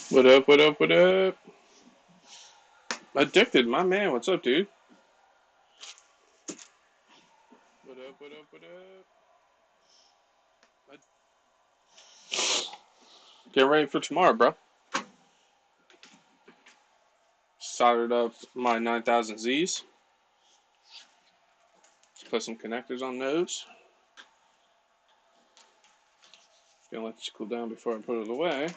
What up, what up, what up? Addicted, my man. What's up, dude? What up, what up, what up? Get ready for tomorrow, bro. Soldered up my 9000 Zs. Let's put some connectors on those. Gonna let this cool down before I put it away.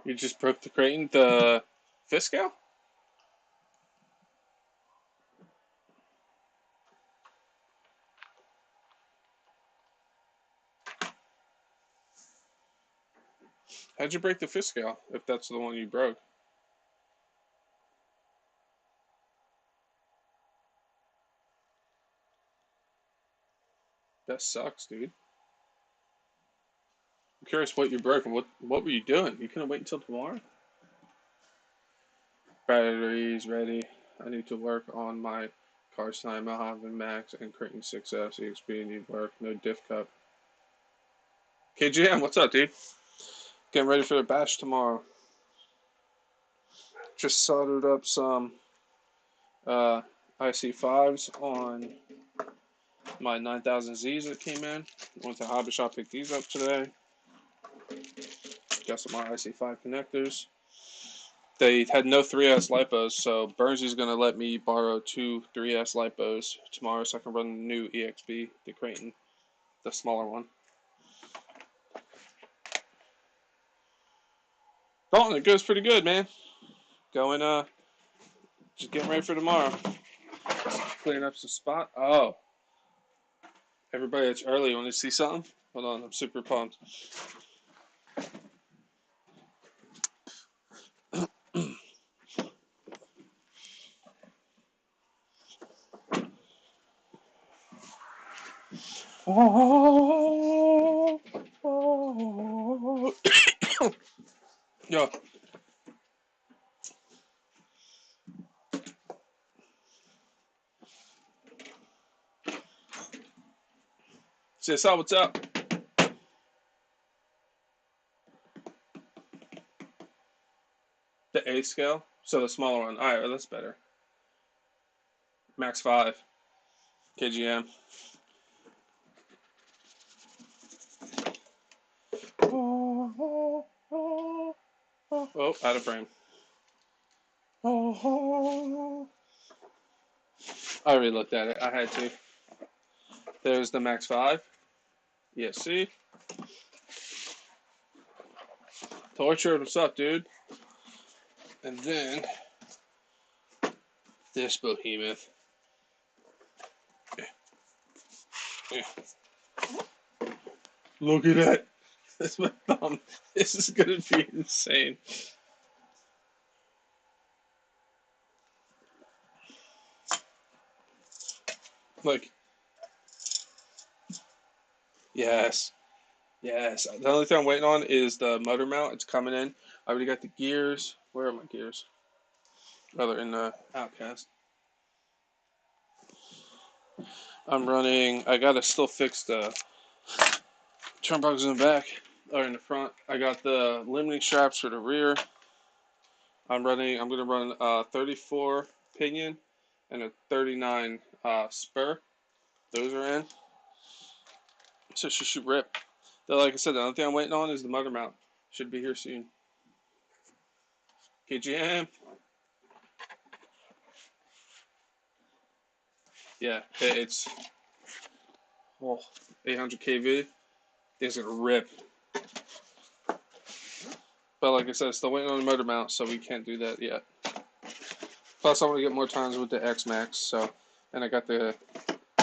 You just broke the crate, the fifth scale? How'd you break the fifth scale, if that's the one you broke? That sucks, dude. I'm curious what you broke and what were you doing? You couldn't wait until tomorrow? Batteries ready. I need to work on my car sign, Mojave Max, and Creighton 6S EXP need work. No diff cup. KGM, what's up, dude? Getting ready for the bash tomorrow. Just soldered up some IC5s on my 9000Zs that came in. Went to Hobby Shop, picked these up today. Got some more IC5 connectors. They had no 3S lipos, so Burnsy's going to let me borrow two 3S lipos tomorrow so I can run the new EXP, the Creighton, the smaller one. Dalton, it goes pretty good, man. Going, just getting ready for tomorrow. Clearing up some spot. Oh, everybody, it's early. You want to see something? Hold on, I'm super pumped. Oh, oh. Yo. CSL, what's up? The A scale? So the smaller one. Alright, well, that's better. Max 5. KGM. Oh, out of frame. I already looked at it. I had to. There's the Max 5. ESC. Torture, what's up, dude? And then this behemoth. Look at that. That's my thumb. This is gonna be insane. Like, yes. Yes. The only thing I'm waiting on is the motor mount. It's coming in. I already got the gears. Where are my gears? Oh, they're in the Outcast. I'm running. I gotta still fix the turnbuckles in the back or in the front. I got the limiting straps for the rear. I'm gonna run a 34 pinion and a 39 spur. Those are in. So she should rip. Though, like I said, the only thing I'm waiting on is the motor mount. Should be here soon. KGM. Yeah, it's 800 kV. It's gonna rip. But like I said, still waiting on the motor mount, so we can't do that yet. Plus, I want to get more times with the X Max. So, and I got the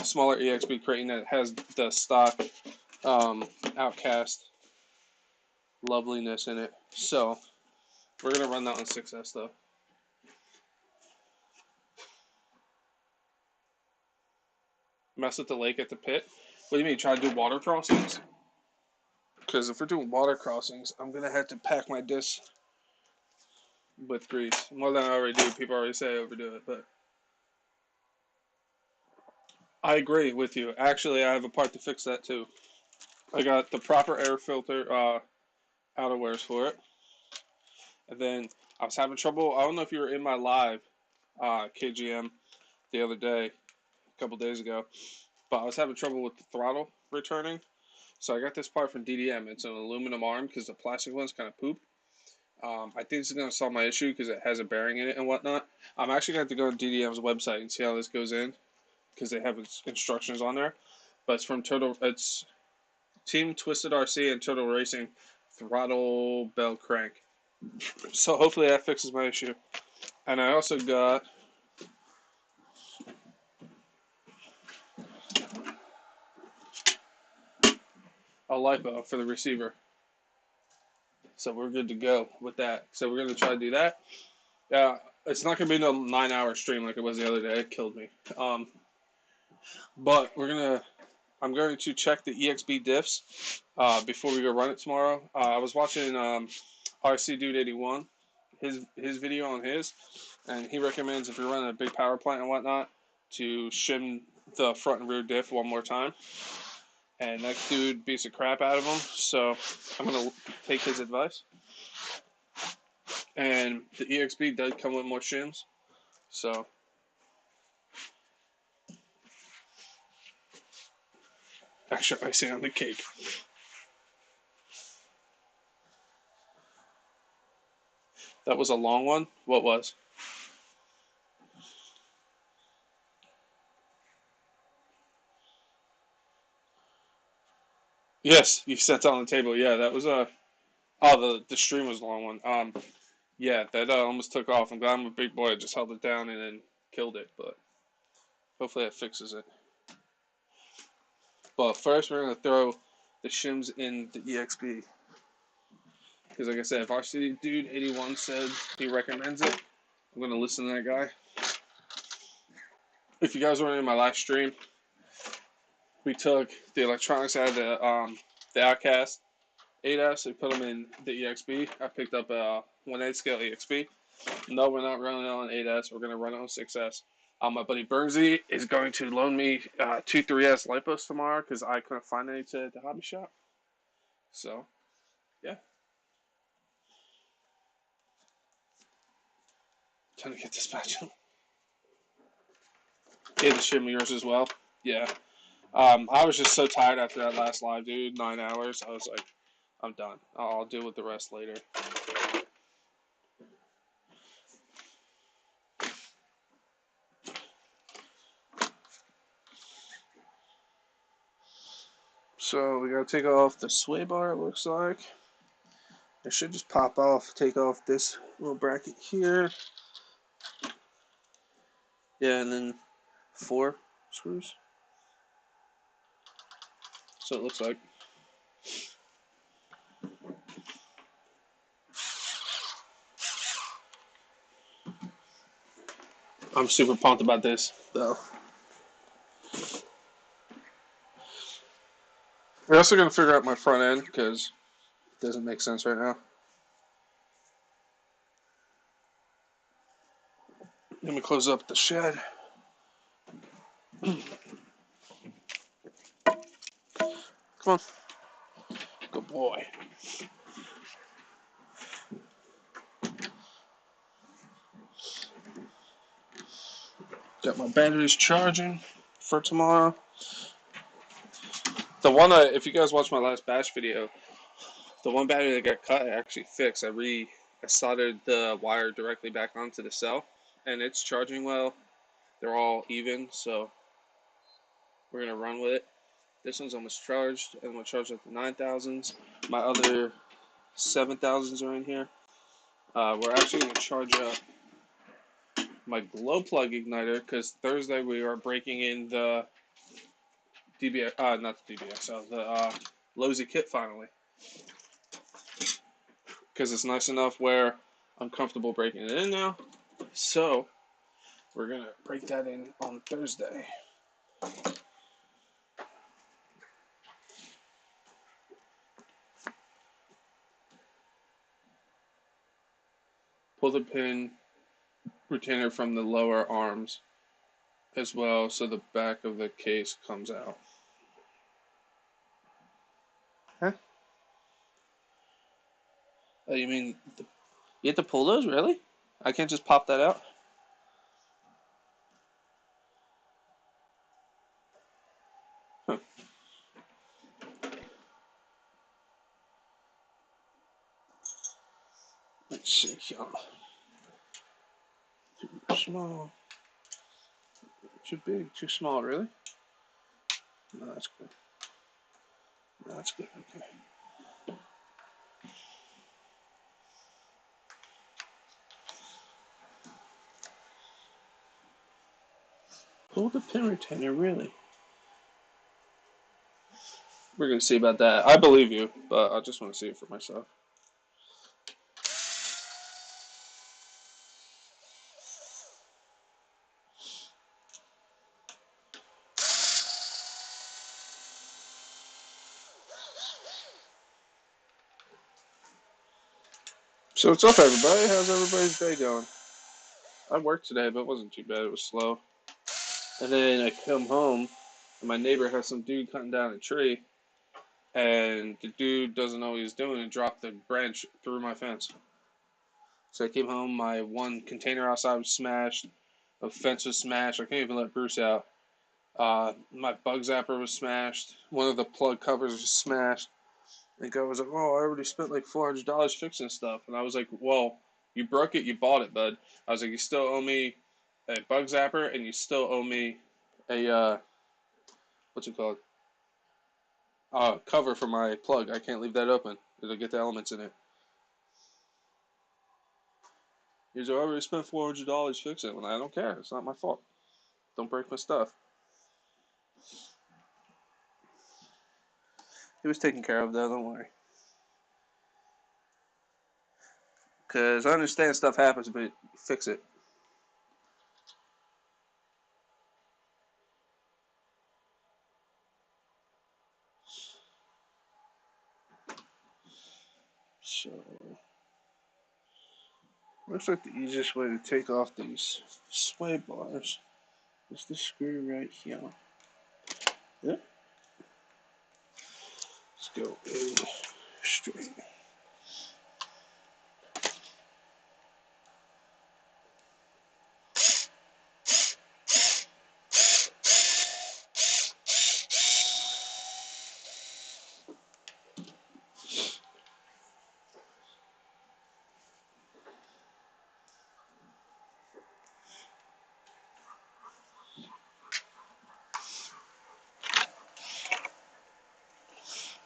smaller EXP Creighton that has the stock Outcast loveliness in it. So, we're gonna run that on 6S though. Mess with the lake at the pit. What do you mean? Try to do water crossings? Because if we're doing water crossings, I'm going to have to pack my disc with grease. More than I already do. People already say I overdo it, but I agree with you. Actually, I have a part to fix that too. I got the proper air filter outerwears for it. And then I was having trouble. I don't know if you were in my live KGM the other day, a couple days ago, but I was having trouble with the throttle returning. So I got this part from DDM. It's an aluminum arm because the plastic one's kind of poop. I think this is going to solve my issue because it has a bearing in it and whatnot. I'm actually going to have to go to DDM's website and see how this goes in because they have instructions on there. But it's from it's Team Twisted RC and Total Racing throttle bell crank. So hopefully that fixes my issue. And I also got a LiPo for the receiver. So we're good to go with that. So we're going to try to do that. Yeah, it's not going to be no 9-hour stream like it was the other day. It killed me. But I'm going to check the EXB diffs before we go run it tomorrow. I was watching RC Dude 81, his video on his, and he recommends if you're running a big power plant and whatnot to shim the front and rear diff one more time. And that dude beats the crap out of him, so I'm going to take his advice. And the EXB does come with more shims, so extra icing on the cake. That was a long one? What was? Yes, you sent it on the table. Yeah, that was a... Oh, the stream was a long one. Yeah, that almost took off. I'm glad I'm a big boy. I just held it down and then killed it, but hopefully that fixes it. But first, we're going to throw the shims in the EXB. Because like I said, if RC Dude 81 said he recommends it, I'm going to listen to that guy. If you guys weren't in my last stream, we took the electronics out of the Outcast 8S and put them in the EXB. I picked up a 1/8 scale EXB. No, we're not running it on 8S. We're going to run it on 6S. My buddy Bernsey is going to loan me 2 3S LiPos tomorrow because I couldn't find any to the hobby shop. So, yeah. Time to get dispatching. Yeah, the shim yours as well. Yeah. I was just so tired after that last live, dude. 9 hours. I was like, I'm done. I'll deal with the rest later. So we gotta take off the sway bar, it looks like. It should just pop off, take off this little bracket here. Yeah, and then 4 screws. So it looks like. I'm super pumped about this, though. We're also gonna figure out my front end, because it doesn't make sense right now. Let me close up the shed. Come on. Good boy. Got my batteries charging for tomorrow. The one, if you guys watched my last bash video, the one battery that got cut, I actually fixed. I soldered the wire directly back onto the cell, and it's charging well. They're all even, so we're going to run with it. This one's almost charged. I'm going to charge up to 9,000s. My other 7,000s are in here. We're actually going to charge up my glow plug igniter because Thursday we are breaking in the DBX, not the DBXL, the Losi kit finally. Because it's nice enough where I'm comfortable breaking it in now. So we're going to break that in on Thursday. pull the pin retainer from the lower arms as well, so the back of the case comes out. Huh? Oh, you mean you have to pull those? Really? I can't just pop that out? Huh. Let's see. Too small. Too big. Too small, really? No, that's good. No, that's good. Okay. Pull the pin retainer, really? We're going to see about that. I believe you, but I just want to see it for myself. So what's up, everybody? How's everybody's day going? I worked today, but it wasn't too bad. It was slow. And then I come home, and my neighbor has some dude cutting down a tree, and the dude doesn't know what he's doing and dropped the branch through my fence. So I came home, my one container outside was smashed, the fence was smashed. I can't even let Bruce out. My bug zapper was smashed. One of the plug covers was smashed. And the guy was like, "Oh, I already spent like $400 fixing stuff." And I was like, "Well, you broke it, you bought it, bud." I was like, "You still owe me a bug zapper, and you still owe me a what's it called? Cover for my plug. I can't leave that open. It'll get the elements in it." He's like, "I already spent $400 fixing it." Well, I don't care. It's not my fault. Don't break my stuff. He was taken care of, though. Don't worry. Because I understand stuff happens, but fix it. So, looks like the easiest way to take off these sway bars is the screw right here. Yep. Let's go straight.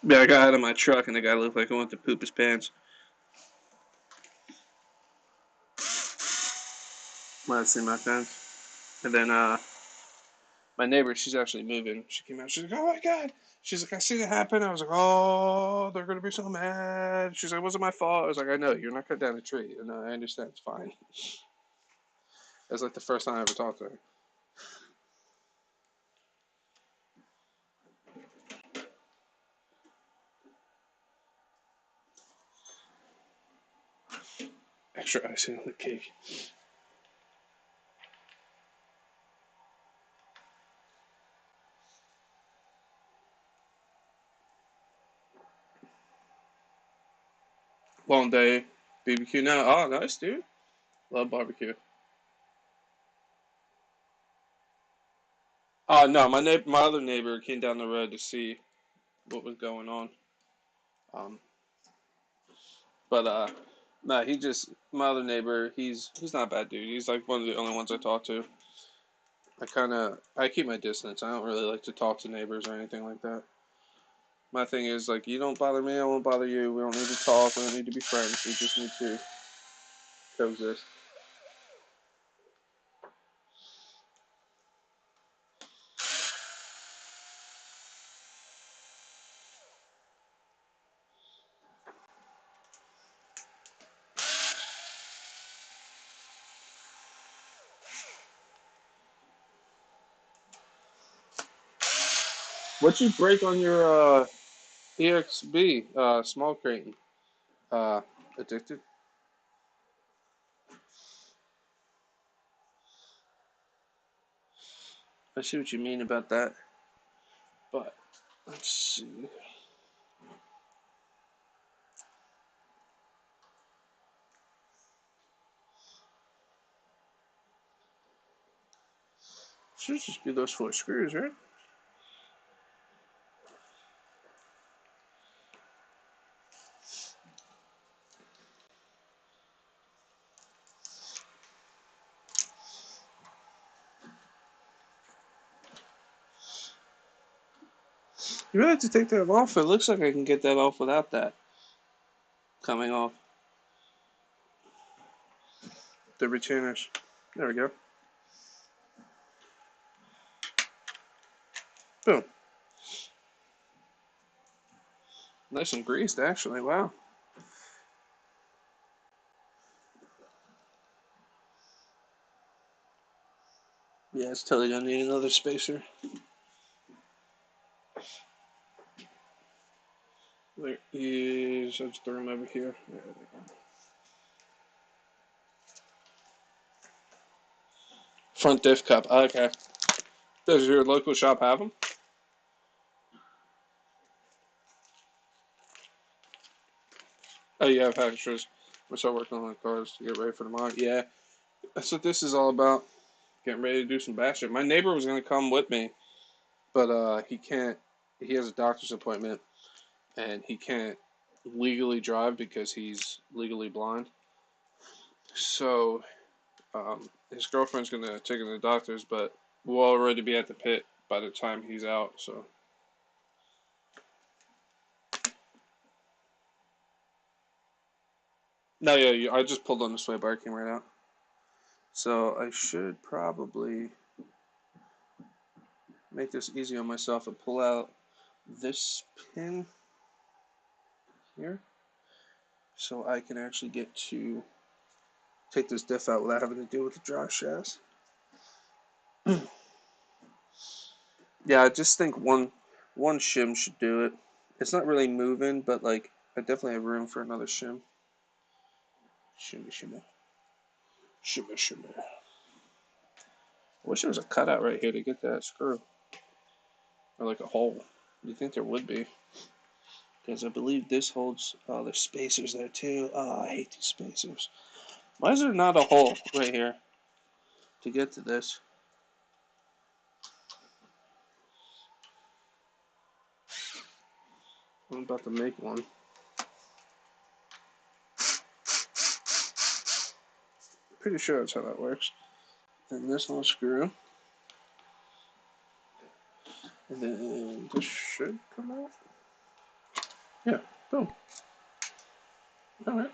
Yeah, I got out of my truck and the guy looked like he wanted to poop his pants. When I see my fence. And then my neighbor, she's actually moving. She came out, she's like, "Oh my god." She's like, "I seen it happen." I was like, "Oh, they're gonna be so mad." She's like, "It wasn't my fault." I was like, "I know, you're not cut down a tree." And I understand, it's fine. That's like the first time I ever talked to her. Extra icing on the cake. Long day BBQ now. Oh, nice, dude. Love barbecue. Oh no, my other neighbor came down the road to see what was going on. Um, but nah, he just my other neighbor. He's not a bad dude. He's like one of the only ones I talk to. I keep my distance. I don't really like to talk to neighbors or anything like that. My thing is like, you don't bother me, I won't bother you. We don't need to talk. We don't need to be friends. We just need to coexist. What you break on your EXB small crate? Uh, Addicted. I see what you mean about that. But let's see. Should just be those 4 screws, right? You really have to take that off. It looks like I can get that off without that coming off. The retainers. There we go. Boom. Nice and greased, actually. Wow. Yeah, it's totally gonna need another spacer. There is. I'll just throw them over here. There we go. Front diff cup. Okay. Does your local shop have them? Oh, yeah, I've had extras. I start working on the cars to get ready for tomorrow. Yeah, that's what this is all about. Getting ready to do some bashing. My neighbor was gonna come with me, but he can't. He has a doctor's appointment, and he can't legally drive because he's legally blind. So his girlfriend's gonna take him to the doctor's, but we'll already be at the pit by the time he's out. So no, yeah, I just pulled on the sway bar, came right out. So I should probably make this easy on myself and pull out this pin here, so I can actually get to take this diff out without having to deal with the drive shafts. Yeah, I just think one shim should do it. It's not really moving, but like I definitely have room for another shim. Shimmy, shimmy, shimmy, shimmy. I wish there was a cutout right here to get that screw, or like a hole. You'd think there would be, because I believe this holds. Oh, there's spacers there too. Oh, I hate these spacers. Why is there not a hole right here to get to this? I'm about to make one. Pretty sure that's how that works. Then this little screw. And then this should come out. Yeah, boom. Alright.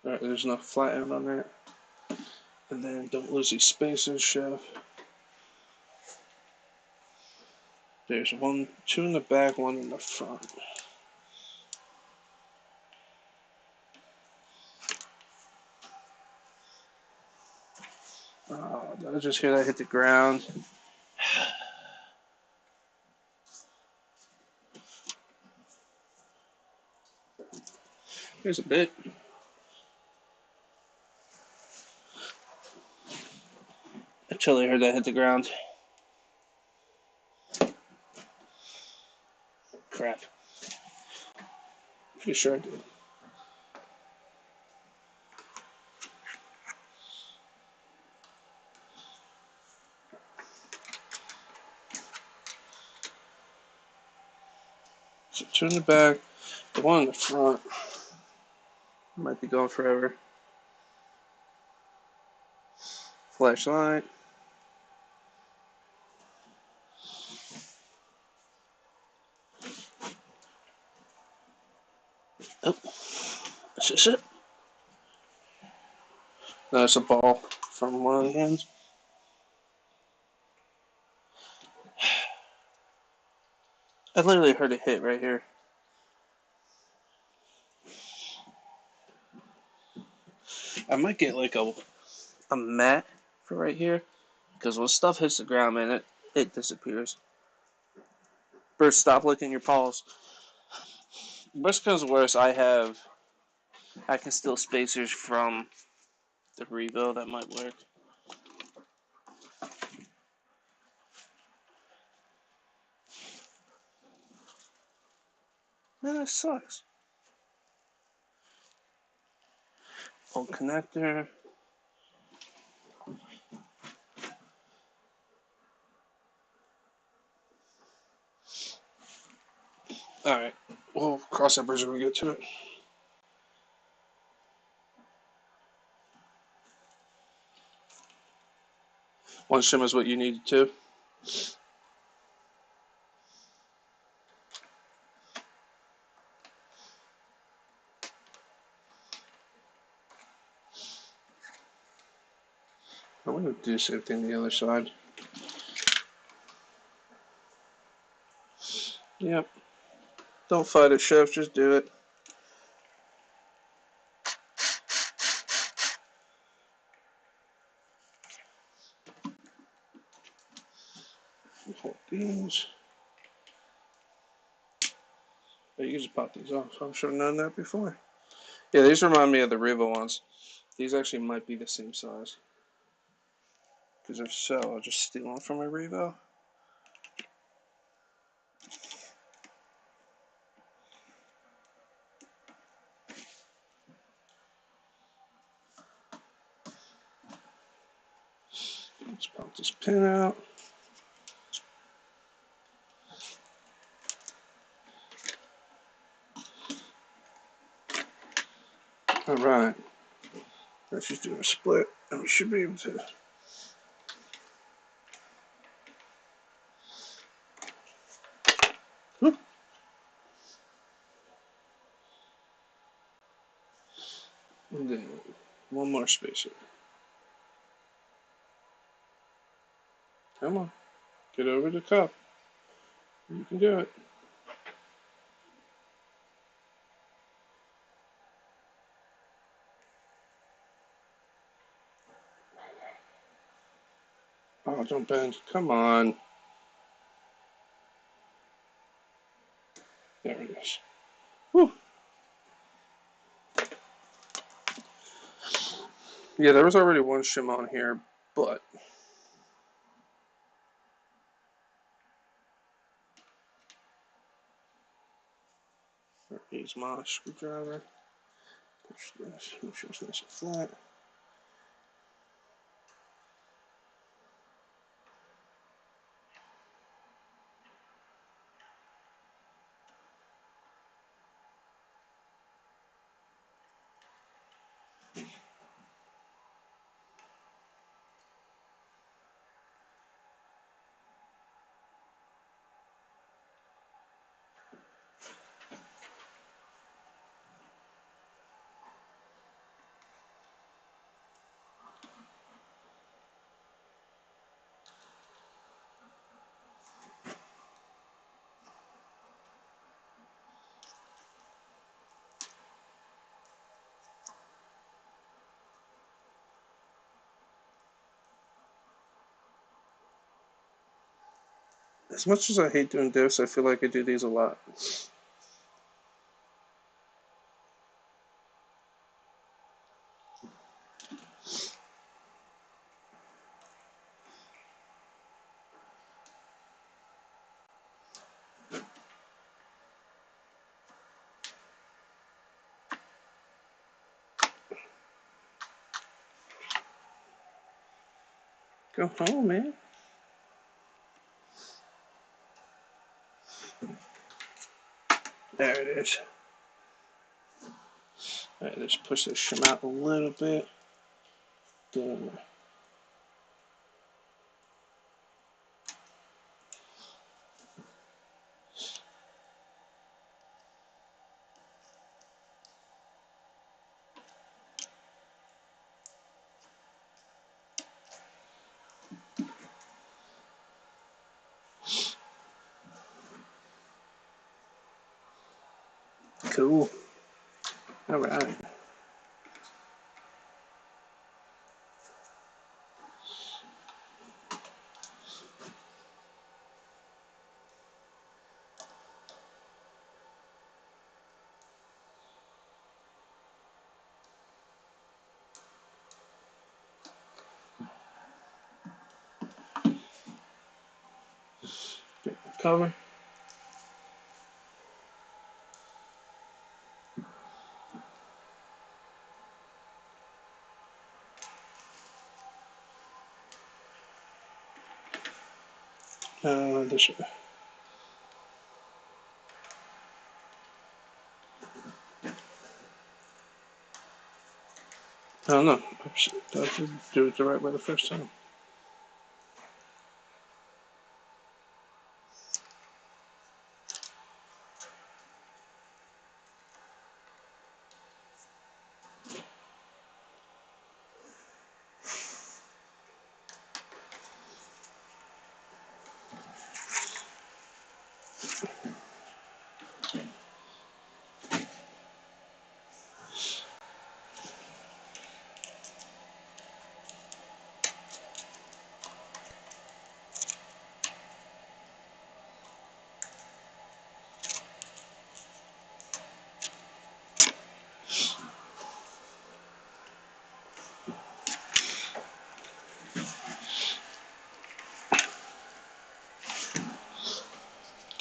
Alright, there's no flat end on that. And then don't lose these spacers, chef. There's two in the back, one in the front. Oh, did I just hear that hit the ground? Here's a bit. I totally heard that hit the ground. Crap. Pretty sure I did. So two in the back, the one in the front. Might be going forever. Flashlight. Oh, is this it? No, it's a ball from one of the hands. I literally heard it hit right here. I might get like a mat for right here, because when stuff hits the ground, man, it disappears. First, stop licking your paws. Worst comes to worst, I can steal spacers from the Revo. That might work. Man, that sucks. Old connector. Alright. We'll cross that bridge when we get to it. One shim is what you needed to. I'm going to do the same thing the other side. Yep. Don't fight it, chef. Just do it. Hold these. I usually pop these off, so I'm sure none of that before. Yeah, these remind me of the Revo ones. These actually might be the same size. Because if so, I'll just steal them from my Revo. Let's pop this pin out. Alright. Let's just do a split, and we should be able to. Whoop. And then one more spacer. Come on. Get over the cup. You can do it. Oh, don't bend. Come on. There it is. Whew. Yeah, there was already one shim on here, but use my screwdriver. Push this. Make sure it's nice and flat. As much as I hate doing diffs, I feel like I do these a lot. Go home, man. There it is. Alright, let's push this shim out a little bit. Then cool. Alright. Get the cover. This. I don't know. I didn't do it the right way the first time.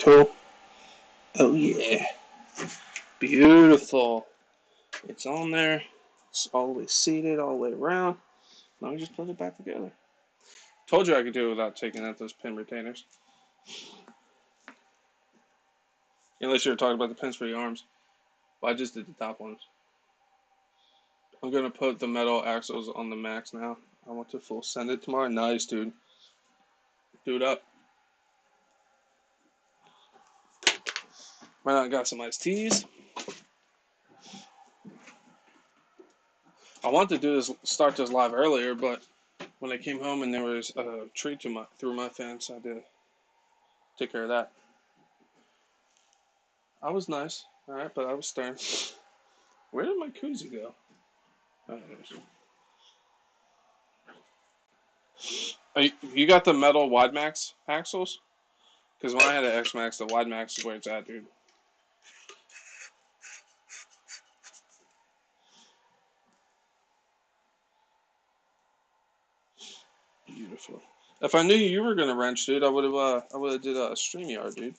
Cool. Oh yeah. Beautiful. It's on there. It's all the way seated all the way around. Now we just put it back together. Told you I could do it without taking out those pin retainers. Unless you were talking about the pins for the arms. But I just did the top ones. I'm going to put the metal axles on the Max now. I want to full send it tomorrow. Nice, dude. Do it up. I got some iced teas. I wanted to do this, start this live earlier, but when I came home and there was a tree through my fence, I had to take care of that. I was nice, all right, but I was stern. Where did my koozie go? Oh, you got the metal Wide Max axles? Because when I had an X Max, the Wide Max is where it's at, dude. Beautiful. If I knew you were gonna wrench, dude, I would have did a StreamYard, dude.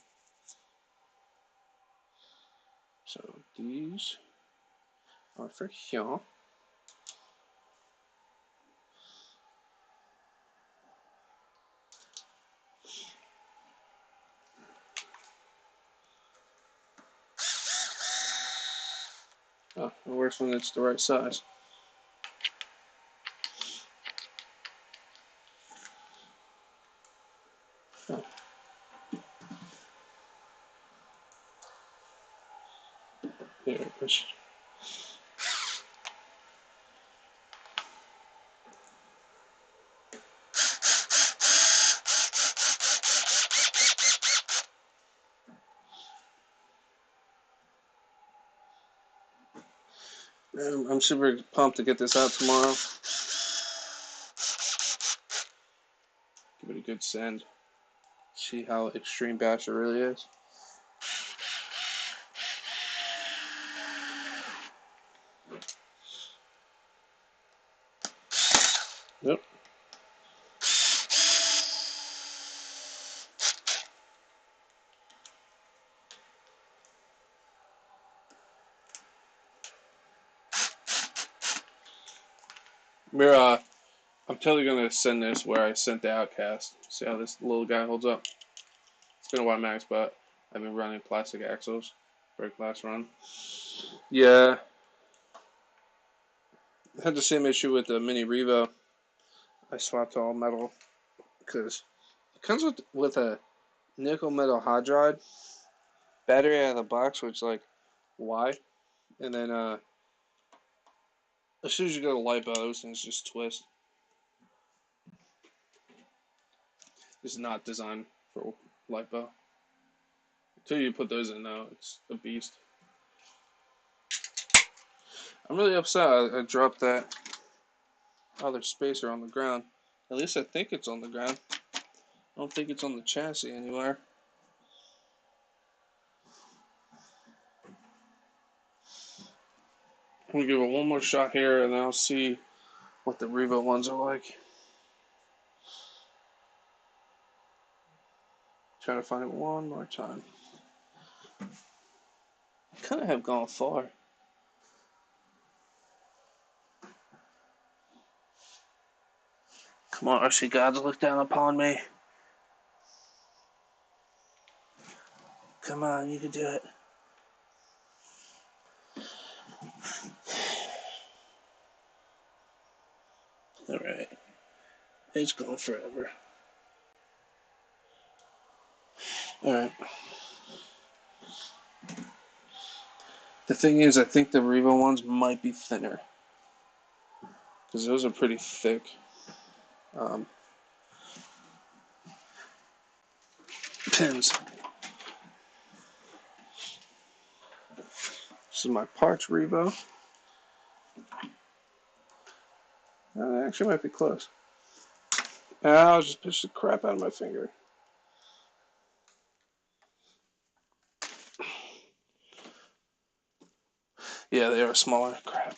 So these are for here. Oh, it works when it's the right size. Oh. Here, push. I'm super pumped to get this out tomorrow. Give it a good send. See how extreme bash it really is. Yep. We're I'm totally gonna send this where I sent the Outcast. See how this little guy holds up. It's been a while, Max, but I've been running plastic axles. Very last run. Yeah, I had the same issue with the Mini Revo. I swapped to all metal because it comes with a nickel metal hydride battery out of the box, which like why? And then as soon as you go to LiPo, those things just twist. It's not designed for LiPo. Until you put those in, though, it's a beast. I'm really upset I dropped that other spacer on the ground. At least I think it's on the ground. I don't think it's on the chassis anywhere. I'm going to give it one more shot here, and then I'll see what the Revo ones are like. Try to find it one more time. Kind of have gone far. Come on, RC God, look down upon me. Come on, you can do it. Alright. It's going forever. Alright. The thing is, I think the Revo ones might be thinner. Because those are pretty thick. Pins. This is my Parch Revo. That actually might be close. I'll just push the crap out of my finger. Yeah, they are smaller. Crap.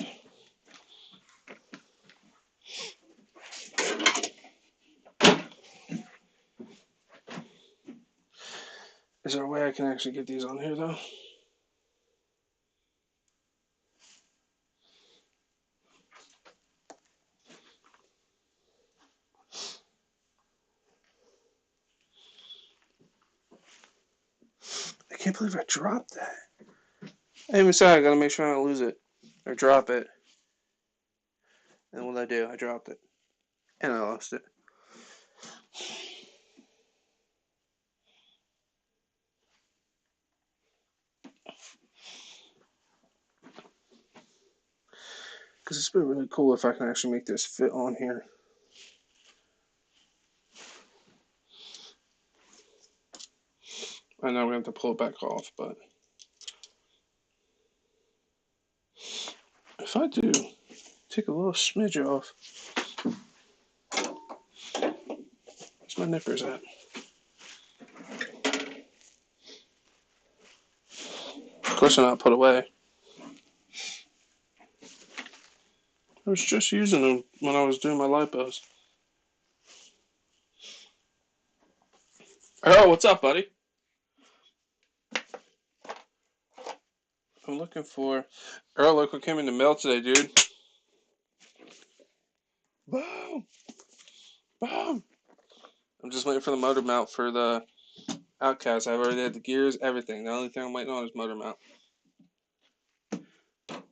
Is there a way I can actually get these on here, though? I can't believe I dropped that. Hey, Messiah, I gotta make sure I don't lose it. Or drop it. And what did I do? I dropped it. And I lost it. Because it's been really cool if I can actually make this fit on here. I know we have to pull it back off, but if I do take a little smidge off, where's my nippers at? Of course they're not put away. I was just using them when I was doing my lipos. Oh, what's up, buddy? I'm looking for... Earl, look what came in the mail today, dude. Boom! Boom! I'm just waiting for the motor mount for the Outcast. I've already had the gears, everything. The only thing I'm waiting on is motor mount.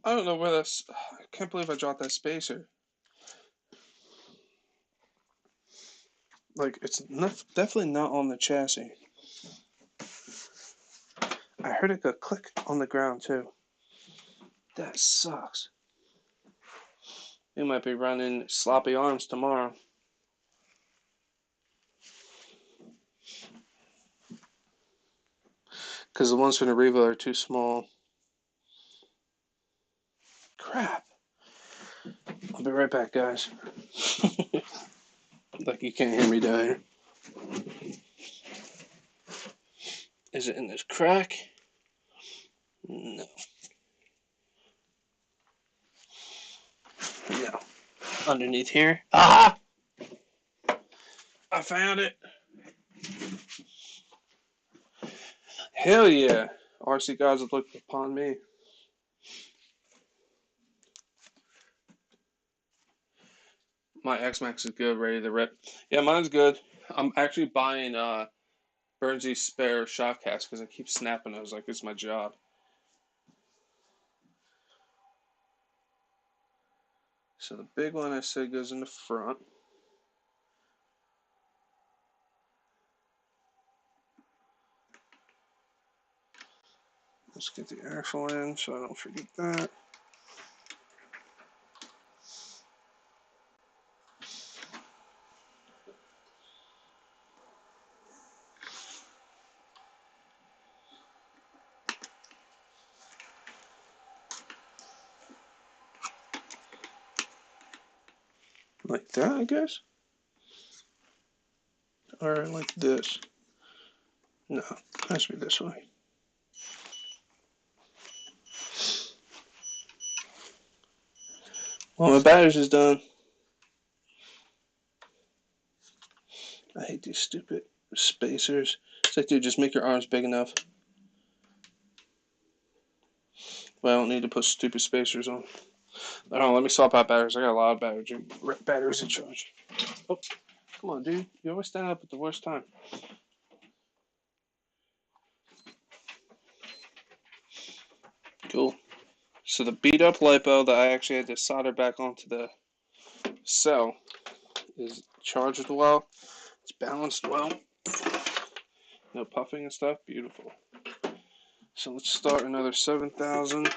I don't know where that's... I can't believe I dropped that spacer. Like, it's not, definitely not on the chassis. I heard it go click on the ground, too. That sucks. We might be running sloppy arms tomorrow. Because the ones from the Revo are too small. Crap. I'll be right back, guys. Like you can't hear me down here. Is it in this crack? No. No. Underneath here. Aha! I found it. Hell yeah. RC guys have looked upon me. My X-Max is good, ready to rip. Yeah, mine's good. I'm actually buying Burnsy's spare shock cast because I keep snapping. I was like, it's my job. So the big one I said goes in the front. Let's get the axle in so I don't forget that. Like that, I guess? Or like this? No, it has to be this way. Well, my batteries is done. I hate these stupid spacers. It's like, dude, just make your arms big enough. But I don't need to put stupid spacers on. I don't know, let me swap out batteries. I got a lot of batteries in charge. Oh, come on, dude. You always stand up at the worst time. Cool. So the beat up LiPo that I actually had to solder back onto the cell is charged well. It's balanced well. No puffing and stuff. Beautiful. So let's start another 7,000.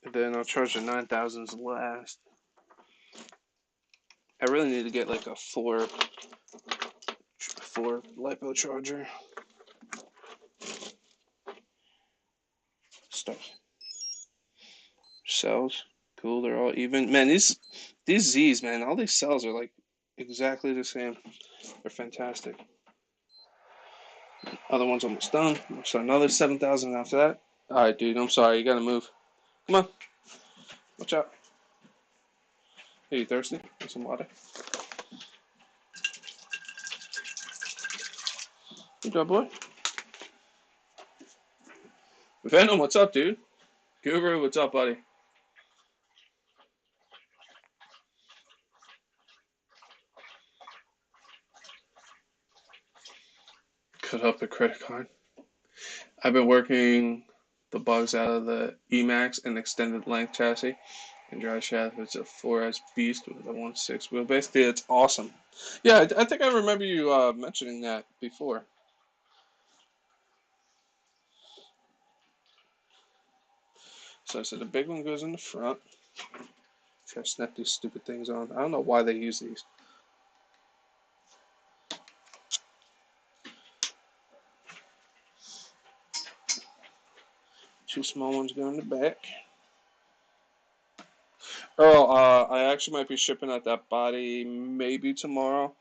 And then I'll charge the 9,000s last. I really need to get like a four LiPo charger. Start. Cells. Cool, they're all even. Man, these Z's, man, all these cells are like exactly the same. They're fantastic. Other one's almost done. So another 7,000 after that. Alright, dude, I'm sorry, you gotta move. Come on. Watch out. Are you thirsty? Get some water. Good job, boy. Venom, what's up, dude? Guru, what's up, buddy? Cut up the credit card. I've been working the bugs out of the Emax and extended length chassis and dry shaft. It's a 4S beast with a 1.6 wheelbase. Dude, it's awesome. Yeah, I think I remember you mentioning that before. So I said the big one goes in the front. Try to snap these stupid things on. I don't know why they use these. Two small ones go in the back. Earl, I actually might be shipping out that body maybe tomorrow.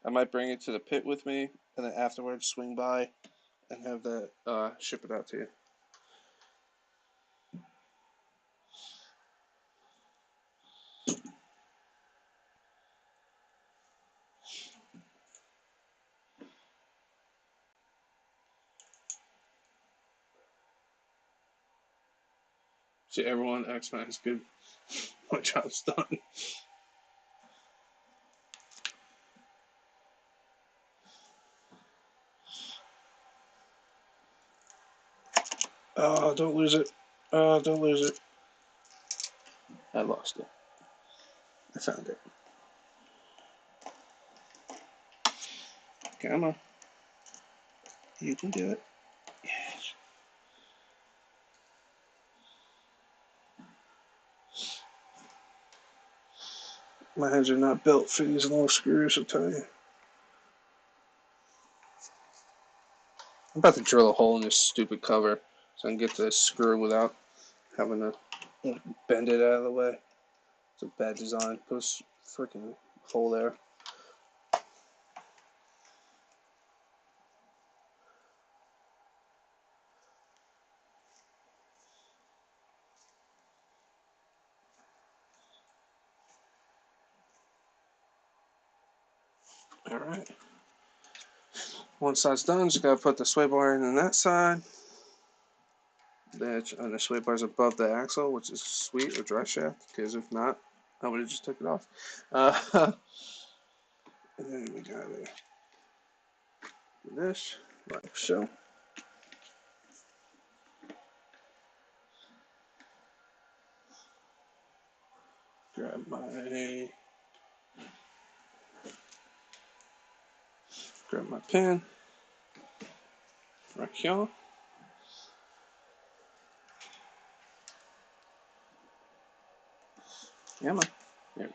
I might bring it to the pit with me, and then afterwards swing by and have that ship it out to you. See, everyone, X-Men is good. My job's done. Oh, don't lose it. Oh, don't lose it. I lost it. I found it. Come on. You can do it. Yes. My hands are not built for these long screws, I'll tell you. I'm about to drill a hole in this stupid cover so I can get the screw without having to bend it out of the way. It's a bad design. Put a freaking hole there. Alright. One side's done, just gotta put the sway bar in on that side. And the sway bar's above the axle, which is sweet, or dry shaft, because if not, I would have just took it off. And then we gotta do this, like so. Grab my pin right here. Yeah, man. There we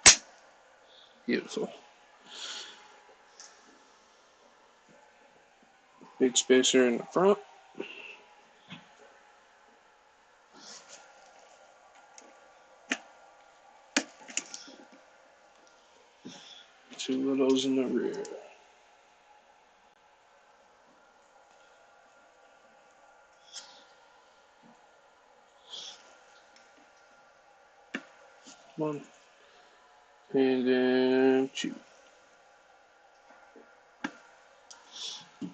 go. Beautiful. Big spacer in the front. Two of those in the rear. One. And then two. And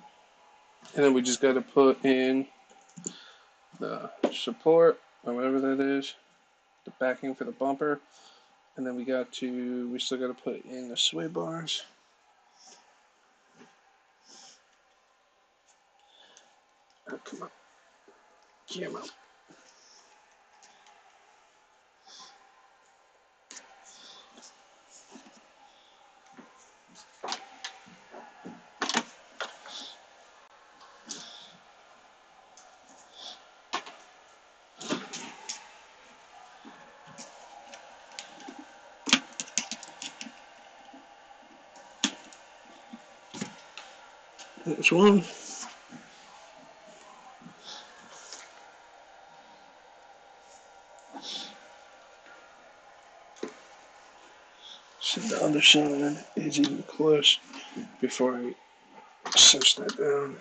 then we just got to put in the support, or whatever that is, the backing for the bumper. And then we still got to put in the sway bars. Oh, come on. Camera. There's one. So the other side is even close before I cinch that down.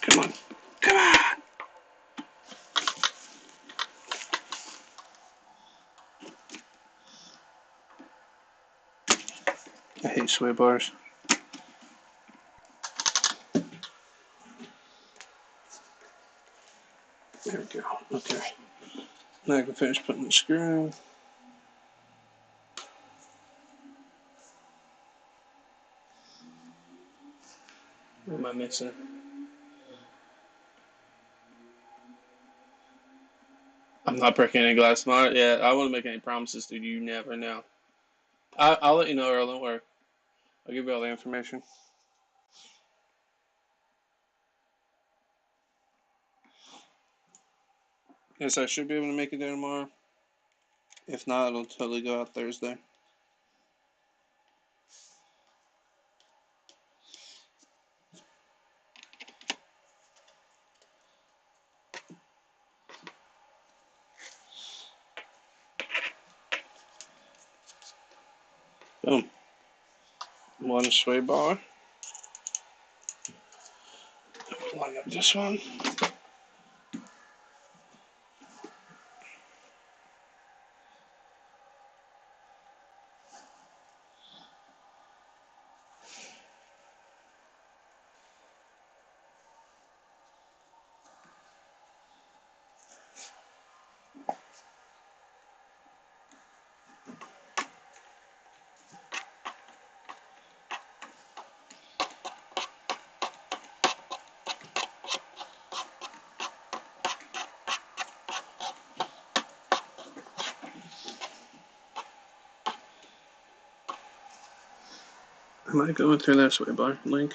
Come on. Come on. I hate sway bars. There we go. Okay. Now I can finish putting the screw in. What am I missing? I'm not breaking any glass tomorrow. Yeah, I won't make any promises, dude. You never know. I'll let you know, Earl. Don't worry. I'll give you all the information. Yes, I should be able to make it there tomorrow. If not, it'll totally go out Thursday. Boom. One sway bar. Line up this one. Am I going through that sway bar link?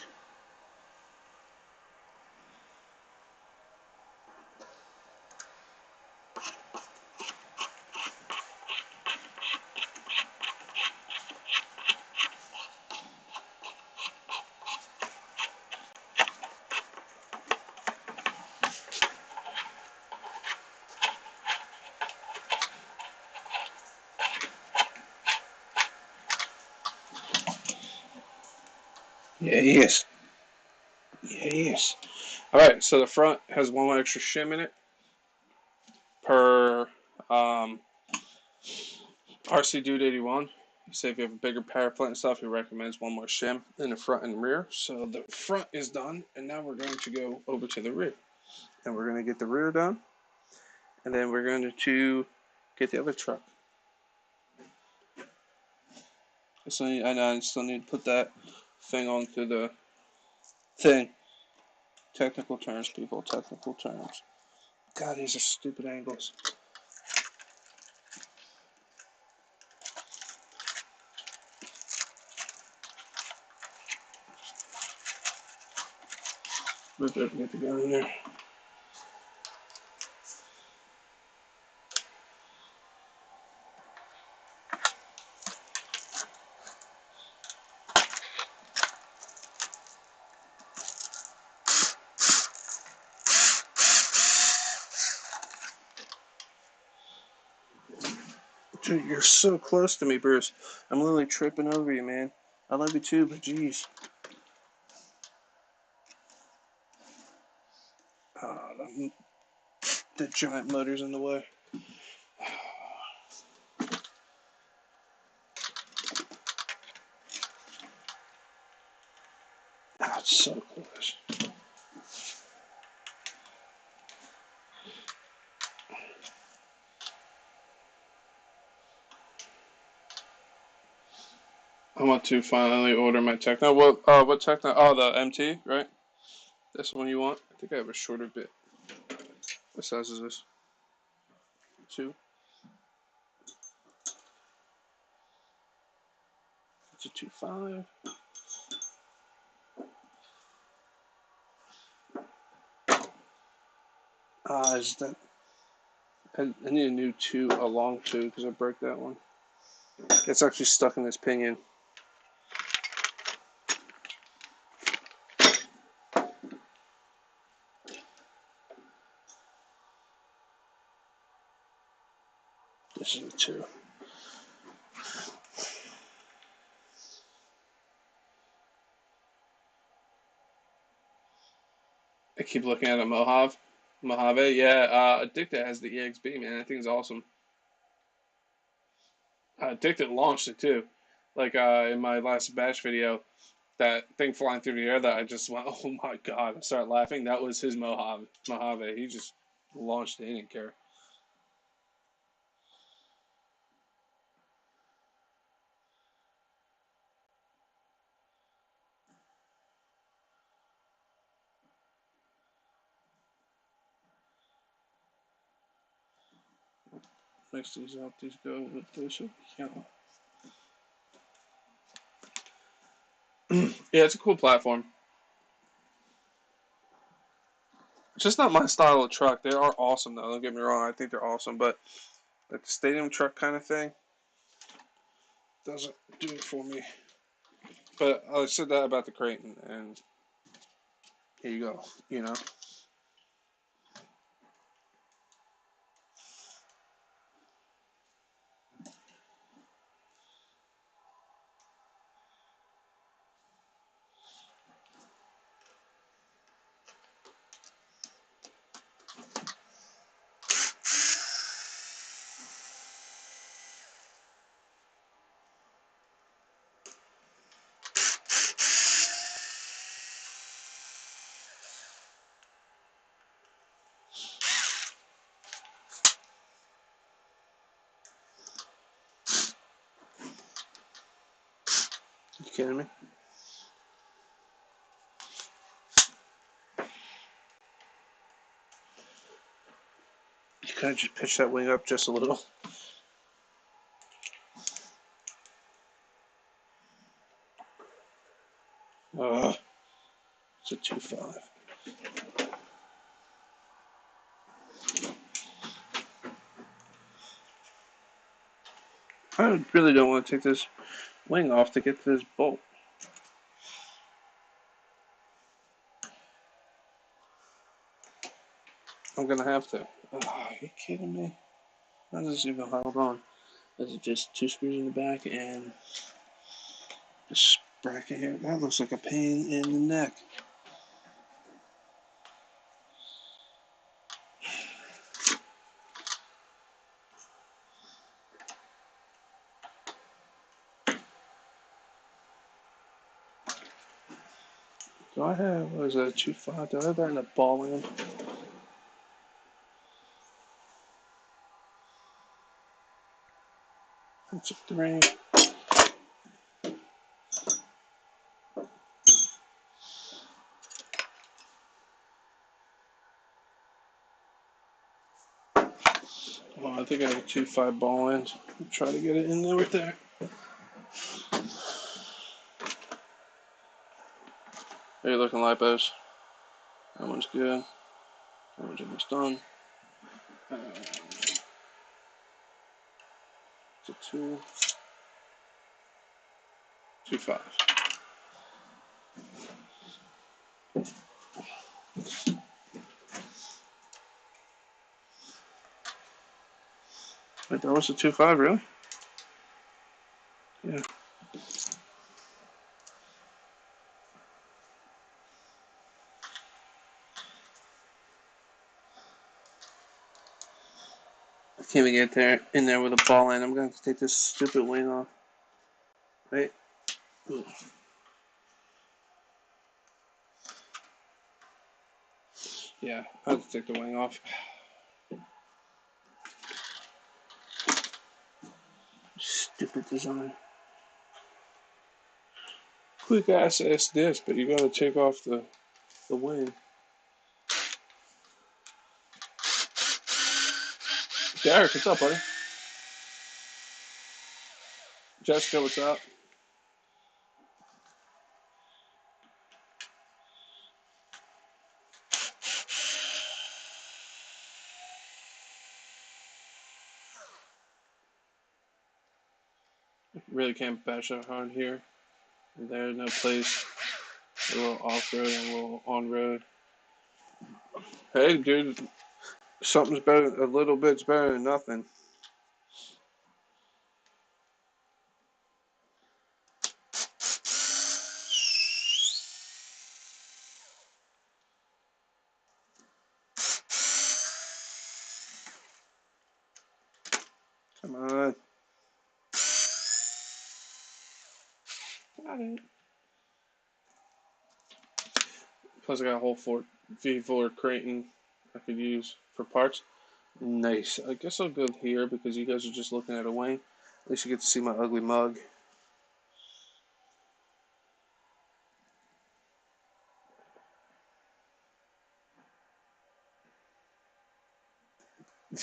Yeah, he is. Yeah, he is. Alright, so the front has one extra shim in it per RC Dude 81. Say if you have a bigger power plant and stuff, he recommends one more shim in the front and rear. So the front is done, and now we're going to go over to the rear. And we're going to get the rear done, and then we're going to get the other truck. I still need to put that thing onto the thing. Technical terms, people. Technical terms. God, these are stupid angles. Move it, get the gun in there. Dude, you're so close to me, Bruce. I'm literally tripping over you, man. I love you too, but jeez. The giant motor's in the way. Ah, it's so close. I want to finally order my Techno. What Techno? Oh, the MT, right? That's the one you want? I think I have a shorter bit. What size is this? 2? It's a 2.5. Is that? I need a new 2, a long 2, because I broke that one. It's actually stuck in this pinion. This is a 2. I keep looking at a Mojave. Yeah, Addicted has the EXB, man. I think it's awesome. Addicted launched it too. Like in my last batch video, that thing flying through the air that I just went, oh my god, I started laughing. That was his Mojave. He just launched it. He didn't care. Mix these up. These go with this. Yeah, yeah, it's a cool platform. It's just not my style of truck. They are awesome though. Don't get me wrong. I think they're awesome, but like the stadium truck kind of thing doesn't do it for me. But I said that about the Creighton, and here you go. You know. You kidding me? You kind of just pitch that wing up just a little. It's a 2.5. I really don't want to take this wing off to get to this bolt. I'm gonna have to. Are you kidding me? How does this even hold on? Is it just 2 screws in the back and this bracket here? That looks like a pain in the neck. Do I have, what is that, a 2.5? Do I have that in a ball end? That's a 3. Well, I think I have a 2.5 ball end. I'll try to get it in there with that. How you looking, Lipos? That one's good. That one's almost done. It's a 2. 2.5. Wait, that was a 2.5, really? Yeah. I can't even get there in there with a ball end. I'm gonna have to take this stupid wing off. Right? Yeah, I have to take the wing off. Stupid design. quick access disc, but you gotta take off the wing. Derek, what's up, buddy? Jessica, what's up? Really can't bash that hard here. There's no place. A little off road and a little on road. Hey, dude, something's better. A little bit's better than nothing. Come on. Got it. Plus, I got a whole V4 Creighton I could use for parts. Nice. I guess I'll go here because you guys are just looking at a wing. At least you get to see my ugly mug.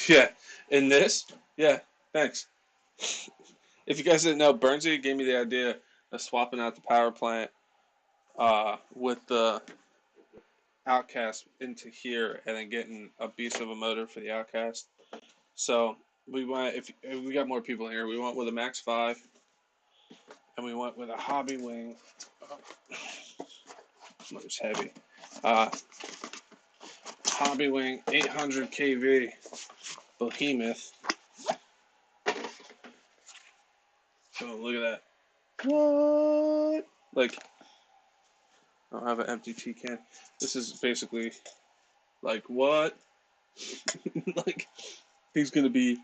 Yeah. In this? Yeah. Thanks. If you guys didn't know, Bernsey gave me the idea of swapping out the power plant with the Outcast into here and then getting a beast of a motor for the Outcast. So we went, if we got more people here, we went with a Max 5 and we went with a Hobby Wing. Motor's heavy. Hobby Wing 800 kV Behemoth. So look at that. What? Like, I don't have an empty tea can. This is basically like what? Like, he's gonna be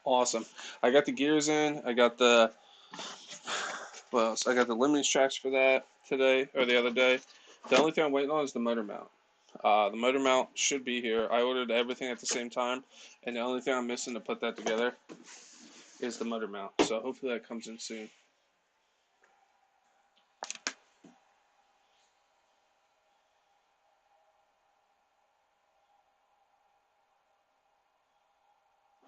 awesome. I got the gears in. I got the what else? I got the limiting straps for that today or the other day. The only thing I'm waiting on is the motor mount. The motor mount should be here. I ordered everything at the same time, and the only thing I'm missing to put that together is the motor mount. So hopefully that comes in soon.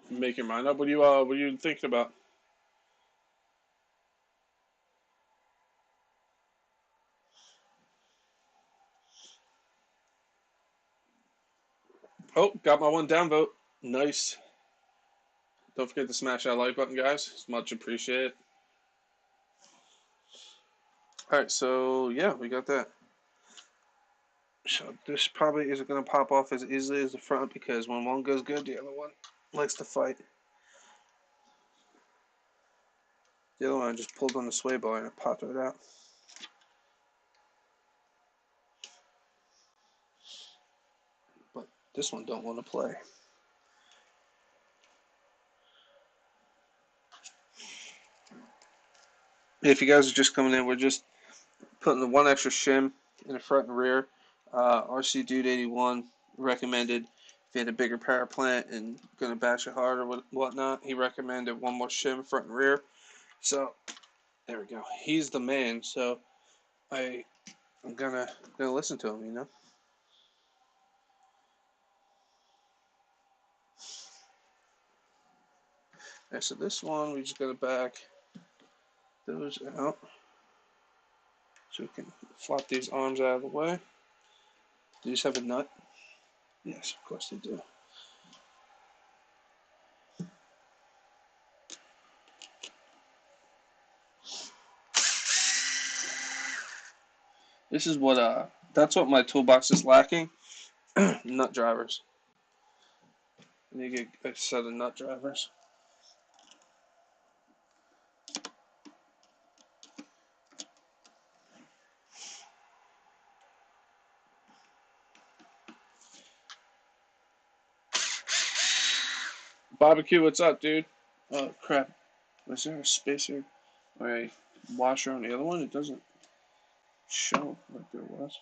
Make your mind up. What are you thinking about? Oh, got my one downvote. Nice. Don't forget to smash that like button, guys. It's much appreciated. All right, so yeah, we got that. So this probably isn't going to pop off as easily as the front because when one goes good, the other one likes to fight. The other one I just pulled on the sway bar and it popped right out. But this one don't want to play. If you guys are just coming in, we're just putting the one extra shim in the front and rear. RC Dude 81 recommended if you had a bigger power plant and going to bash it hard or whatnot, he recommended one more shim front and rear. So there we go. He's the man. So I'm gonna listen to him. You know. Okay, so this one we just got to back those out so we can flop these arms out of the way. Do these have a nut? Yes, of course they do. This is what that's what my toolbox is lacking. Nut drivers. I need to get a set of nut drivers. Barbecue, what's up, dude? Oh crap! Was there a spacer or a washer on the other one? It doesn't show like there was.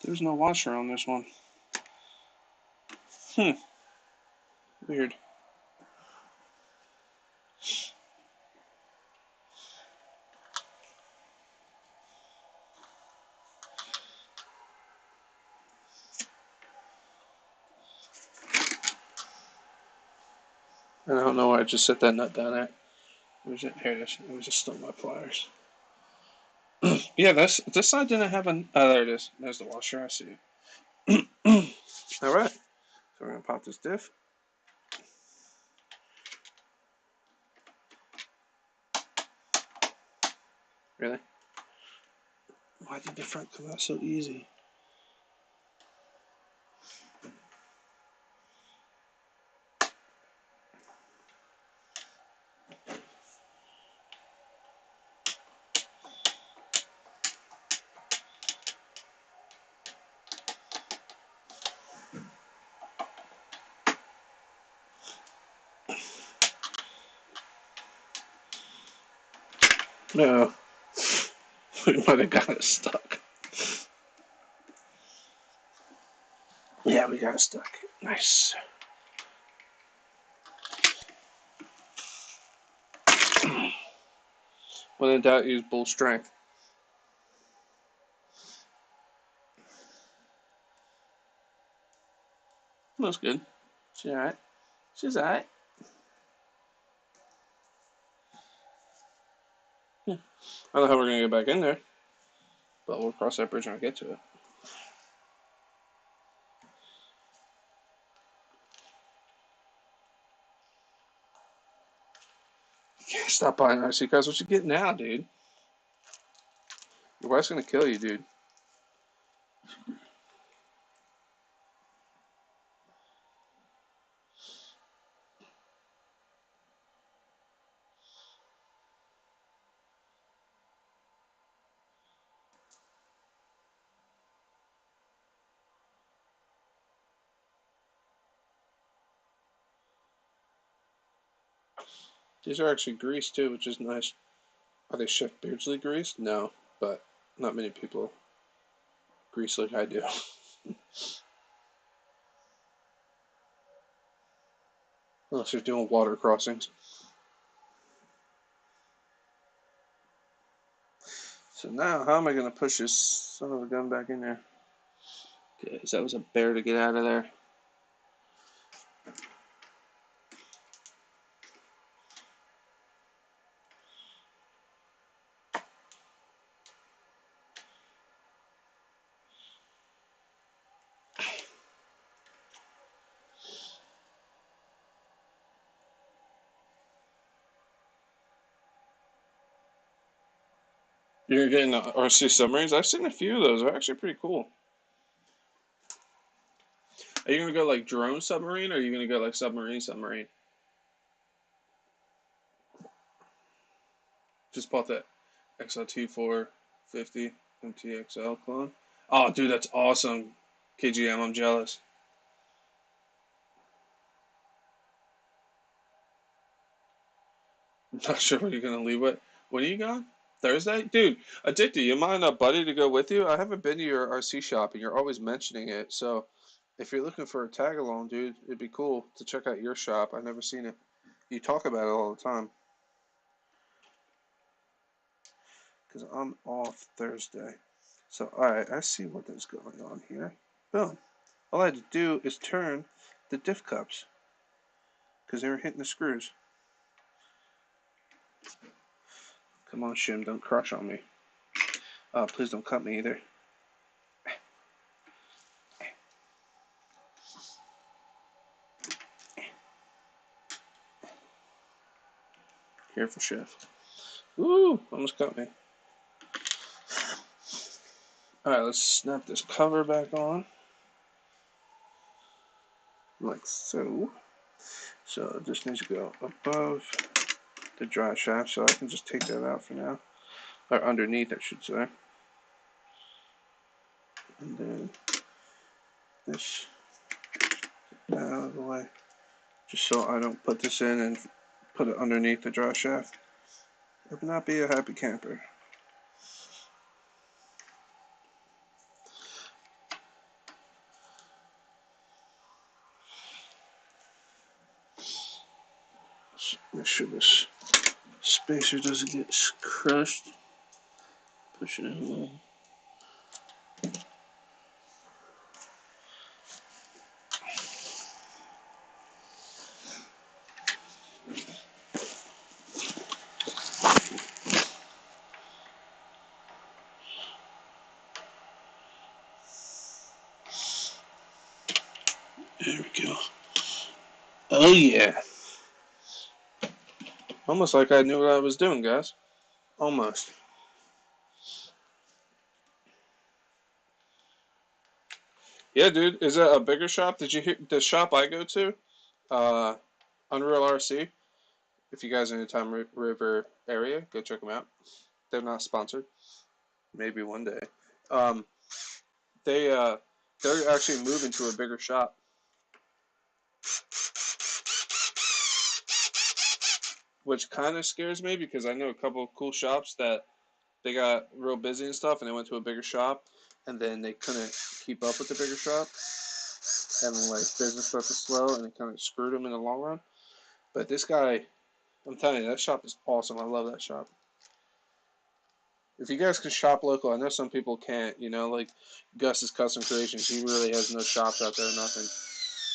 There's no washer on this one. Weird. And I don't know why I just set that nut down there. Where's it? Here it is. It was just still my pliers. Yeah, this side didn't have an. Oh, there it is. There's the washer. I see it. All right. So we're gonna pop this diff. Really? Why did the front come out so easy? No. We might have got it stuck. Yeah, we got it stuck. Nice. When in doubt, use bull strength. That's good. She's alright. She's alright. Yeah. I don't know how we're gonna get back in there, but we'll cross that bridge when we get to it. Yeah, stop buying RC cars. What you getting now, dude? Your wife's gonna kill you, dude. These are actually greased too, which is nice. Are they Chef Beardsley greased? No, but not many people grease like I do. Unless you're doing water crossings. So now, how am I going to push this son of a gun back in there? Okay, so that was a bear to get out of there. You're getting RC submarines? I've seen a few of those. They're actually pretty cool. Are you going to go like drone submarine or are you going to go like submarine? Just bought that XLT 450 MTXL clone. Oh, dude, that's awesome. KGM, I'm jealous. I'm not sure what you're going to leave with. When are you gone? Thursday? Dude, Addicted, you mind a buddy to go with you? I haven't been to your RC shop and you're always mentioning it. So if you're looking for a tag along, dude, it'd be cool to check out your shop. I've never seen it. You talk about it all the time. Because I'm off Thursday. So, alright, I see what is going on here. Boom. All I had to do is turn the diff cups. Because they were hitting the screws. Come on, Shim, don't crush on me. Oh, please don't cut me either. Careful, Chef. Woo! Almost cut me. Alright, let's snap this cover back on. Like so. So this needs to go above the dry shaft, so I can just take that out for now. Or underneath, I should say. And then this out of the way. Just so I don't put this in and put it underneath the dry shaft. I would not be a happy camper. Make sure this spacer doesn't get crushed. Push it in a little. There we go. Oh yeah. Almost like I knew what I was doing, guys. Almost. Yeah, dude. Is that a bigger shop? Did you hear the shop I go to? Uh, Unreal RC. If you guys are in the Time River area, go check them out. They're not sponsored. Maybe one day. Um, they they're actually moving to a bigger shop, which kind of scares me because I know a couple of cool shops that they got real busy and stuff, and they went to a bigger shop, and then they couldn't keep up with the bigger shop, and like business started to slow, and it kind of screwed them in the long run. But this guy, I'm telling you, that shop is awesome. I love that shop. If you guys can shop local, I know some people can't. You know, like Gus's Custom Creations, he really has no shops out there, nothing.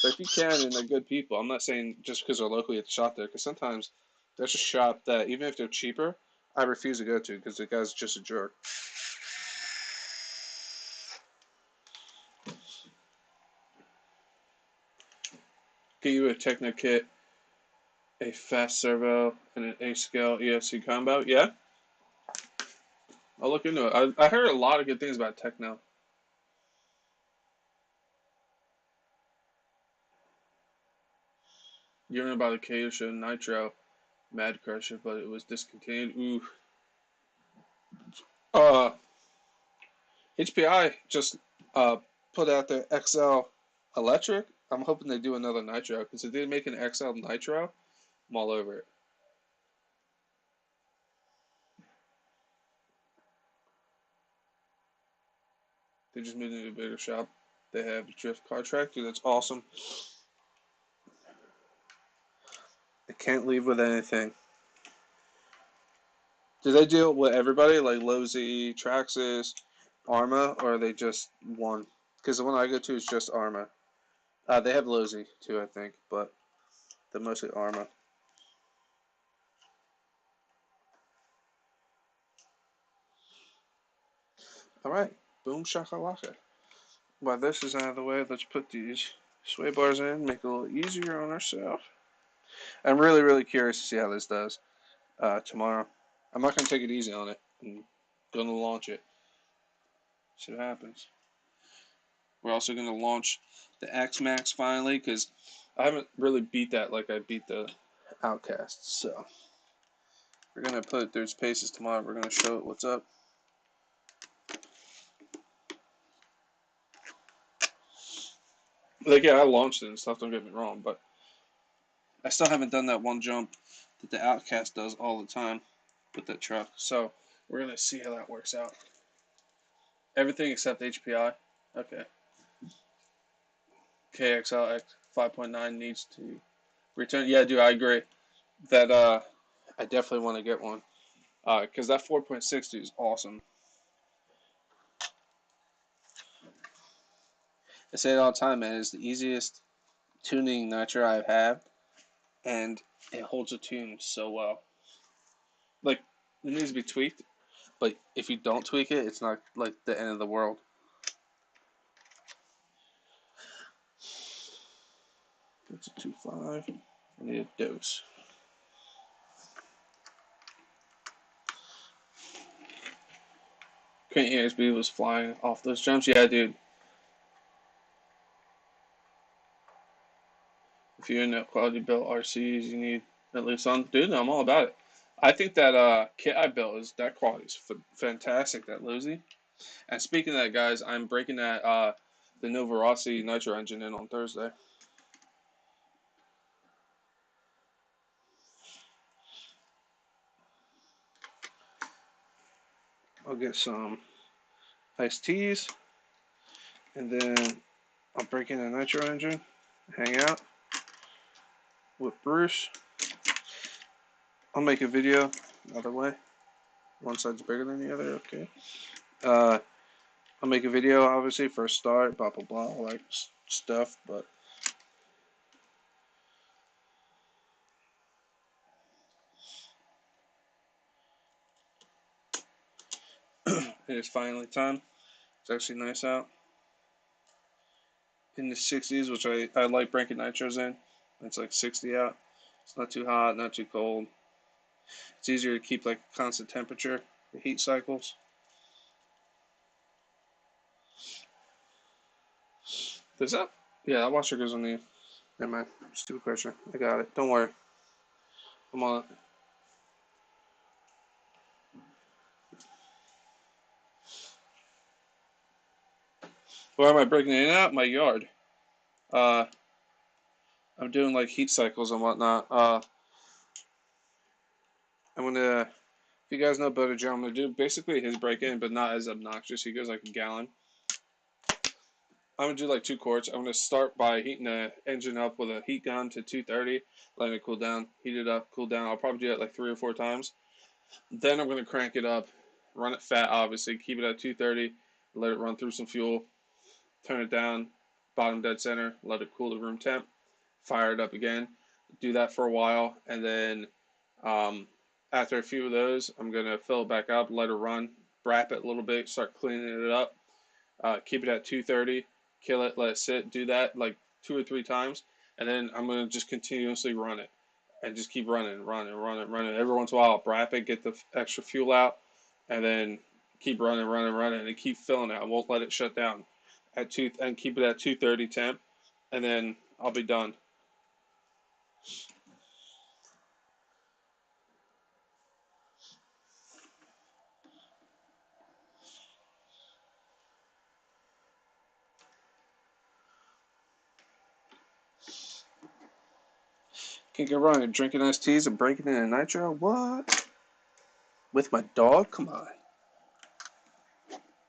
But if you can, and they're good people, I'm not saying just because they're local you have to shop there, because sometimes there's a shop that even if they're cheaper, I refuse to go to because the guy's just a jerk. Get you a Techno kit, a fast servo, and an A-scale ESC combo. Yeah, I'll look into it. I heard a lot of good things about Techno. You know about the Acacia Nitro Mad Crusher, but it was discontinued. Ooh. Uh, HPI just put out their XL Electric. I'm hoping they do another Nitro because if they make an XL Nitro, I'm all over it. They just moved into a bigger shop. They have a drift car tractor. That's awesome. They can't leave with anything. Do they deal with everybody like Lozi, Traxxas, Arma, or are they just one? Because the one I go to is just Arma. They have Lozi too, I think, but they're mostly Arma. All right, boom shakalaka. While this is out of the way, let's put these sway bars in, make it a little easier on ourselves. I'm really, really curious to see how this does tomorrow. I'm not going to take it easy on it. I'm going to launch it. See what happens. We're also going to launch the X Max finally because I haven't really beat that like I beat the Outcast. So we're going to put it through its paces tomorrow. We're going to show it what's up. Like, yeah, I launched it and stuff, don't get me wrong, but I still haven't done that one jump that the Outcast does all the time with that truck. So we're going to see how that works out. Everything except HPI. Okay. KXL 5.9 needs to return. Yeah, dude, I agree. That I definitely want to get one. Because that 4.60 is awesome. I say it all the time, man. It's the easiest tuning nitro I have, and it holds a tune so well. Like, it needs to be tweaked, but if you don't tweak it, it's not like the end of the world. It's a 2.5. I need a dose. Couldn't hear his was flying off those jumps. Yeah, dude. If you're in a quality built RCs, you need at least on. Dude, I'm all about it. I think that kit I built is that quality is fantastic. That Lozi. And speaking of that, guys, I'm breaking that the Nova Rossi Nitro engine in on Thursday. I'll get some iced teas, and then I'll break in the Nitro engine, hang out with Bruce. I'll make a video, other way. One side's bigger than the other, okay. I'll make a video, obviously, for a start, blah, blah, blah, all that stuff, but it is finally time. It's actually nice out. in the 60s, which I like breaking nitros in. It's like 60 out. It's not too hot, not too cold. It's easier to keep like a constant temperature, the heat cycles. Does that? Yeah, that washer goes on the. Never mind. Stupid question. I got it. Don't worry. I'm on it. Where am I breaking it out? My yard. Uh, I'm doing like heat cycles and whatnot. I'm gonna. If you guys know Butter Joe, I'm gonna do basically his break-in, but not as obnoxious. He goes like a gallon. I'm gonna do like 2 quarts. I'm gonna start by heating the engine up with a heat gun to 230, letting it cool down, heat it up, cool down. I'll probably do it like 3 or 4 times. Then I'm gonna crank it up, run it fat, obviously, keep it at 230, let it run through some fuel, turn it down, bottom dead center, let it cool to room temp, fire it up again, do that for a while, and then after a few of those, I'm gonna fill it back up, let it run, wrap it a little bit, start cleaning it up, keep it at 230, kill it, let it sit, do that like 2 or 3 times, and then I'm gonna just continuously run it and just keep running. Every once in a while, I'll wrap it, get the extra fuel out, and then keep running, and keep filling it. I won't let it shut down at and keep it at 230 temp, and then I'll be done. Can't get wrong. Drinking iced teas and breaking in a nitro. What? With my dog? Come on.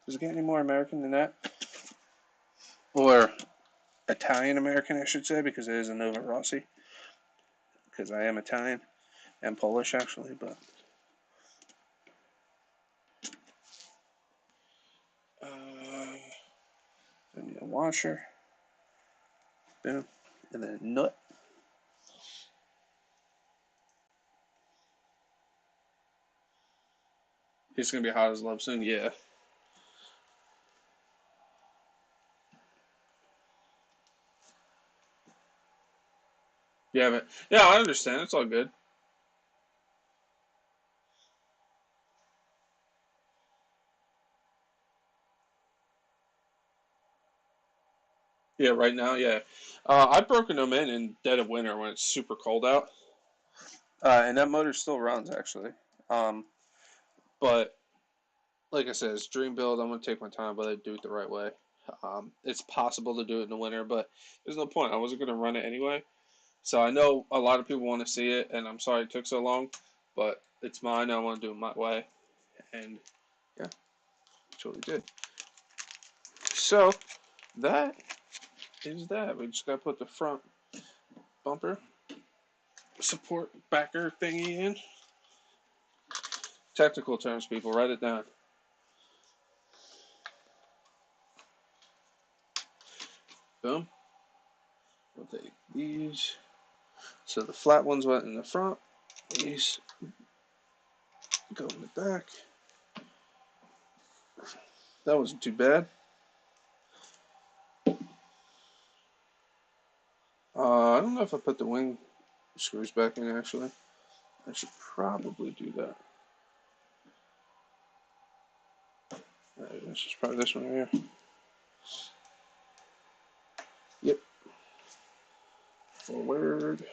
Does it get any more American than that? Or Italian American, I should say, because it is a Nova Rossi. Because I am Italian and Polish, actually, but. I need a washer. Boom. And then a nut. It's going to be hot as love soon, yeah. Yeah, but yeah, I understand. It's all good. Yeah, right now, yeah. I've broken them in dead of winter when it's super cold out. And that motor still runs, actually. Um, but, like I said, it's dream build. I'm going to take my time, but I do it the right way. It's possible to do it in the winter, but there's no point. I wasn't going to run it anyway. So I know a lot of people want to see it, and I'm sorry it took so long, but it's mine. I want to do it my way. And, yeah, that's what we did. So, that is that. We just got to put the front bumper support backer thingy in. Technical terms, people, write it down. Boom. We'll take these. So the flat ones went in the front. These go in the back. That wasn't too bad. I don't know if I put the wing screws back in, actually. I should probably do that. This is probably this one right here. Yep. Forward.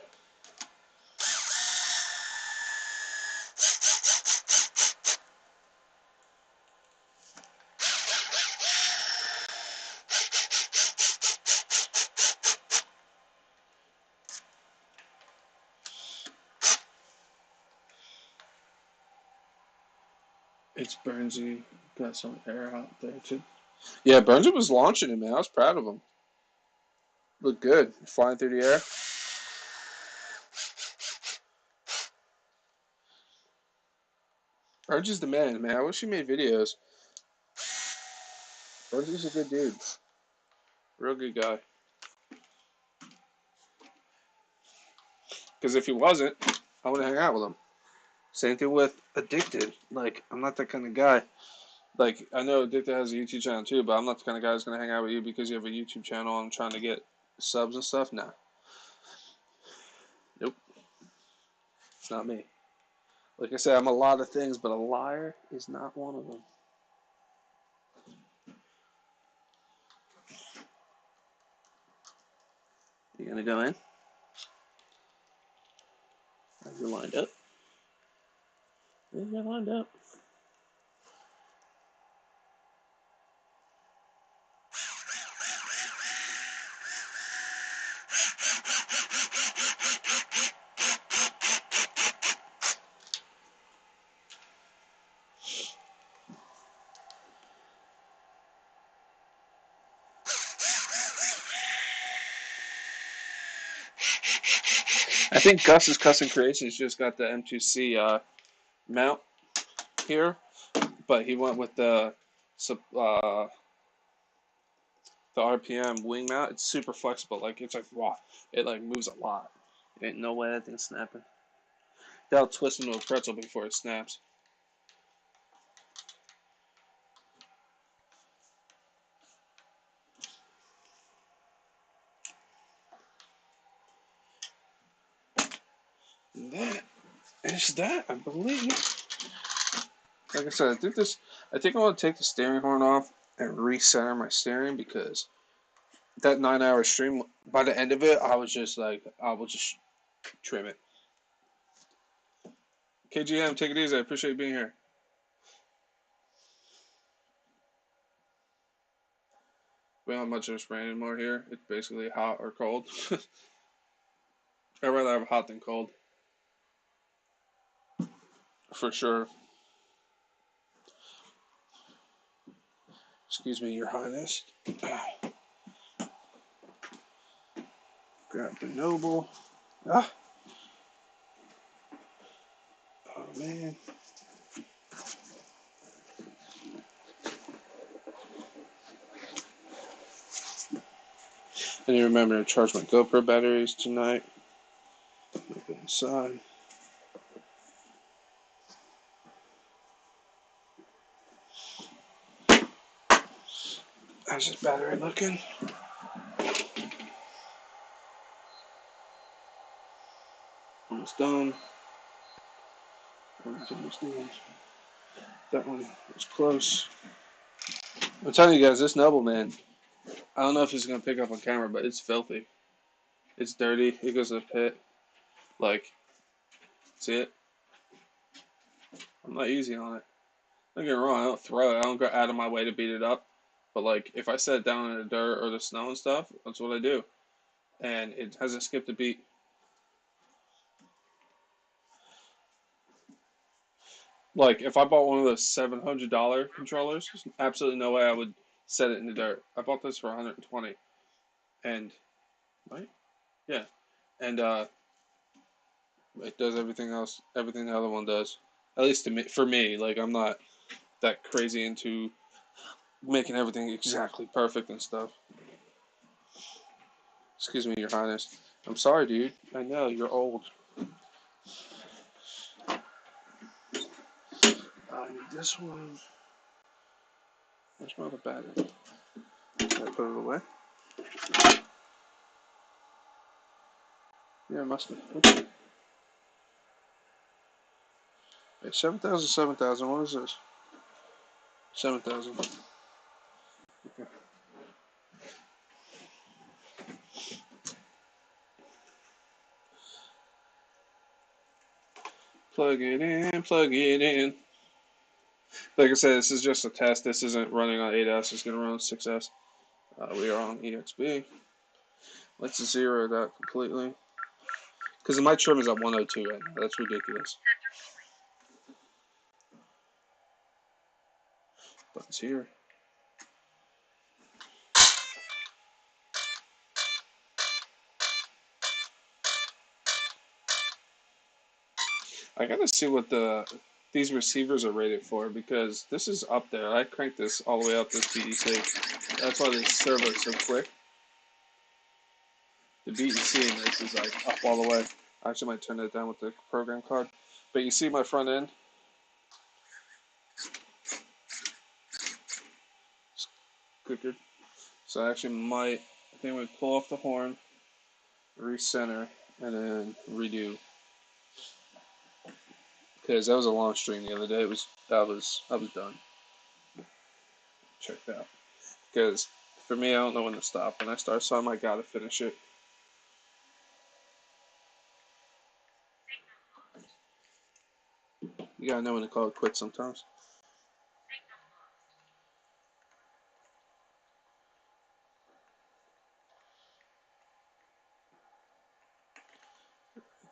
It's Burnsy. Got some air out there, too. Yeah, Burnsy was launching it, man. I was proud of him. Looked good. Flying through the air. Burnsy's the man, man. I wish he made videos. Burnsy's a good dude. Real good guy. Because if he wasn't, I wouldn't hang out with him. Same thing with Addicted. Like, I'm not that kind of guy. Like, I know Dick has a YouTube channel too, but I'm not the kind of guy who's going to hang out with you because you have a YouTube channel and I'm trying to get subs and stuff. Nah. Nope. It's not me. Like I said, I'm a lot of things, but a liar is not one of them. You going to go in? Are you lined up? You're lined up. I think Gus's Custom Creations just got the M2C mount here, but he went with the RPM wing mount. It's super flexible. Like, it's like, wow, it like moves a lot. Ain't no way that thing's snapping. That'll twist into a pretzel before it snaps. And that is that, I believe. Like I said, I think I want to take the steering horn off and recenter my steering because that 9-hour stream, by the end of it, I was just like, I will just trim it. KGM, take it easy. I appreciate you being here. We don't have much of a spray anymore here. It's basically hot or cold. I'd rather have hot than cold. For sure. Excuse me, Your Highness. Grab the Noble. Ah. Oh, man. I need to remember to charge my GoPro batteries tonight. Look inside. How's this battery looking? Almost done. Almost done. That one was close. I'm telling you guys, this Noble, man, I don't know if he's going to pick up on camera, but it's filthy. It's dirty. It goes to the pit. Like, see it? I'm not easy on it. Don't get me wrong, I don't throw it. I don't go out of my way to beat it up. But, like, if I set it down in the dirt or the snow and stuff, that's what I do. And it hasn't skipped a beat. Like, if I bought one of those $700 controllers, there's absolutely no way I would set it in the dirt. I bought this for $120. And, right? Yeah. And, it does everything else, everything the other one does. At least to me, for me, like, I'm not that crazy into making everything exactly perfect and stuff. Excuse me, Your Highness. I'm sorry, dude. I know, you're old. I need this one. Where's my other battery? Did I put it away? Yeah, it must have. Okay. Hey, 7,000, 7,000. What is this? 7,000. Okay. Plug it in, plug it in. Like I said, this is just a test. This isn't running on 8S. It's going to run on 6S. We are on EXP. Let's zero that completely. Because my trim is at 102 right now. That's ridiculous. Buttons here. I gotta see what these receivers are rated for because this is up there. I cranked this all the way up this BEC. That's why the servo is so quick. The BEC in this is like up all the way. I actually might turn it down with the program card. But you see my front end? quicker. So I actually might, I think I'm going to pull off the horn, recenter, and then redo. Because that was a long string the other day. I was done. Checked out. Because for me, I don't know when to stop. When I start something, I gotta finish it. You gotta know when to call it quits sometimes.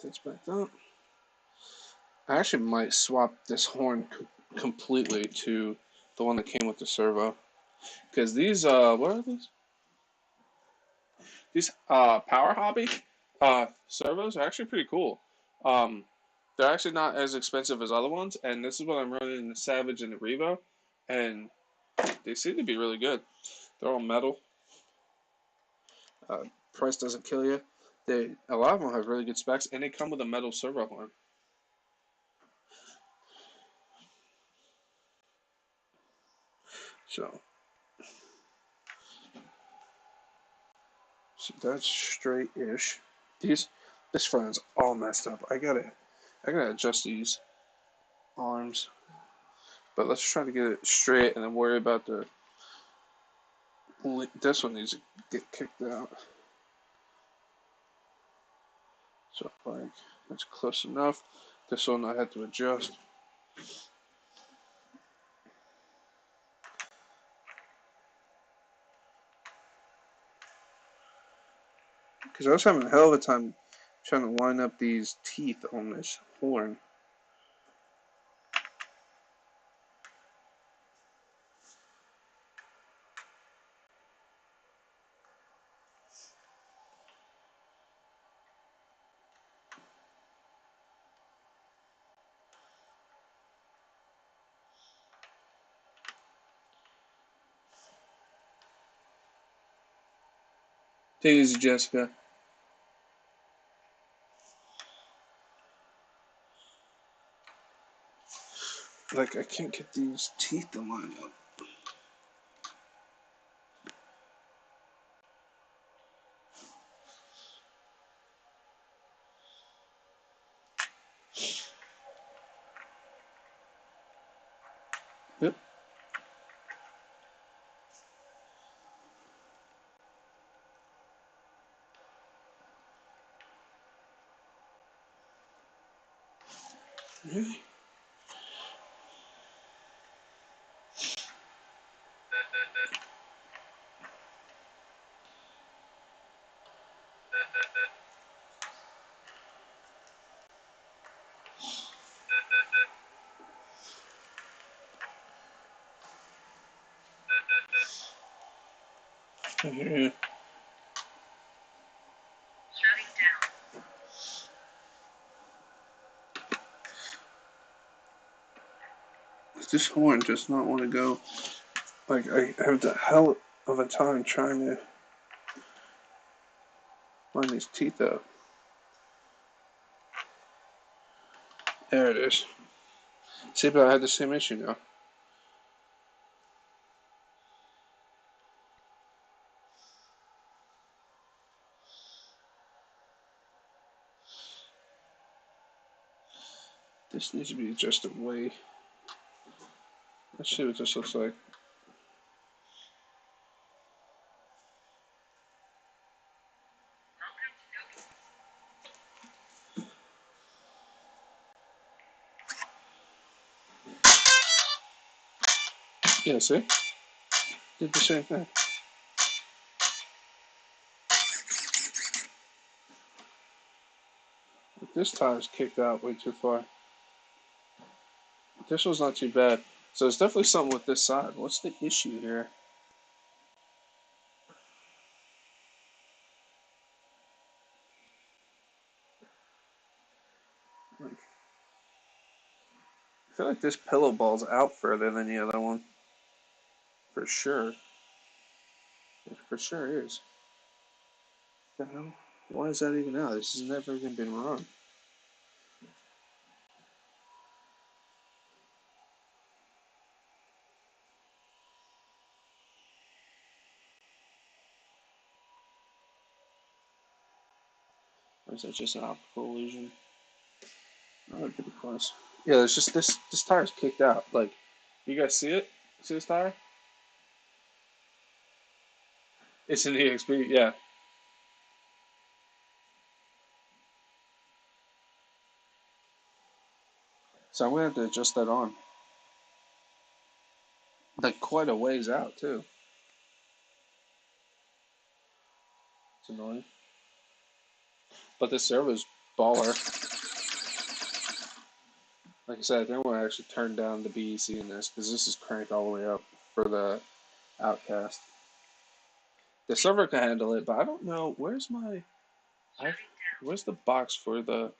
That's back up. I actually might swap this horn completely to the one that came with the servo. Because these, what are these? These Power Hobby servos are actually pretty cool. Um, they're actually not as expensive as other ones, and this is what I'm running in the Savage and the Revo, and they seem to be really good. They're all metal. Uh, Price doesn't kill you. A lot of them have really good specs, and they come with a metal servo horn. So that's straight-ish. This front's all messed up. I gotta adjust these arms, but let's try to get it straight and then worry about the. This one needs to get kicked out. So like that's close enough. This one I had to adjust. Because I was having a hell of a time trying to line up these teeth on this horn. Take it easy, Jessica. Like, I can't get these teeth to line up. Yep. Really? I hear you. This horn does not want to go. Like, I have the hell of a time trying to line these teeth up. There it is. See, but I had the same issue now. This needs to be adjusted way. Let's see what this looks like. Yeah, see? Did the same thing. This tire's kicked out way too far. This one's not too bad. So it's definitely something with this side. What's the issue here? Like, I feel like this pillow ball's out further than the other one. For sure. It for sure is. The hell? Why is that even out? This has never even been run. Or is that just an optical illusion? Oh, that could be close. Yeah, it's just this tire's kicked out. Like, you guys see it? See this tire? It's an EXP, yeah. So I'm gonna have to adjust that on. Like quite a ways out too. It's annoying. But this servo's baller. Like I said, I think I'm gonna actually turn down the BEC in this because this is cranked all the way up for the Outcast. The server can handle it, but I don't know where's where's the box for the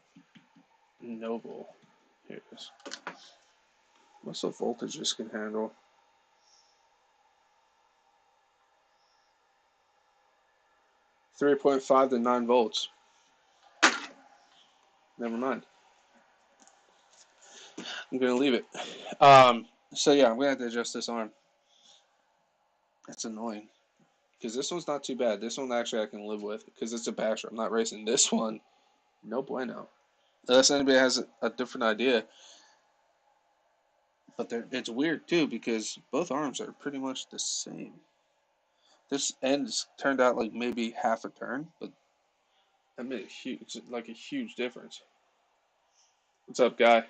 Noble? Here it is. What's the voltage this can handle? 3.5 to 9 volts. Never mind. I'm gonna leave it. So yeah, I'm gonna have to adjust this arm. That's annoying because this one's not too bad. This one actually I can live with because it's a basher. I'm not racing this one. No bueno. Unless anybody has a different idea. But it's weird too because both arms are pretty much the same. This end's turned out like maybe half a turn, but that made a huge difference. What's up, guy?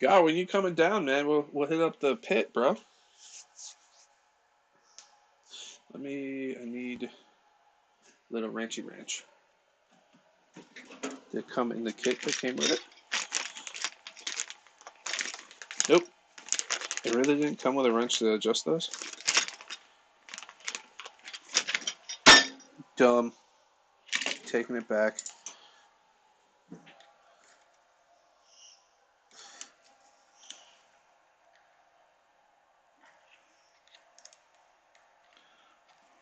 Guy, when you coming down, man, we'll hit up the pit, bro. I need little Ranchy Ranch. Did it come in the kit that came with it? Nope. It really didn't come with a wrench to adjust those? Dumb. Taking it back.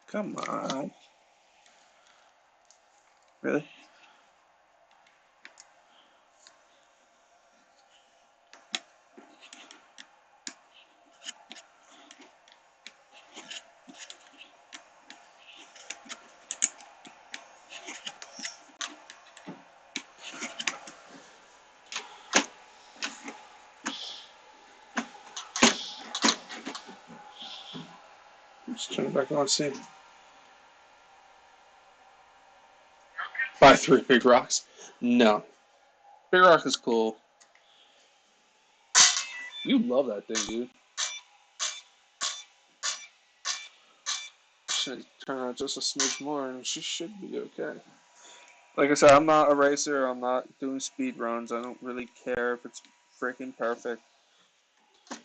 Come on. Really? Let's turn it back on, see. 5.3 Big Rocks? No. Big Rock is cool. You love that thing, dude. Should turn out just a smidge more and she should be okay. Like I said, I'm not a racer. I'm not doing speed runs. I don't really care if it's freaking perfect. It's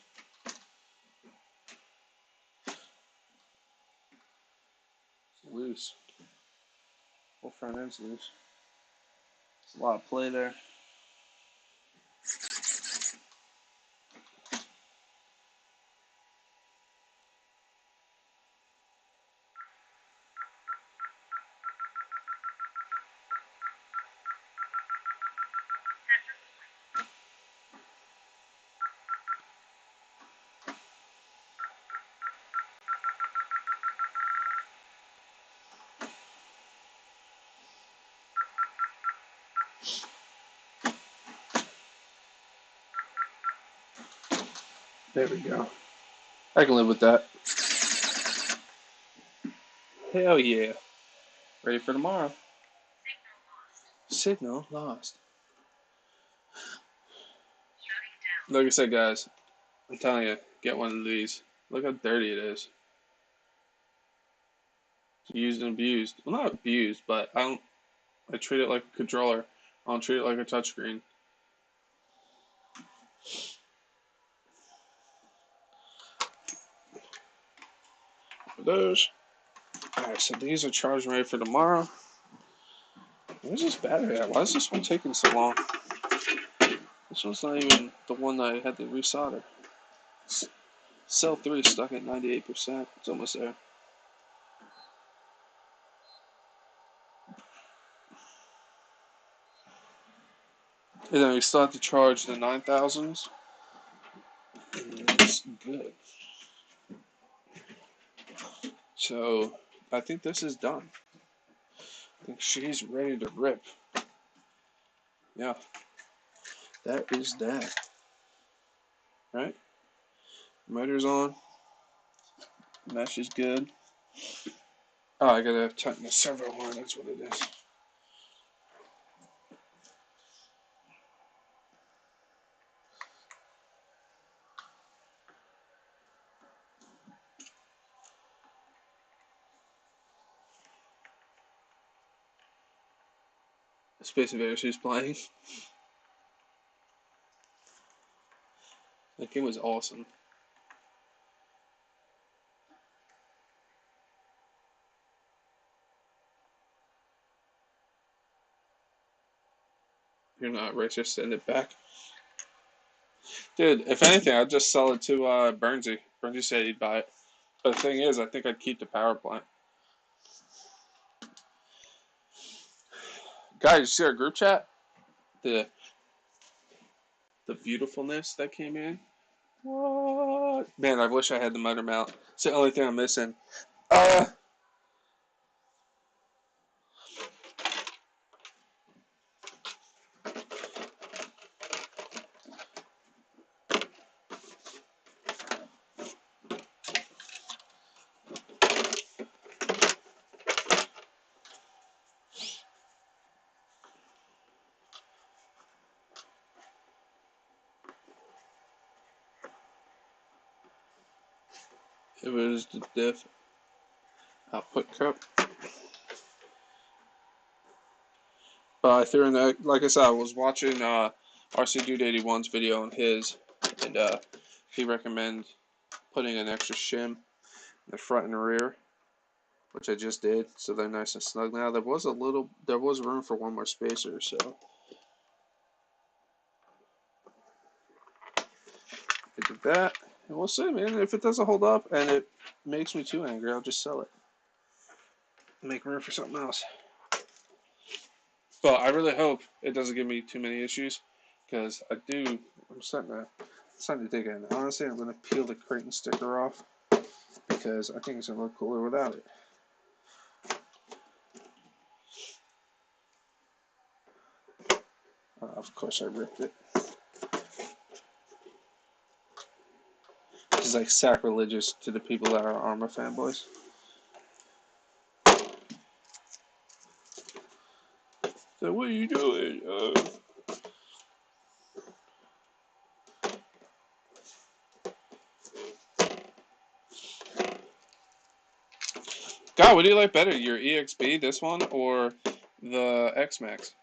loose. Whole front end's loose. There's a lot of play there. There we go. I can live with that. Hell yeah. Ready for tomorrow. Signal lost. Like I said, guys, I'm telling you, get one of these. Look how dirty it is. Used and abused. Well, not abused, but I treat it like a controller. I don't treat it like a touchscreen. For those. Alright, so these are charged and ready for tomorrow. Where's this battery at? Why is this one taking so long? This one's not even the one that I had to resolder. Cell 3 is stuck at 98%. It's almost there. And then we still have to charge the 9000s. And it's good. So I think this is done. I think she's ready to rip. Yeah, that is that. Right? Motor's on. Mesh is good. Oh, I gotta tighten the servo horn. That's what it is. Space Invaders who's playing. That game was awesome. You're not rich, just send it back. Dude, if anything, I'd just sell it to Bernsey. Bernsey said he'd buy it. But the thing is, I think I'd keep the power plant. Guys, you see our group chat? The the beautifulness that came in. What? Man, I wish I had the motor mount. It's the only thing I'm missing. Uh, it was the diff output cup. But I threw in that, like I said, I was watching RC Dude 81's video on his, and he recommended putting an extra shim in the front and rear, which I just did, so they're nice and snug now. There was room for one more spacer, so I did that, and we'll see, man. If it doesn't hold up and it makes me too angry, I'll just sell it, make room for something else. But I really hope it doesn't give me too many issues, because I'm starting to dig in. Honestly, I'm going to peel the Creighton sticker off, because I think it's going to look cooler without it. Of course I ripped it. It's like sacrilegious to the people that are Arma fanboys. So what are you doing? God, what do you like better, your EXB, this one, or the X-Max?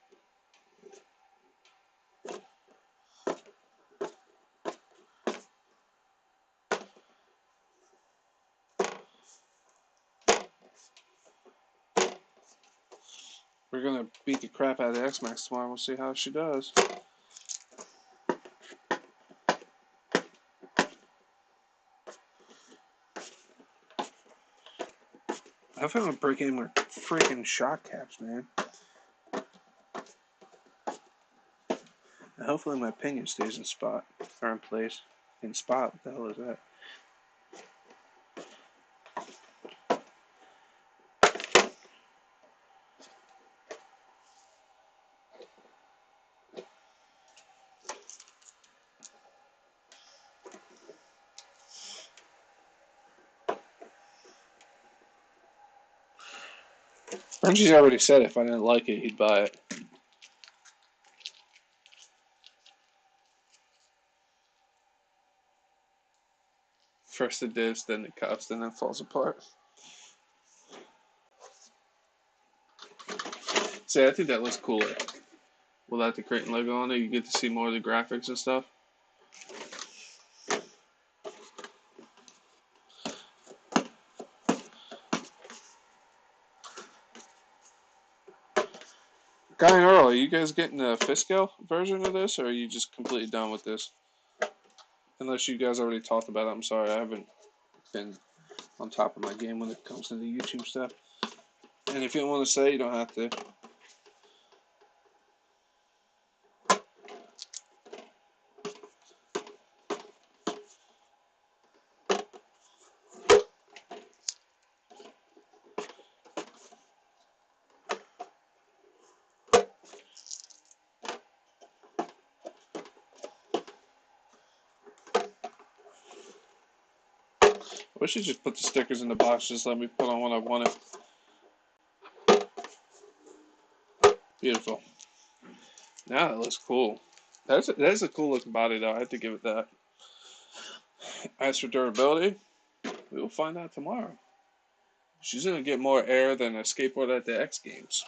We're going to beat the crap out of the X-Max tomorrow. We'll see how she does. I feel like breaking my freaking shock caps, man. And hopefully my pinion stays in spot, or in place. In spot, what the hell is that? Bungie's already said if I didn't like it, he'd buy it. First the divs, then the cups, then it falls apart. See, I think that looks cooler. Without the Creighton logo on it, you get to see more of the graphics and stuff. Guy and Earl, are you guys getting a Fiscal version of this, or are you just completely done with this? Unless you guys already talked about it, I'm sorry, I haven't been on top of my game when it comes to the YouTube stuff. And if you don't want to say, you don't have to. Wish you just put the stickers in the box. Just let me put on what I wanted. Beautiful. Now it looks cool. That's a cool looking body though. I have to give it that. As for durability, we will find out tomorrow. She's gonna get more air than a skateboard at the X Games.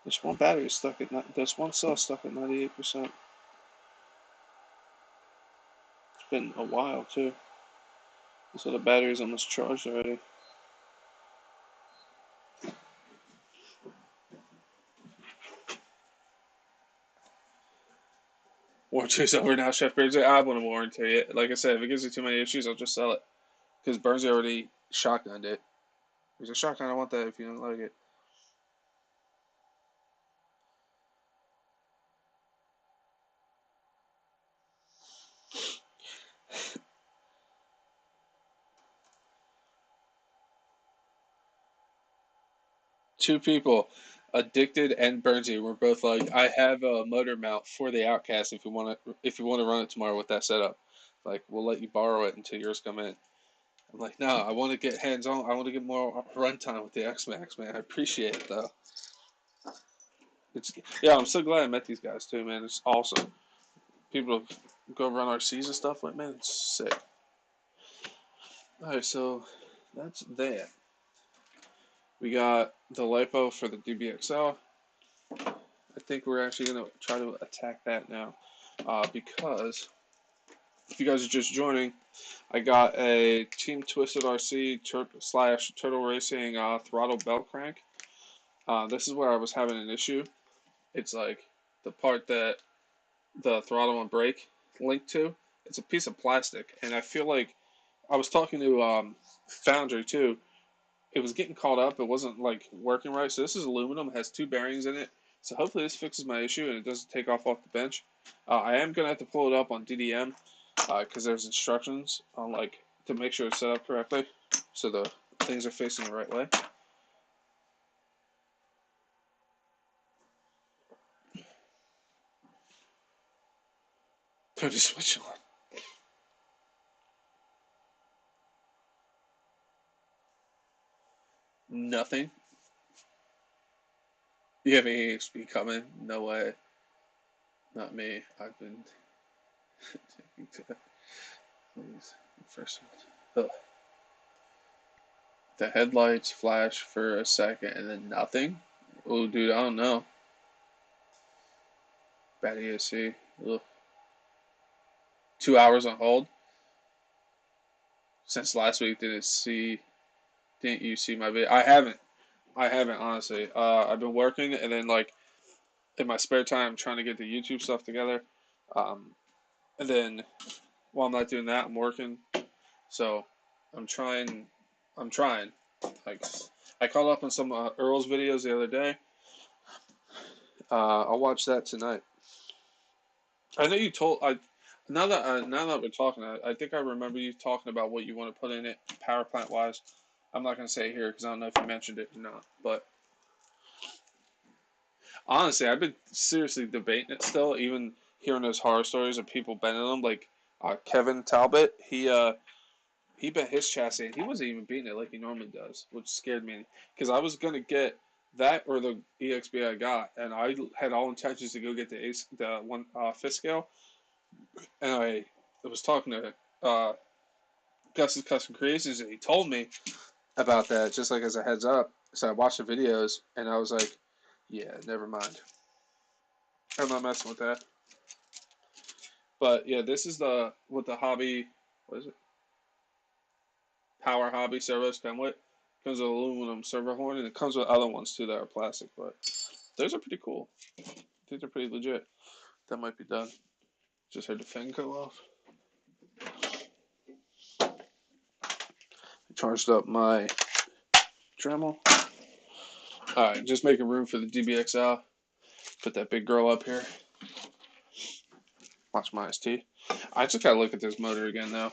This one battery is stuck at this one cell stuck at 98%. It's been a while too. So the battery's almost charged already. Warranty's over now, Chef Bernsey. I want to warranty it. Like I said, if it gives you too many issues, I'll just sell it. Because Bernsey already shotgunned it. There's a shotgun, I want that if you don't like it. Two people, Addicted and Bernsey, were both like, I have a motor mount for the Outcast if you want to run it tomorrow with that setup. Like, we'll let you borrow it until yours come in. I'm like, no, I want to get hands on. I want to get more runtime with the X Max, man. I appreciate it though. Yeah, I'm so glad I met these guys too, man. It's awesome. People go run our season stuff with, man. It's sick. All right, so that's that. We got the LiPo for the DBXL. I think we're actually going to try to attack that now because if you guys are just joining, I got a Team Twisted RC / Turtle Racing throttle belt crank. This is where I was having an issue. It's like the part that the throttle and brake link to. It's a piece of plastic, and I feel like I was talking to Foundry too. It was getting caught up. It wasn't like working right. So this is aluminum. It has two bearings in it. So hopefully this fixes my issue and it doesn't take off the bench. I am gonna have to pull it up on DDM because there's instructions on like to make sure it's set up correctly, so the things are facing the right way. Turn the switch on. Nothing. You have AHP coming? No way. Not me. I've been taking to first. Ugh. The headlights flash for a second and then nothing. Oh, dude, I don't know. Bad ESC. Ugh. 2 hours on hold. Since last week, didn't you see my video? I haven't honestly. I've been working and then like in my spare time trying to get the YouTube stuff together. And then while I'm not doing that, I'm working. So I'm trying. Like I caught up on some Earl's videos the other day. I'll watch that tonight. I know you told I. Now that we're talking, I think I remember you talking about what you want to put in it, power plant wise. I'm not gonna say it here because I don't know if you mentioned it or not. But honestly, I've been seriously debating it still, even hearing those horror stories of people bending them. Like Kevin Talbot, he bent his chassis and he wasn't even beating it like he normally does, which scared me because I was gonna get that or the EXB I got, and I had all intentions to go get the one fifth scale, and I was talking to Gus's Custom Creations, and he told me about that just like as a heads up. So I watched the videos, and I was like, yeah, never mind. I'm not messing with that. But yeah, this is what the hobby, what is it? Power Hobby servo stem with. Comes with aluminum servo horn, and it comes with other ones too that are plastic, but those are pretty cool. I think they're pretty legit. That might be done. Just heard the fan go off. I charged up my Dremel. Alright, just making room for the DBXL. Put that big girl up here. Watch my ST. I just gotta look at this motor again though.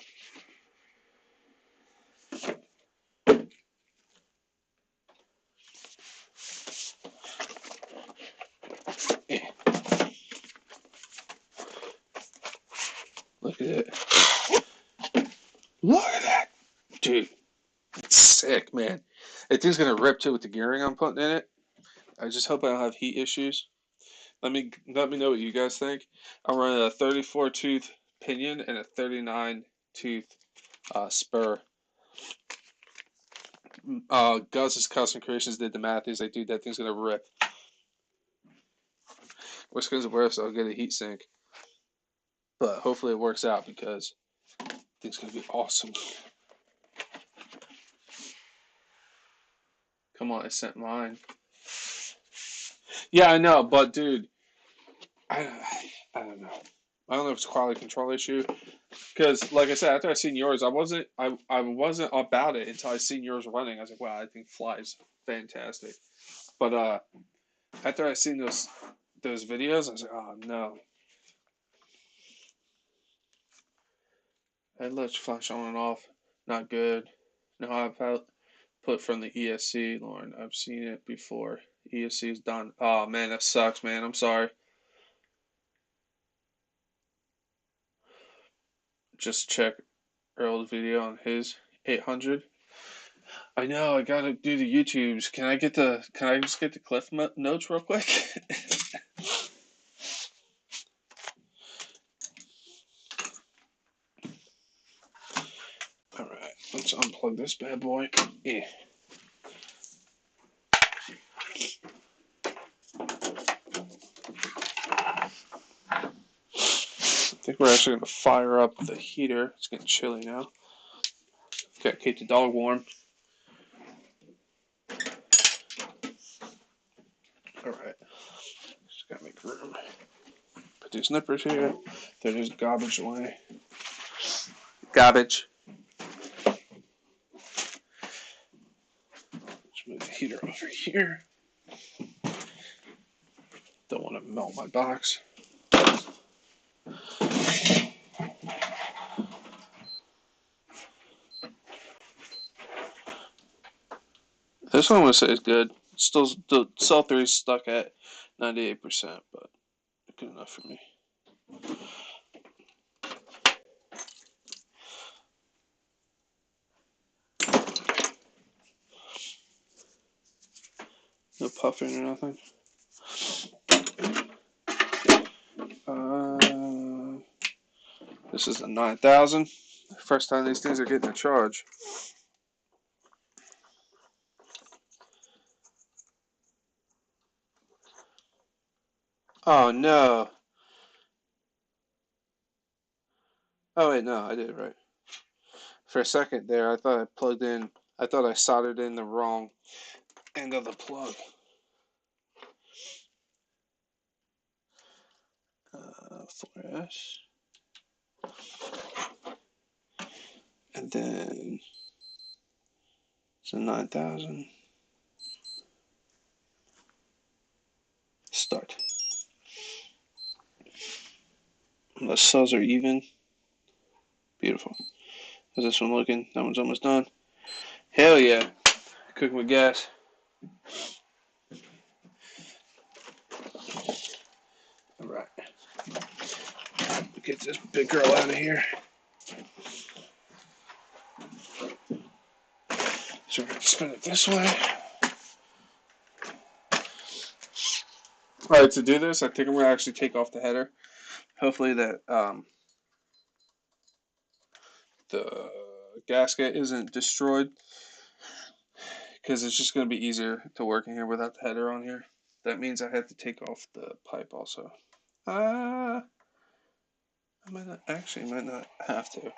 Yeah. Look at it. Look at that, dude. It's sick, man. That thing's gonna rip too with the gearing I'm putting in it. I just hope I don't have heat issues. Let me know what you guys think. I'm running a 34 tooth pinion and a 39 tooth spur. Gus's Custom Creations did the math. He's like, dude, that thing's gonna rip. Worst comes to worst, I'll get a heat sink. But hopefully it works out because I think it's gonna be awesome. Come on, I sent mine. Yeah, I know, but dude, I, I don't know. I don't know if it's a quality control issue. Because, like I said, after I seen yours, I wasn't about it until I seen yours running. I was like, wow, I think flies fantastic. But after I seen those videos, I was like, oh no. Headlights flash on and off, not good. No, I've put from the ESC, Lauren. I've seen it before. ESC is done. Oh man, that sucks, man. I'm sorry. Just check Earl's video on his 800. I know. I gotta do the YouTubes. Can I just get the cliff notes real quick? All right. Let's unplug this bad boy. Yeah. I think we're actually gonna fire up the heater. It's getting chilly now. Gotta keep the dog warm. All right. Just gotta make room. Put these nippers here. They're just garbage away. Garbage. Let's move the heater over here. Don't want to melt my box. This one I would say is good. Still, the cell 3 is stuck at 98%, but good enough for me. No puffing or nothing. This is a 9000. First time these things are getting a charge. Oh no. Oh wait, no, I did it right. For a second there, I thought I soldered in the wrong end of the plug. 4S. And then it's a 9000. Start. The cells are even. Beautiful. How's this one looking? That one's almost done. Hell yeah. Cooking with gas. Alright. Get this big girl out of here. So we're going to spin it this way. Alright, to do this, I think I'm going to actually take off the header. Hopefully that the gasket isn't destroyed. Because it's just going to be easier to work in here without the header on here. That means I have to take off the pipe also. I might not have to.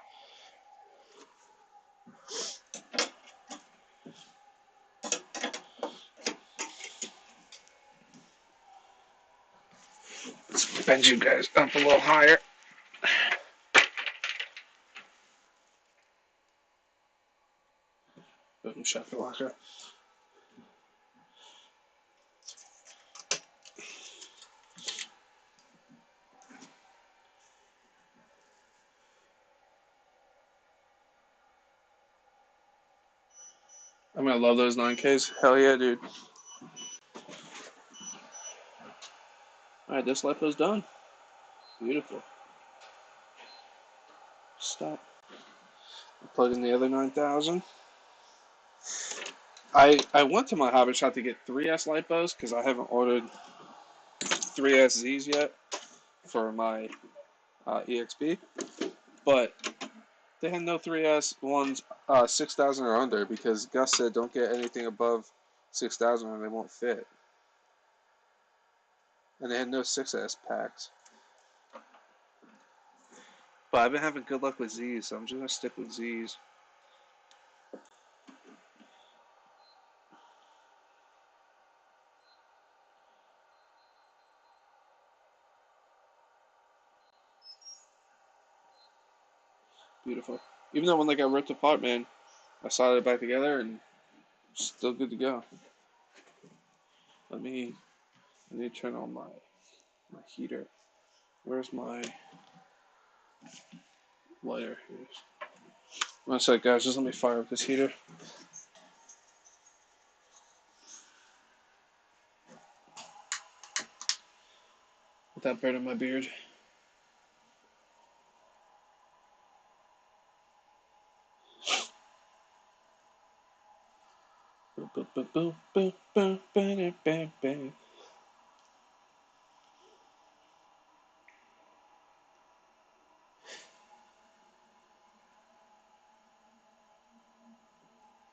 Let's bend you guys up a little higher. Boom shakalaka. I'm gonna love those 9Ks. Hell yeah, dude. Alright, this lipo's done. Beautiful. Stop. Plug in the other 9,000. I went to my hobby shop to get 3S lipos because I haven't ordered 3SZs yet for my EXP, but they had no 3S ones 6,000 or under because Gus said don't get anything above 6,000 or they won't fit. And they had no 6S packs. But I've been having good luck with Z's, so I'm just going to stick with Z's. Beautiful. Even though when they got ripped apart, man, I soldered it back together and still good to go. Let me turn on my heater. Where's my lighter? One sec, guys. Just let me fire up this heater. Without burning my beard.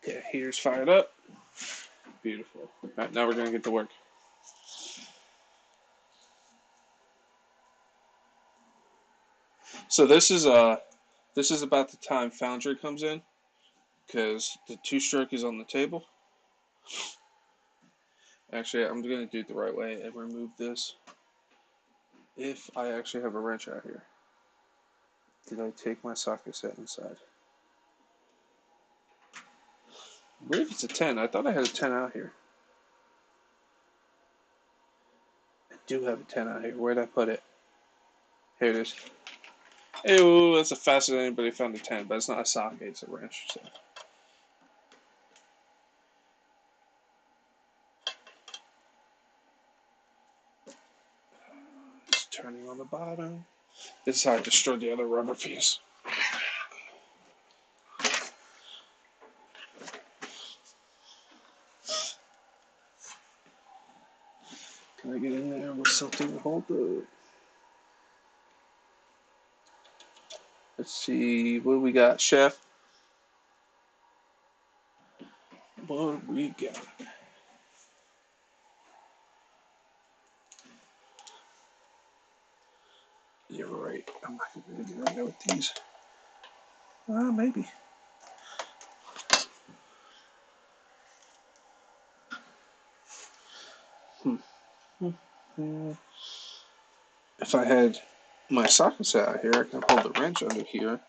Yeah, heater's fired up. Beautiful. All right, now we're gonna get to work. So this is about the time Foundry comes in because the two-stroke is on the table. Actually, I'm gonna do it the right way and remove this. If I actually have a wrench out here, did I take my socket set inside? I believe it's a 10. I thought I had a 10 out here. I do have a 10 out here. Where'd I put it? Here it is. Ew, that's the fastest anybody found a 10, but it's not a socket, it's a wrench. So. It's turning on the bottom. This is how I destroyed the other rubber piece. Can I get in there with something to hold it? Let's see, what do we got, Chef? What do we got? You're right. I'm not going to get in there with these. Maybe. If I had my socket set out here, I can hold the wrench under here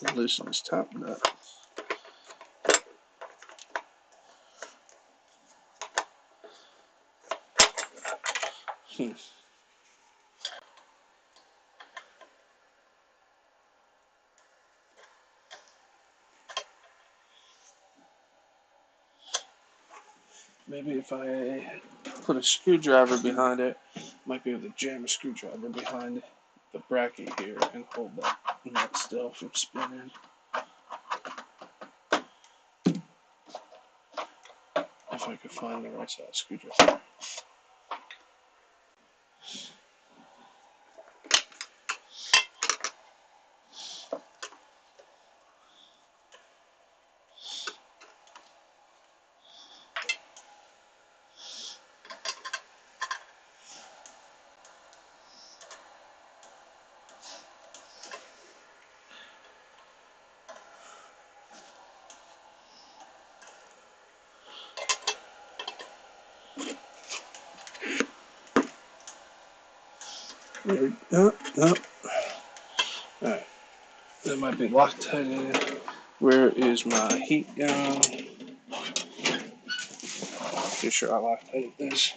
and loosen this top nut. Maybe if I put a screwdriver behind it, I might be able to jam a screwdriver behind the bracket here and hold that nut still from spinning. If I could find the right size screwdriver. Alright, that might be Loctite. Where is my heat gun? Pretty sure I Loctite this.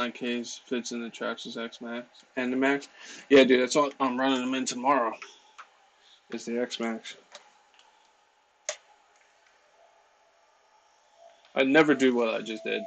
9Ks fits in the Traxxas X Max and the Max. Yeah, dude, that's all. I'm running them in tomorrow. Is the X Max. I'd never do what I just did.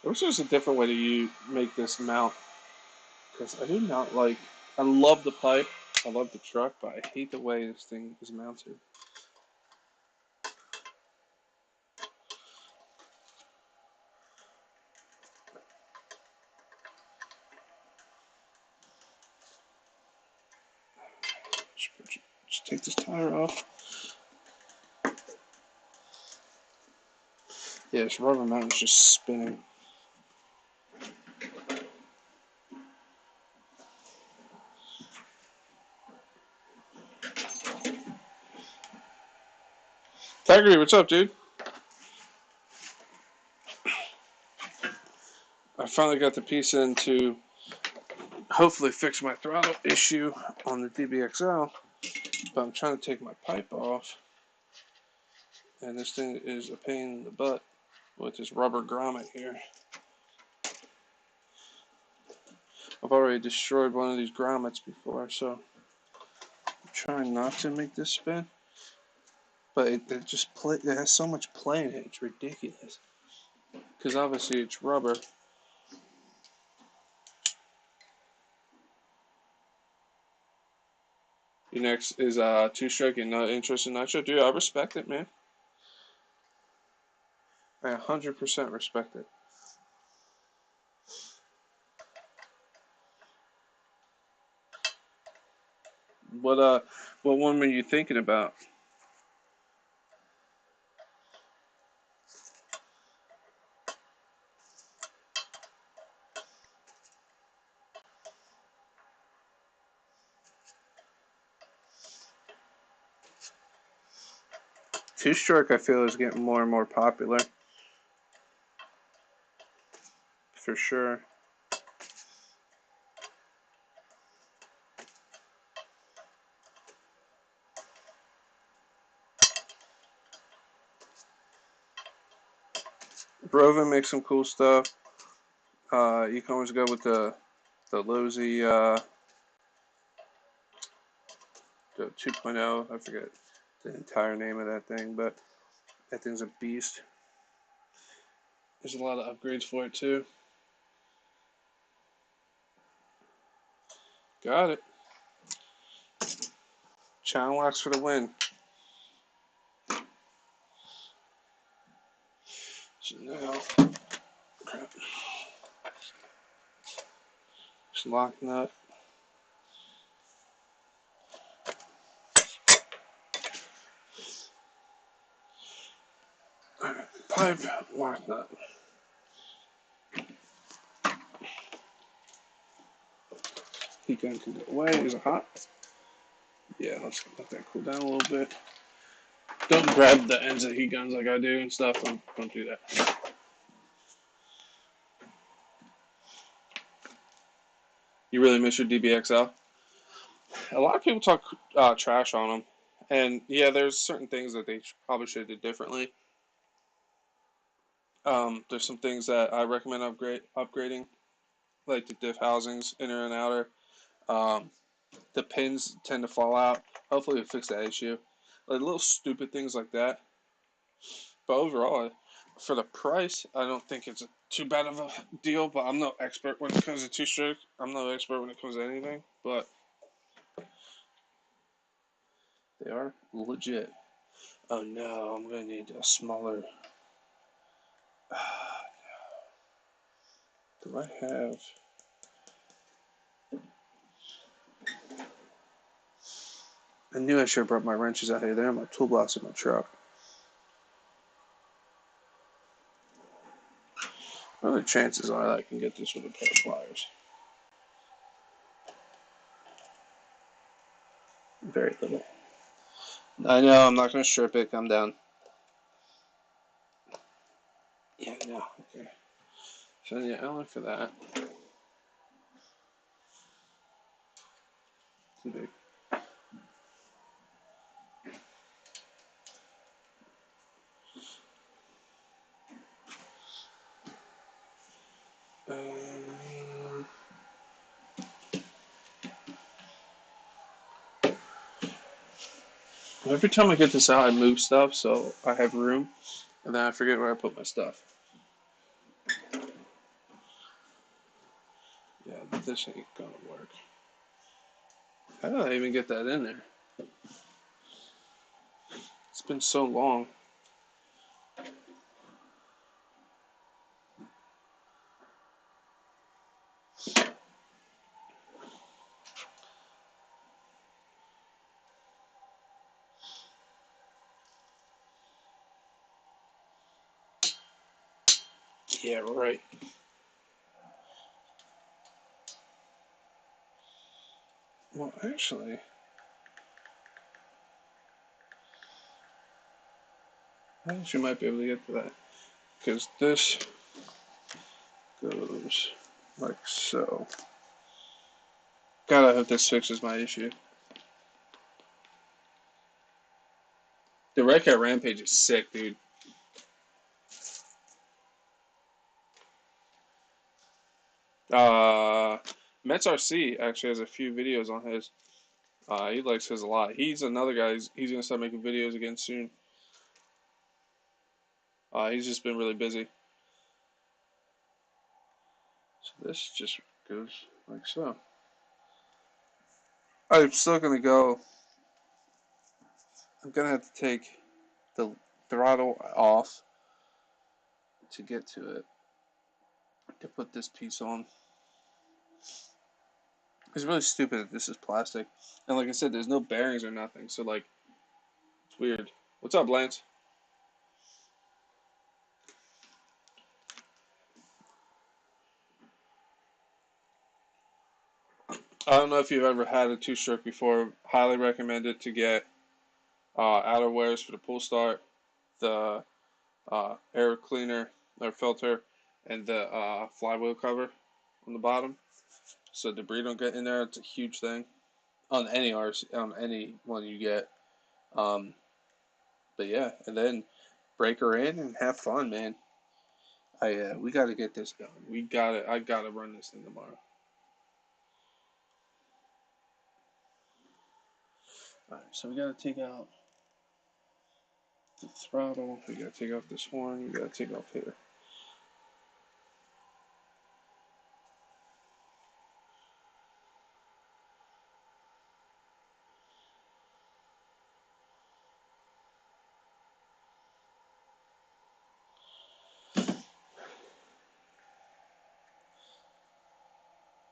I wish there was a different way to make this mount, because I do not like. I love the pipe, I love the truck, but I hate the way this thing is mounted. Just take this tire off. Yeah, this rubber mount is just spinning. Tiger, what's up, dude? I finally got the piece in to hopefully fix my throttle issue on the DBXL, but I'm trying to take my pipe off, and this thing is a pain in the butt with this rubber grommet here. I've already destroyed one of these grommets before, so I'm trying not to make this spin. But it has so much play in it, it's ridiculous. Because obviously it's rubber. Your next is two-stroke and not interest in nitro. Dude, I respect it, man. I 100% respect it. What one were you thinking about? Two-stroke, I feel, is getting more and more popular. For sure. Rovan makes some cool stuff. You can always go with the Losi the 2.0. I forget the entire name of that thing, but that thing's a beast. There's a lot of upgrades for it too. Got it. Channel locks for the win. So now, crap. Just lock nut. Alright, pipe, lock nut. Heat gun can go away. Is it hot? Yeah, let's let that cool down a little bit. Don't grab the ends of heat guns like I do and stuff. Don't do that. You really miss your DBXL? A lot of people talk trash on them. And yeah, there's certain things that they probably should have did differently. There's some things that I recommend upgrading, like the diff housings, inner and outer. The pins tend to fall out. Hopefully, we fix that issue. Like little stupid things like that. But overall, for the price, I don't think it's too bad of a deal. But I'm no expert when it comes to two-stroke. I'm no expert when it comes to anything. But they are legit. Oh no, I'm gonna need a smaller. Do I have? I knew I should have brought my wrenches out here. They're in my toolbox in my truck. What are the chances are that I can get this with a pair of pliers? Very little. I know, I'm not gonna strip it. Calm down. Yeah, no. Okay. So yeah, I'll look for that. Too big. Every time I get this out, I move stuff so I have room, and then I forget where I put my stuff. Yeah, this ain't gonna work. How did I even get that in there? It's been so long. Yeah, right. Well, actually, I think you might be able to get to that. Because this goes like so. God, I hope this fixes my issue. The Red Cat Rampage is sick, dude. Uh, Mets RC actually has a few videos on his. He likes his a lot. He's another guy. He's gonna start making videos again soon. He's just been really busy. So this just goes like so. I'm still gonna go. I'm gonna have to take the throttle off to get to it to put this piece on. It's really stupid that this is plastic, and like I said, there's no bearings or nothing. So like, it's weird. What's up, Lance? I don't know if you've ever had a two-stroke before. Highly recommend it to get outerwears for the pull start, the air cleaner or filter, and the flywheel cover on the bottom, so debris don't get in there. It's a huge thing on any RC, on any one you get. Um, but yeah, and then break her in and have fun, man. We got to get this going. We got to. I got to run this thing tomorrow. All right, so we got to take out the throttle. We got to take off this horn. We got to take off here.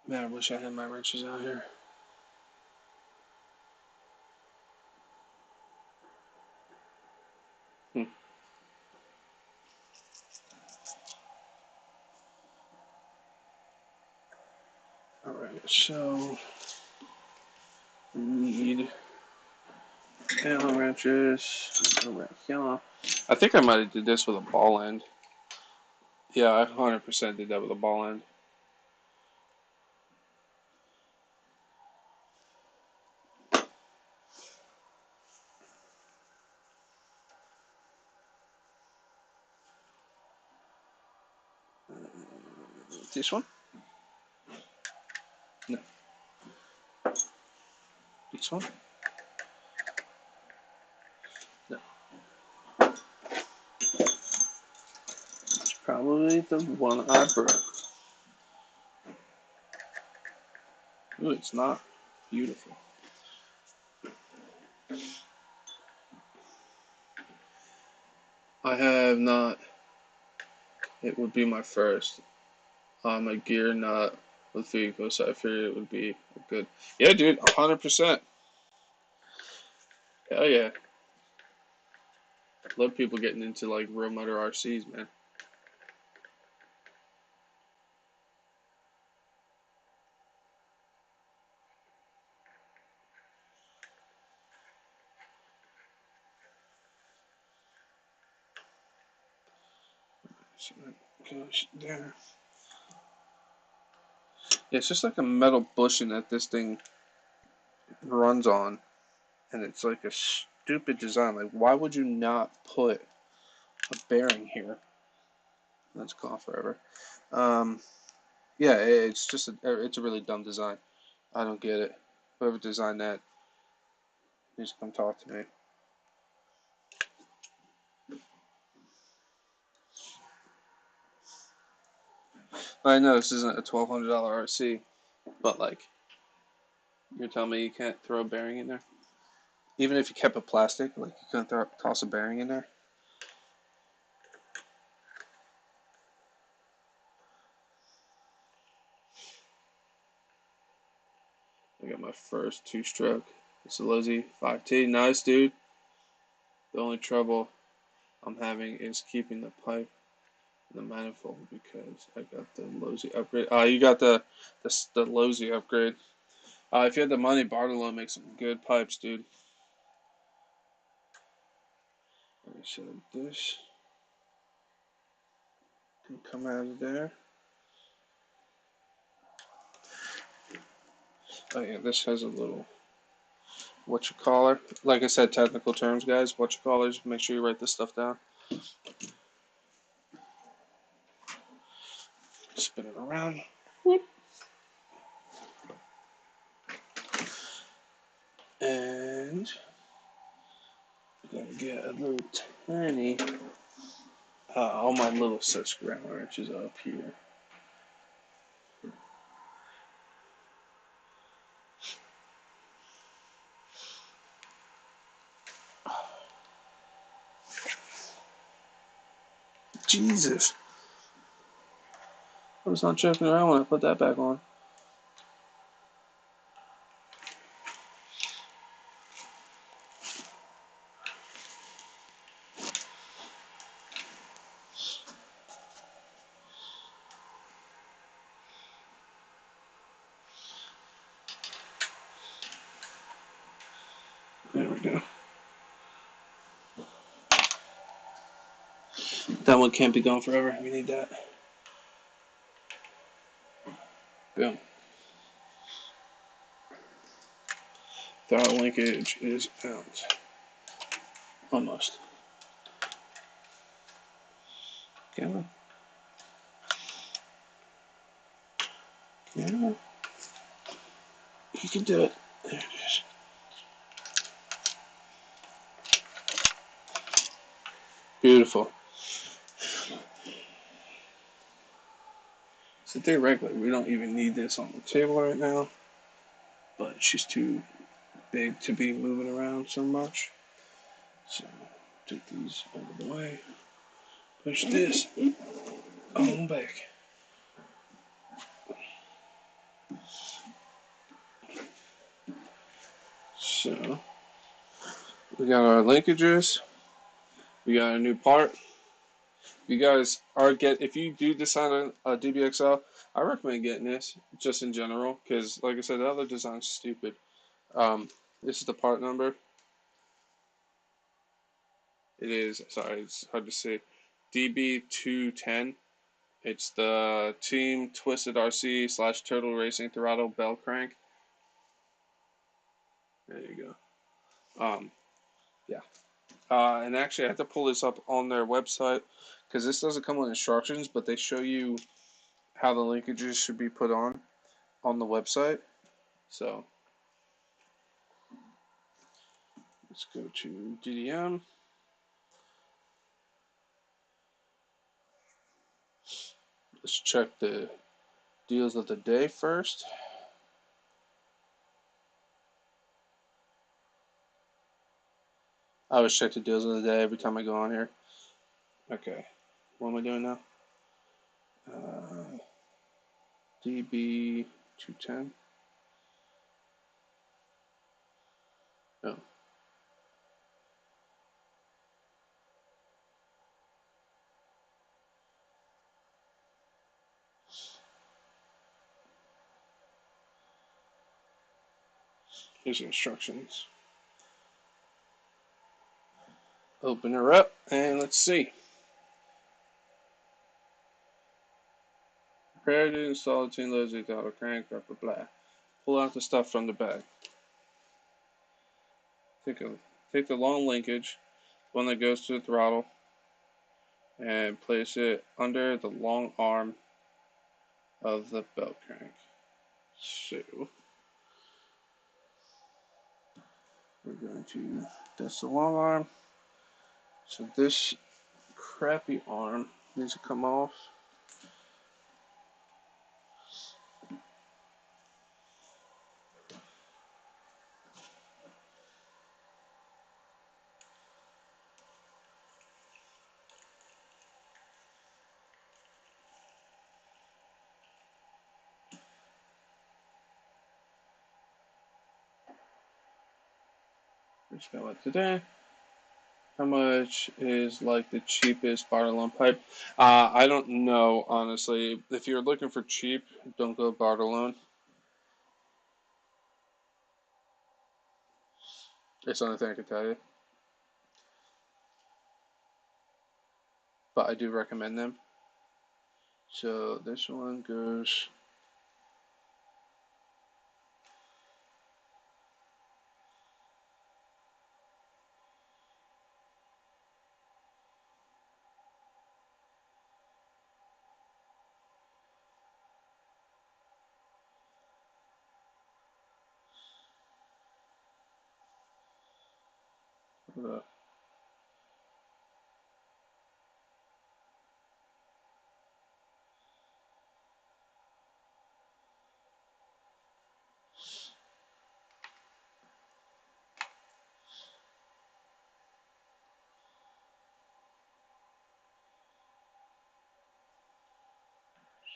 Man, I wish I had my wrenches out here. Hmm. All right, so we need Allen wrenches. Yeah. I think I might have did this with a ball end. Yeah, I 100% did that with a ball end. This one? No. This one? No. It's probably the one I broke. Ooh, it's not. Beautiful. I have not. It would be my first. My gear nut with vehicle, so I figured it would be good. Yeah, dude, 100%. Hell yeah. Love people getting into like real motor RCs, man. So that goes there. Yeah, it's just like a metal bushing that this thing runs on, and it's like a stupid design. Like, why would you not put a bearing here? That's gone forever. Yeah, it's just it's a really dumb design. I don't get it. Whoever designed that needs to come talk to me. I know this isn't a $1,200 RC, but like, you're telling me you can't throw a bearing in there? Even if you kept it plastic, like you couldn't toss a bearing in there? I got my first two-stroke. It's a Losi 5T. Nice, dude. The only trouble I'm having is keeping the pipe in the manifold because I got the Losi upgrade. You got the Losi upgrade. If you had the money, Bartolo makes some good pipes, dude. Let me show this. Can come out of there. Oh yeah, this has a little whatchacaller. Like I said, technical terms, guys. Whatchacallers. Make sure you write this stuff down. Spin it around. Whoop. And we gotta get a little tiny. All my little such ground wrenches up here. Jesus. I was not joking around when I put that back on. There we go. That one can't be gone forever. We need that. Boom. Throttle linkage is out. Almost. Come on. Come on. You can do it. There it is. Beautiful. So theoretically, we don't even need this on the table right now, but she's too big to be moving around so much. So take these out of the way. Push this on back. So we got our linkages. We got a new part. If you do decide on a DBXL, I recommend getting this just in general because, like I said, the other design's stupid. This is the part number. It is, sorry, it's hard to say, DB210. It's the Team Twisted RC / Turtle Racing Throttle Bell Crank. There you go. Yeah. And actually, I have to pull this up on their website because this doesn't come with instructions, but they show you how the linkages should be put on the website. So let's go to DDM. Let's check the deals of the day first. I always check the deals of the day every time I go on here. Okay, what am I doing now? DB210. No. Here's instructions. Open her up and let's see. Prepare to install 10 loads of auto crank, blah blah blah. Pull out the stuff from the bag. Take the long linkage, one that goes to the throttle, and place it under the long arm of the belt crank. So we're going to, that's the long arm. So this crappy arm needs to come off. Just got what today. How much is like the cheapest Bartolone pipe? I don't know, honestly. If you're looking for cheap, don't go Bartolone. It's the only thing I can tell you. But I do recommend them. So this one goes.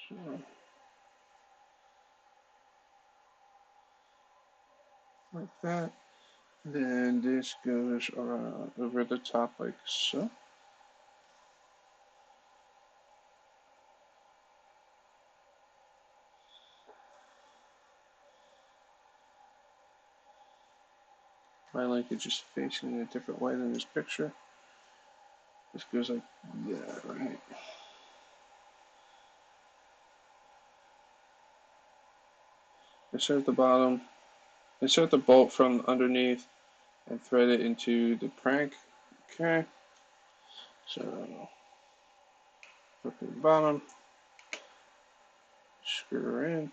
So, like that. Then this goes around over the top like so. My linkage is facing in a different way than this picture. This goes like that, right? Insert the bottom. Insert the bolt from underneath and thread it into the crank. Okay. So look at the bottom. Screw her in.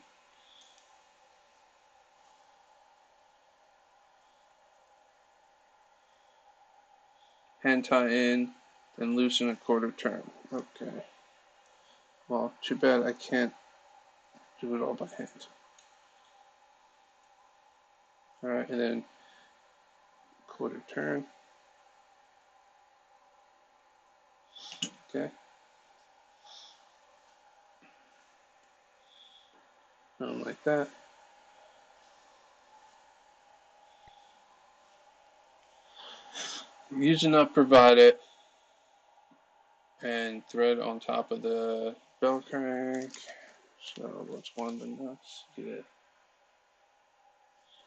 Hand tie in, then loosen a quarter turn. Okay. Well, too bad I can't do it all by hand. Alright, and then quarter turn. Okay. Like that. Using up provided and thread on top of the bell crank. So what's one of the nuts?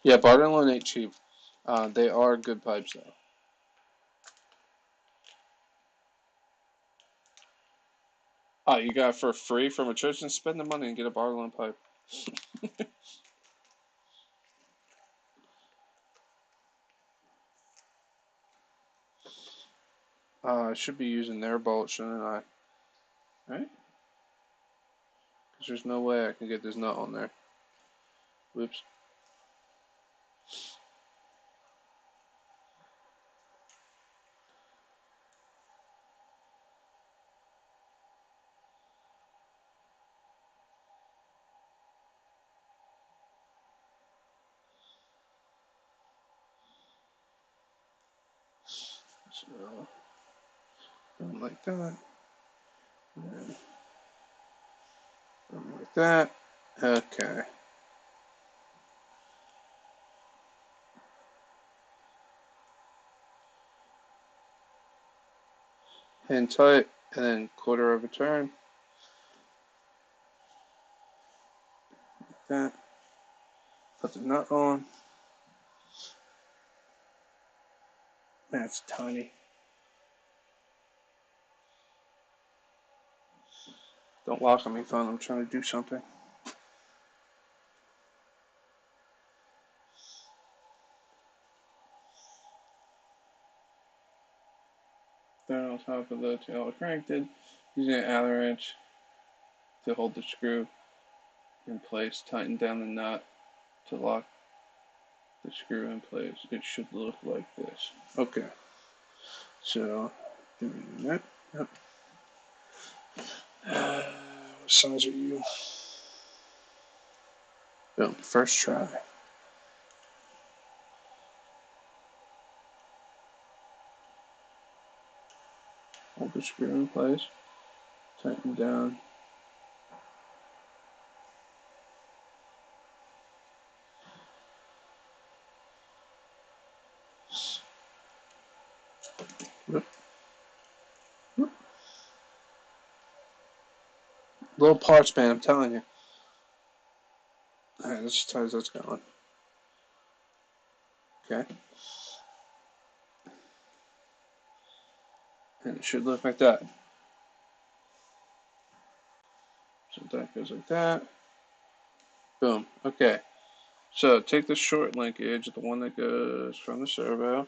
Yeah, Bartolone ain't cheap. They are good pipes though. Oh, you got it for free from a church, and spend the money and get a Bartolone pipe. I should be using their bolt, shouldn't I? Right? Because there's no way I can get this nut on there. Whoops. So, like that. And then like that. Okay. Hand tight, and then quarter of a turn. Like that. Put the nut on. That's tiny. Don't lock on me, phone. I'm trying to do something. Then on top of the tail cranked, using an Allen wrench to hold the screw in place. Tighten down the nut to lock the screw in place. It should look like this. Okay. So, doing that. Yep. What size are you? Boom. First try. Hold the screw in place. Tighten down. Whoop. Whoop. Little parts, man. I'm telling you. Alright, let's try that's going. Okay. And it should look like that. So that goes like that. Boom. Okay. So take the short linkage, the one that goes from the servo,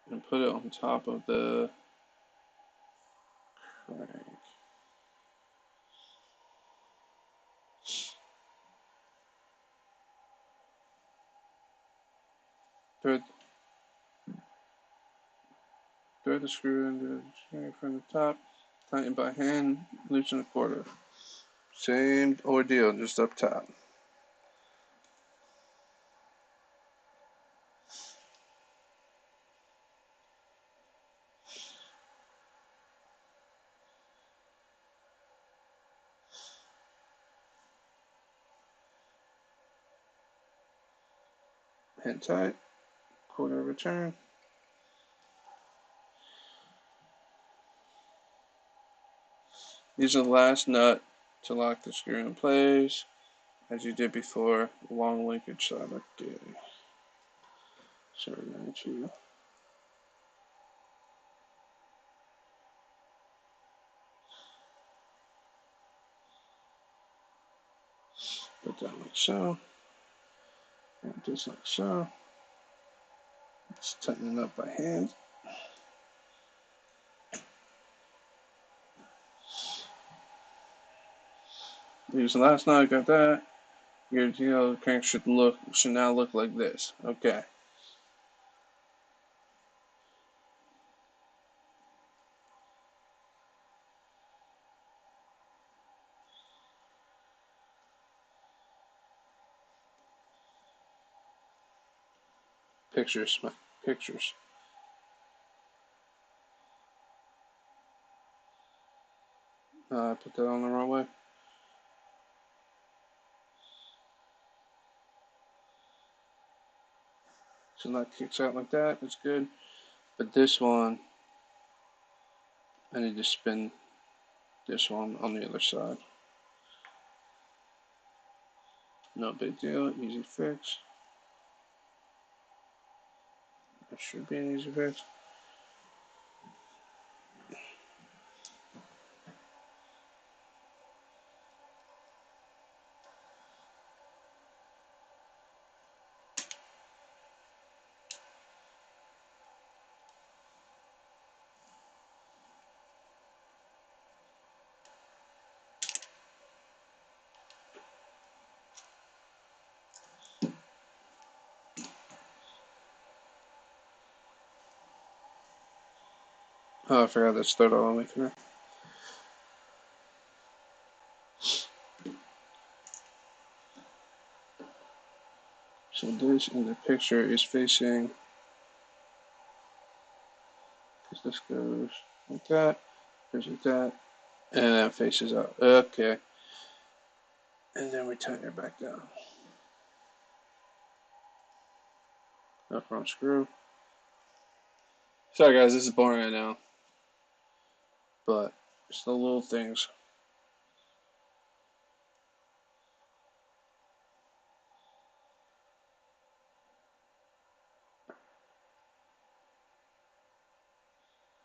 and put it on top of the crank. Thread the screw into the chain from the top, tighten by hand, loosen a quarter. Same ordeal, just up top. Hand tight, quarter return. Use the last nut to lock the screw in place, as you did before. Long linkage side, okay. So we're going to put that like so, and just like so. Let's tighten it up by hand. Use the last nut, got that. Your crank should now look like this. Okay. Pictures, pictures. Put that on the wrong way. So that kicks out like that. It's good. But this one, I need to spin this one on the other side. No big deal. Easy fix. That should be an easy fix. Oh, I forgot that's third all the way through. So this in the picture is facing, because this goes like that, goes like that, and then faces out. Okay. And then we tighten it back down. Up front screw. Sorry guys, this is boring right now. But it's the little things.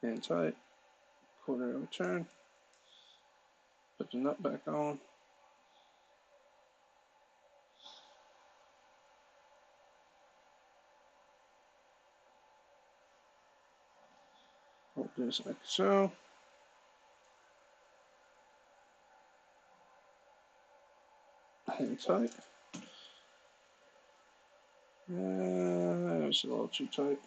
Hand tight, quarter of a turn. Put the nut back on. Hold this like so. Hang tight. It's a little too tight.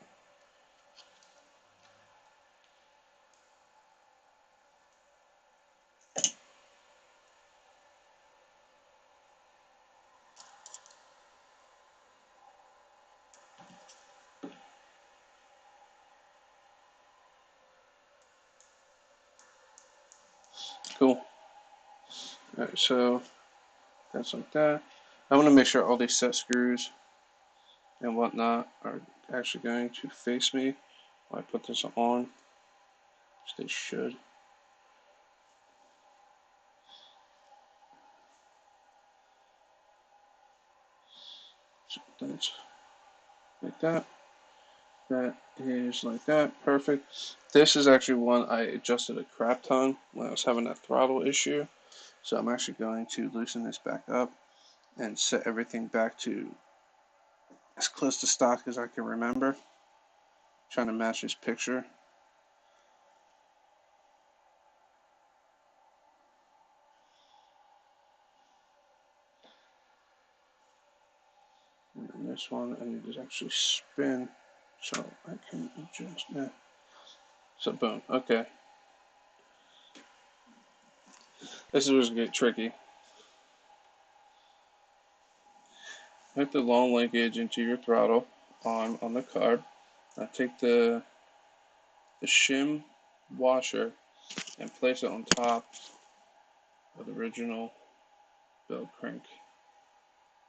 Cool. Alright, so that's like that. I want to make sure all these set screws and whatnot are actually going to face me when I put this on, which they should. So that's like that. That is like that. Perfect. This is actually one I adjusted a crap ton when I was having that throttle issue. So I'm actually going to loosen this back up and set everything back to as close to stock as I can remember. Trying to match this picture. And then this one I need to actually spin so I can adjust that. So boom. Okay. This is where it's going to get tricky. Put the long linkage into your throttle arm on the carb. Now take the shim washer and place it on top of the original belt crank,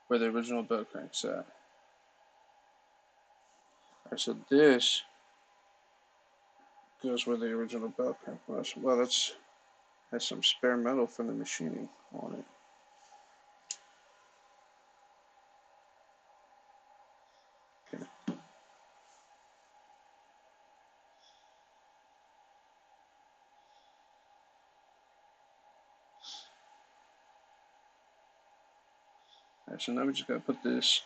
where the original belt crank's at. Alright, so this goes where the original belt crank was. Well, that's has some spare metal from the machining on it. Okay. Alright, so now we just gotta put this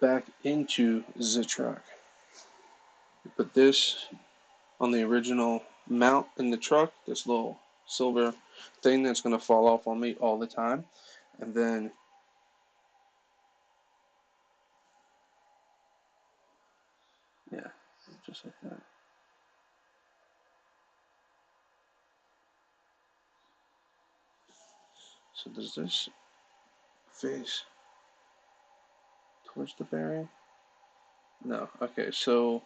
back into the truck. We put this on the original mount in the truck, this little silver thing that's gonna fall off on me all the time. And then yeah, just like that. So does this face towards the bearing? No. Okay, so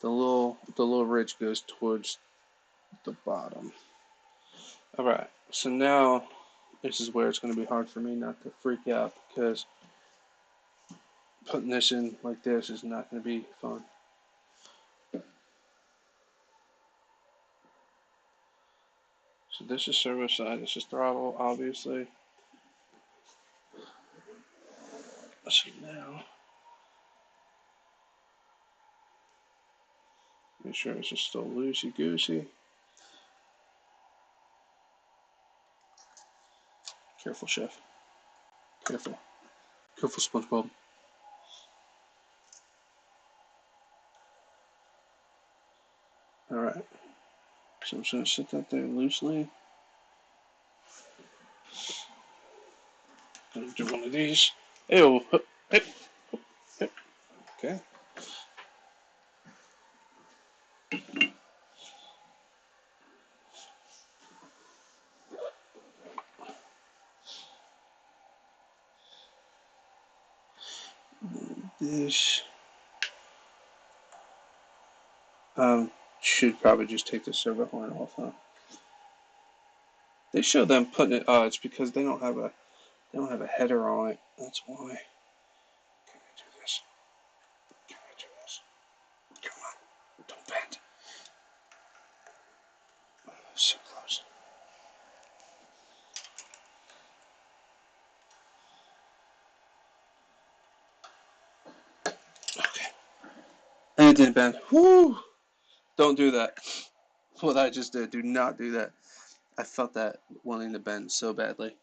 the little ridge goes towards the bottom. Alright, so now this is where it's going to be hard for me not to freak out, because putting this in like this is not going to be fun. So this is servo side, this is throttle, obviously. So now, make sure this is still loosey-goosey. Careful, chef. Careful. Careful, SpongeBob. Alright. So I'm just going to sit that there loosely. I'm going to do one of these. Ew. Hey. Okay. This should probably just take the servo horn off, huh? They show them putting it. Oh, it's because they don't have a header on it. That's why. Can I do this? Can I do this? Come on, don't bend. So close. Okay. And it didn't bend. Whoo! Don't do that. What I just did. Do not do that. I felt that wanting to bend so badly.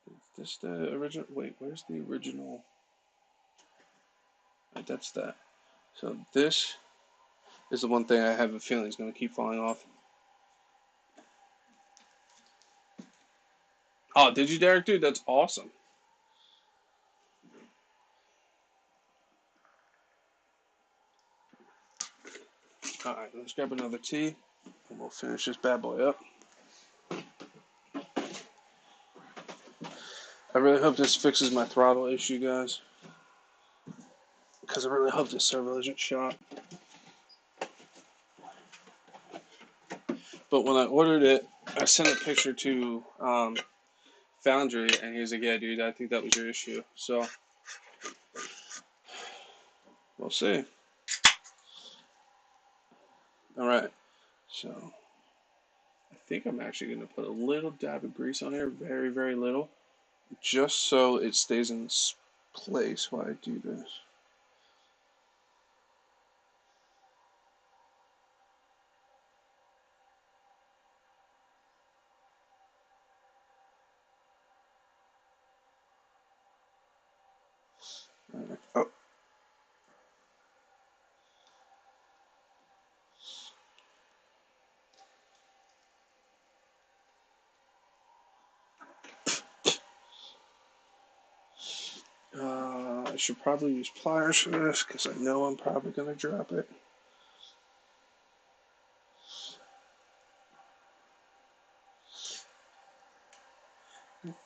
Is this the original? Wait, where's the original? Right, that's that. So this is the one thing I have a feeling is going to keep falling off. Oh, did you, Derek? Dude, that's awesome. All right, let's grab another tea, and we'll finish this bad boy up. I really hope this fixes my throttle issue, guys, because I really hope this servo isn't shot. But when I ordered it, I sent a picture to Foundry, and he was like, "Yeah, dude, I think that was your issue." So we'll see. All right, so I think I'm actually going to put a little dab of grease on here, very, very little, just so it stays in place while I do this. Oh. I should probably use pliers for this because I know I'm probably going to drop it.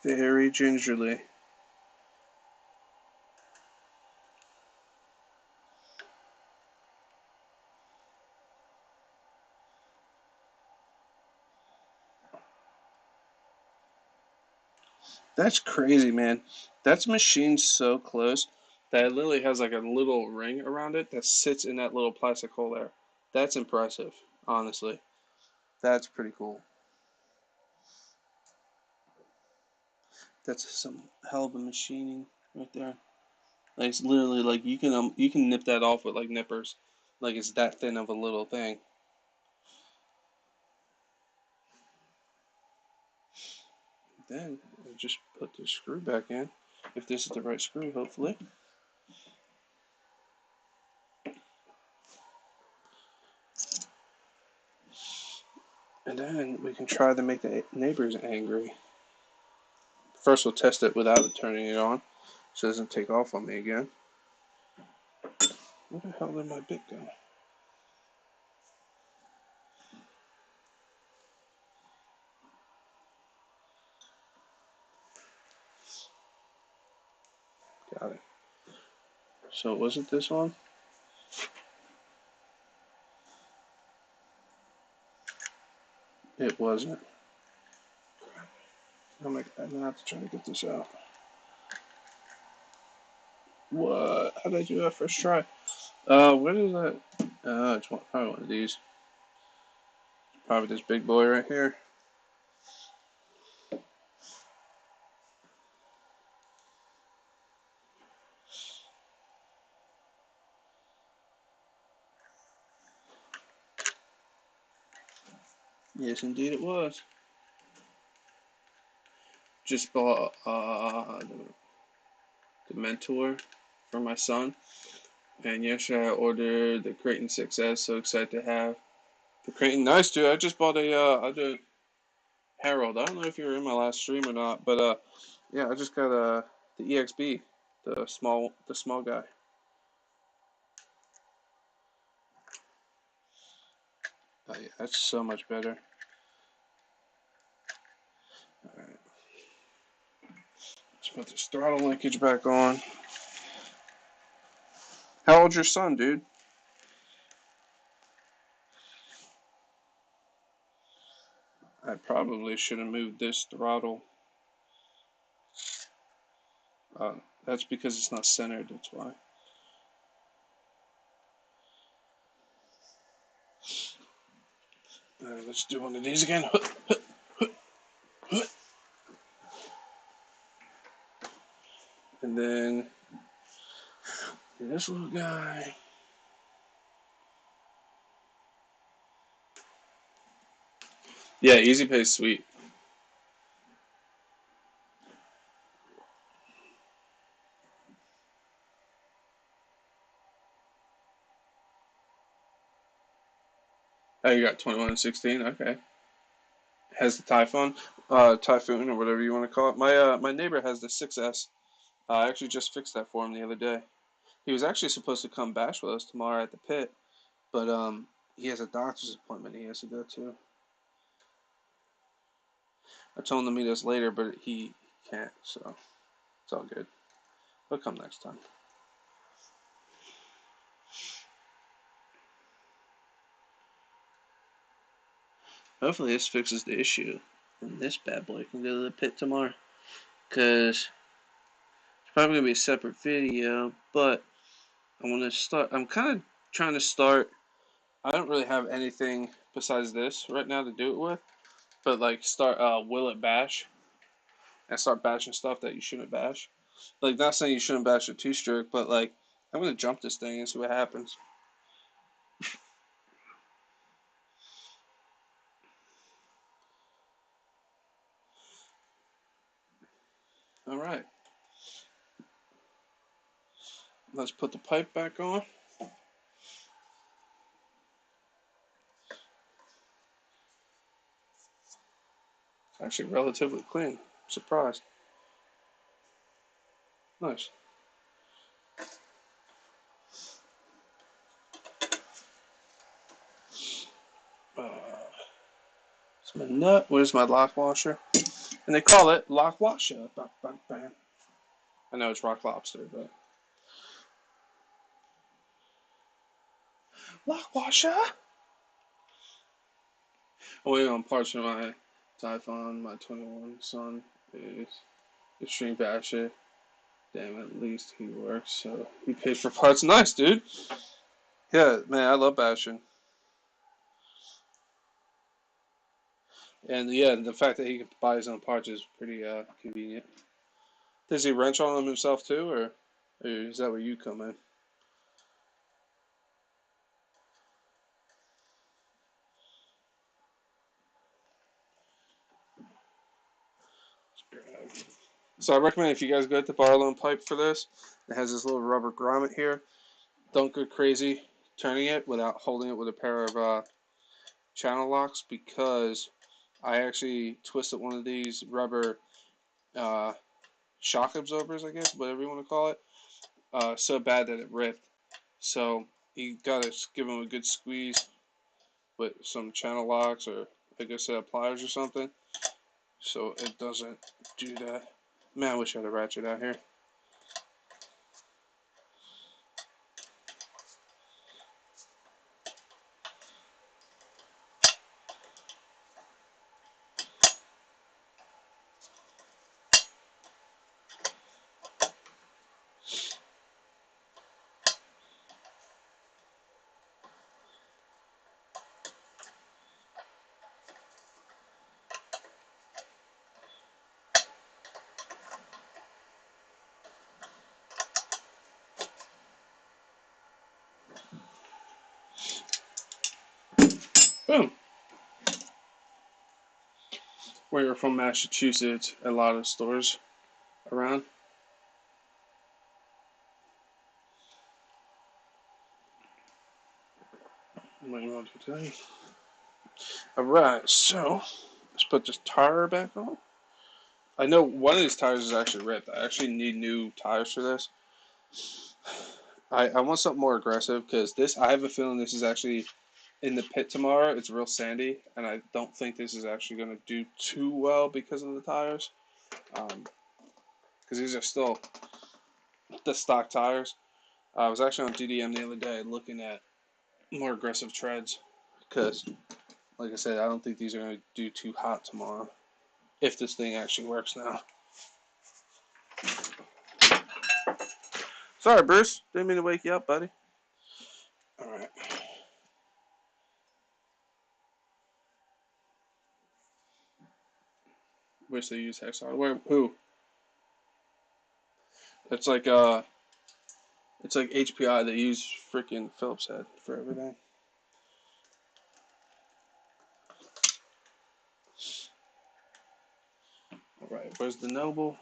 Very gingerly. That's crazy, man. That's machined so close that it literally has like a little ring around it that sits in that little plastic hole there. That's impressive, honestly. That's pretty cool. That's some hell of a machining right there. Like it's literally like you can nip that off with like nippers, like it's that thin of a little thing. Then I just put the screw back in, if this is the right screw, hopefully. And then we can try to make the neighbors angry. First, we'll test it without turning it on, so it doesn't take off on me again. Where the hell did my bit go? Got it. So was it this one? It wasn't. I'm gonna have to try to get this out. What? How did I do that first try? What is that? It's probably one of these. Probably this big boy right here. Yes, indeed it was. Just bought the Mentor for my son. And yesterday I ordered the Creighton 6S. So excited to have the Creighton. Nice, dude. I just bought I did Harold. I don't know if you were in my last stream or not, but yeah, I just got the EXB, the small guy. Oh, yeah, that's so much better. All right. Let's put this throttle linkage back on. How old's your son, dude? I probably should have moved this throttle. That's because it's not centered, that's why. Alright, let's do one of these again. And then This little guy. Yeah, Easy Pay is sweet. Oh, you got 21 and 16. Okay. Has the Typhoon or whatever you want to call it. My neighbor has the 6S. I actually just fixed that for him the other day. He was actually supposed to come bash with us tomorrow at the pit, but he has a doctor's appointment he has to go to. I told him to meet us later, but he can't, so it's all good. He'll come next time. Hopefully this fixes the issue, and this bad boy can go to the pit tomorrow. Cause it's probably gonna be a separate video, but I want to start. I'm kind of trying to start. I don't really have anything besides this right now to do it with, but like start Will It Bash and start bashing stuff that you shouldn't bash. Like, not saying you shouldn't bash a two-stroke, but like I'm gonna jump this thing and see what happens. All right, let's put the pipe back on. Actually, relatively clean. Surprised. Nice. Uh, it's my nut. Where's my lock washer? And they call it lock washer. I know it's rock lobster, but lock washer. I'm waiting on parts for my Typhon. My 21 son is extreme basher. Damn, at least he works, so he paid for parts. Nice, dude. Yeah, man, I love bashing. And yeah, the fact that he can buy his own parts is pretty convenient. Does he wrench on them himself too, or is that where you come in? So I recommend if you guys go to Barlow pipe for this, it has this little rubber grommet here. Don't go crazy turning it without holding it with a pair of channel locks, because I actually twisted one of these rubber uh, shock absorbers, I guess, whatever you want to call it, so bad that it ripped. So you gotta give them a good squeeze with some channel locks, or like I said, pliers or something, so it doesn't do that. Man, I wish I had a ratchet out here. Boom. Where you're from, Massachusetts, a lot of stores around. Alright, so let's put this tire back on. I know one of these tires is actually ripped. I actually need new tires for this. I want something more aggressive, because this, I have a feeling this is actually in the pit tomorrow. It's real sandy, and I don't think this is actually going to do too well because of the tires. Because these are still the stock tires. I was actually on DDM the other day looking at more aggressive treads, because, like I said, I don't think these are going to do too hot tomorrow, if this thing actually works now. Sorry, Bruce. Didn't mean to wake you up, buddy. Alright. Wish they used Hexar. Where? Who? It's like, It's like HPI. They use freaking Phillips head for everything. All right, where's the Noble?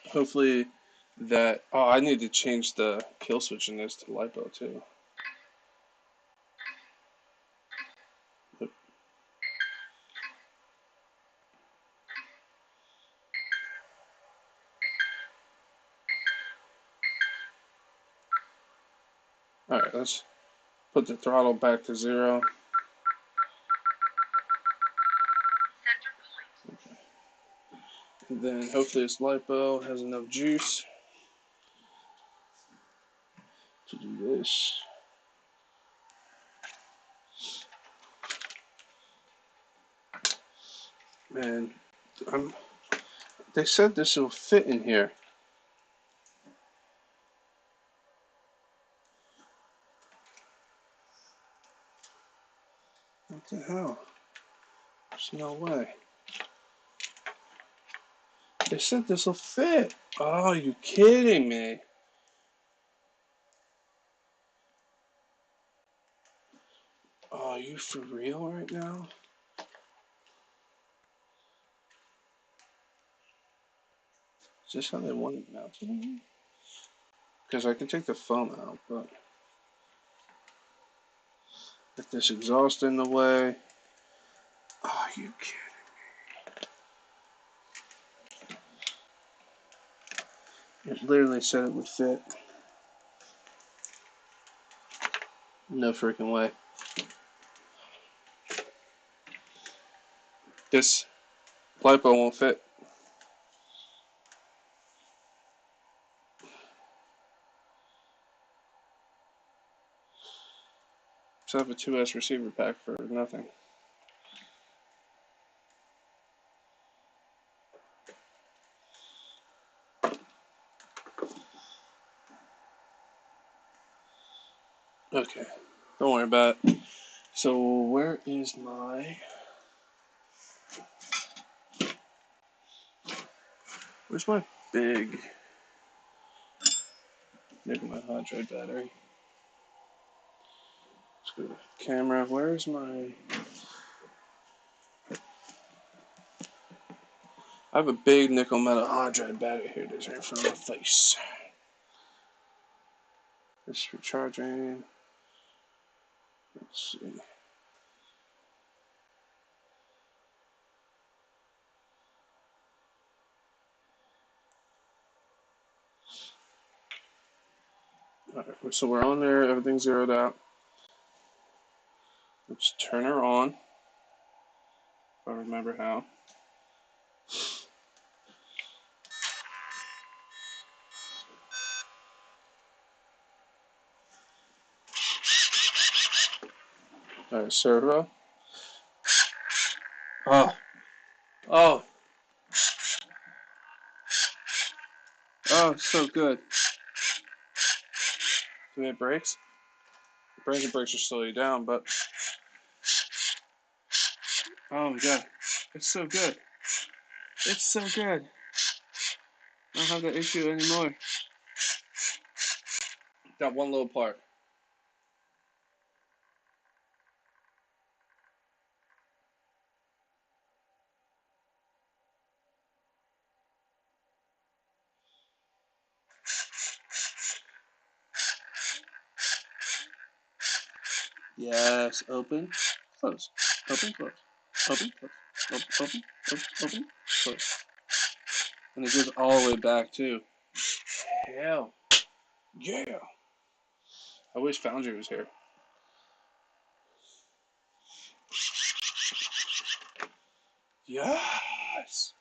Hopefully that. Oh, I need to change the kill switch in this to LiPo too. All right, let's put the throttle back to 0. Okay. And then hopefully this LiPo has enough juice to do this. Man, they said this will fit in here. What the hell? There's no way. They said this will fit. Oh, you kidding me? Oh, are you for real right now? Is this how they want it mounted? Because I can take the foam out, but if this exhaust in the way. Oh, you kidding? It literally said it would fit. No freaking way. This LiPo won't fit. So I have a 2S receiver pack for nothing. Okay, don't worry about it. So where is my... Where's my big nickel hydride battery? Let's go to camera. Where's my... I have a big nickel metal hydride battery here. It is right in front of my face. This recharging. Let's see. Alright, so we're on there. Everything's zeroed out. Let's turn her on. If I remember how. Alright, servo. Oh. Oh. Oh, so good. Do we have brakes? Brakes will slow you down, but... Oh my god. It's so good. It's so good. I don't have that issue anymore. That one little part. Yes, open, close, open, close, open, close, open, open, close. And it goes all the way back too. Hell, yeah. I wish Foundry was here. Yes.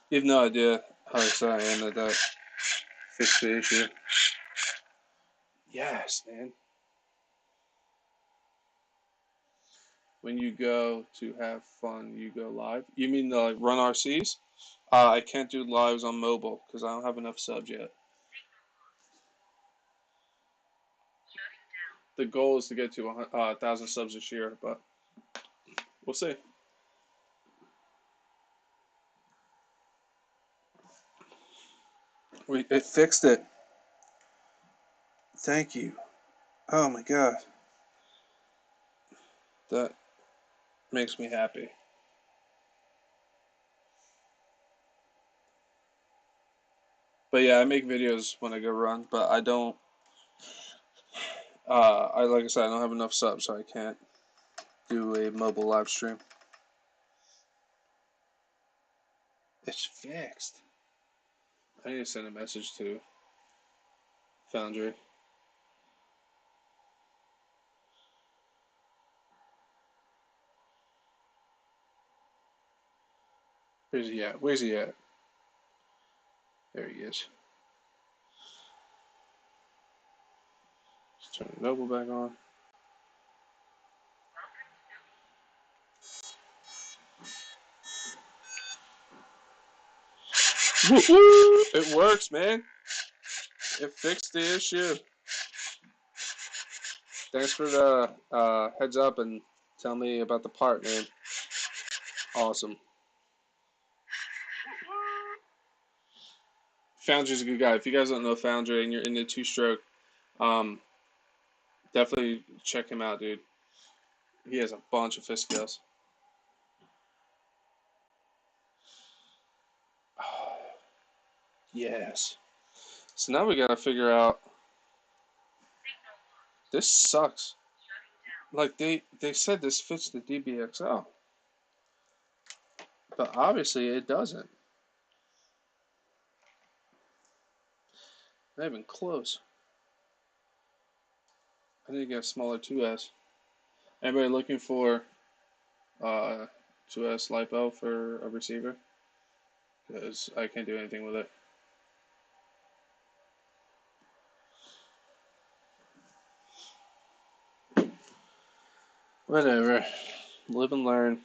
You have no idea how excited I am that that fixed the issue. Yes, man. When you go to have fun, you go live. You mean like run RCs? I can't do lives on mobile because I don't have enough subs yet. The goal is to get to 1,000 subs this year, but we'll see. It fixed it. Thank you. Oh my god. That makes me happy. But yeah, I make videos when I go run, but I don't. Like I said, I don't have enough subs, so I can't do a mobile live stream. It's fixed. I need to send a message to Foundry. Where's he at? Where's he at? There he is. Let's turn the Noble back on. It works, man. It fixed the issue. Thanks for the heads up and tell me about the part, man. Awesome. Foundry's a good guy. If you guys don't know Foundry and you're into two-stroke, definitely check him out, dude. He has a bunch of fish scales. Yes. So now we gotta figure out. This sucks. Like they said this fits the DBXL, but obviously it doesn't. Not even close. I need to get a smaller 2S. Anybody looking for 2S LiPo for a receiver? Because I can't do anything with it. Whatever. Live and learn.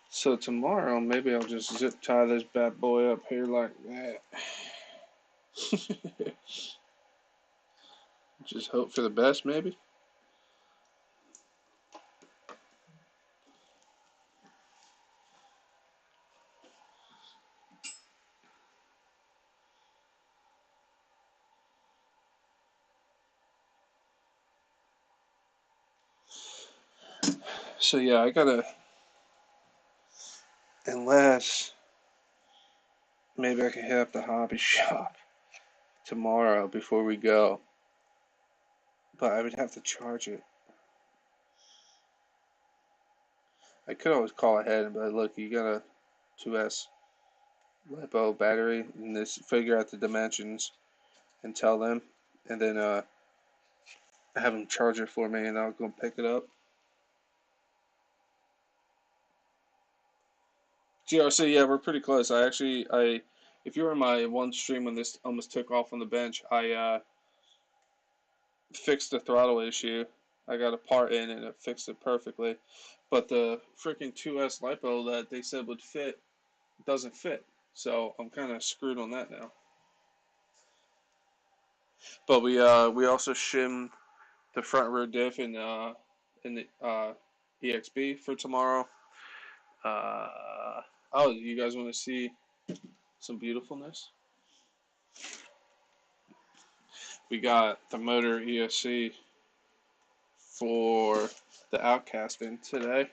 So tomorrow, maybe I'll just zip tie this bad boy up here like that. Just hope for the best, maybe. So yeah, I gotta, unless maybe I can hit up the hobby shop tomorrow before we go. But I would have to charge it. I could always call ahead and be like, look, you got a 2S LiPo battery, and this figure out the dimensions and tell them, and then have them charge it for me, and I'll go pick it up. GRC, yeah, we're pretty close. If you were in my one stream when this almost took off on the bench, I fixed the throttle issue. I got a part in and it fixed it perfectly. But the freaking 2S LiPo that they said would fit doesn't fit. So I'm kind of screwed on that now. But we also shimmed the front rear diff in the EXB for tomorrow. Oh, you guys want to see some beautifulness? We got the motor ESC for the outcasting today.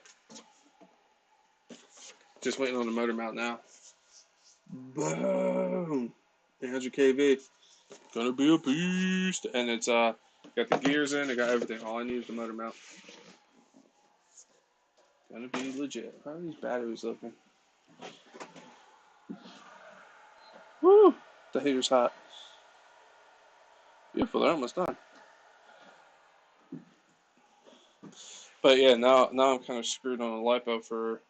Just waiting on the motor mount now. Boom! 800 kV. Gonna be a beast. And it's got the gears in, it got everything. All I need is the motor mount. Gonna be legit. How are these batteries looking? Woo! The heater's hot. Beautiful, they're almost done. But yeah, now I'm kind of screwed on the LiPo for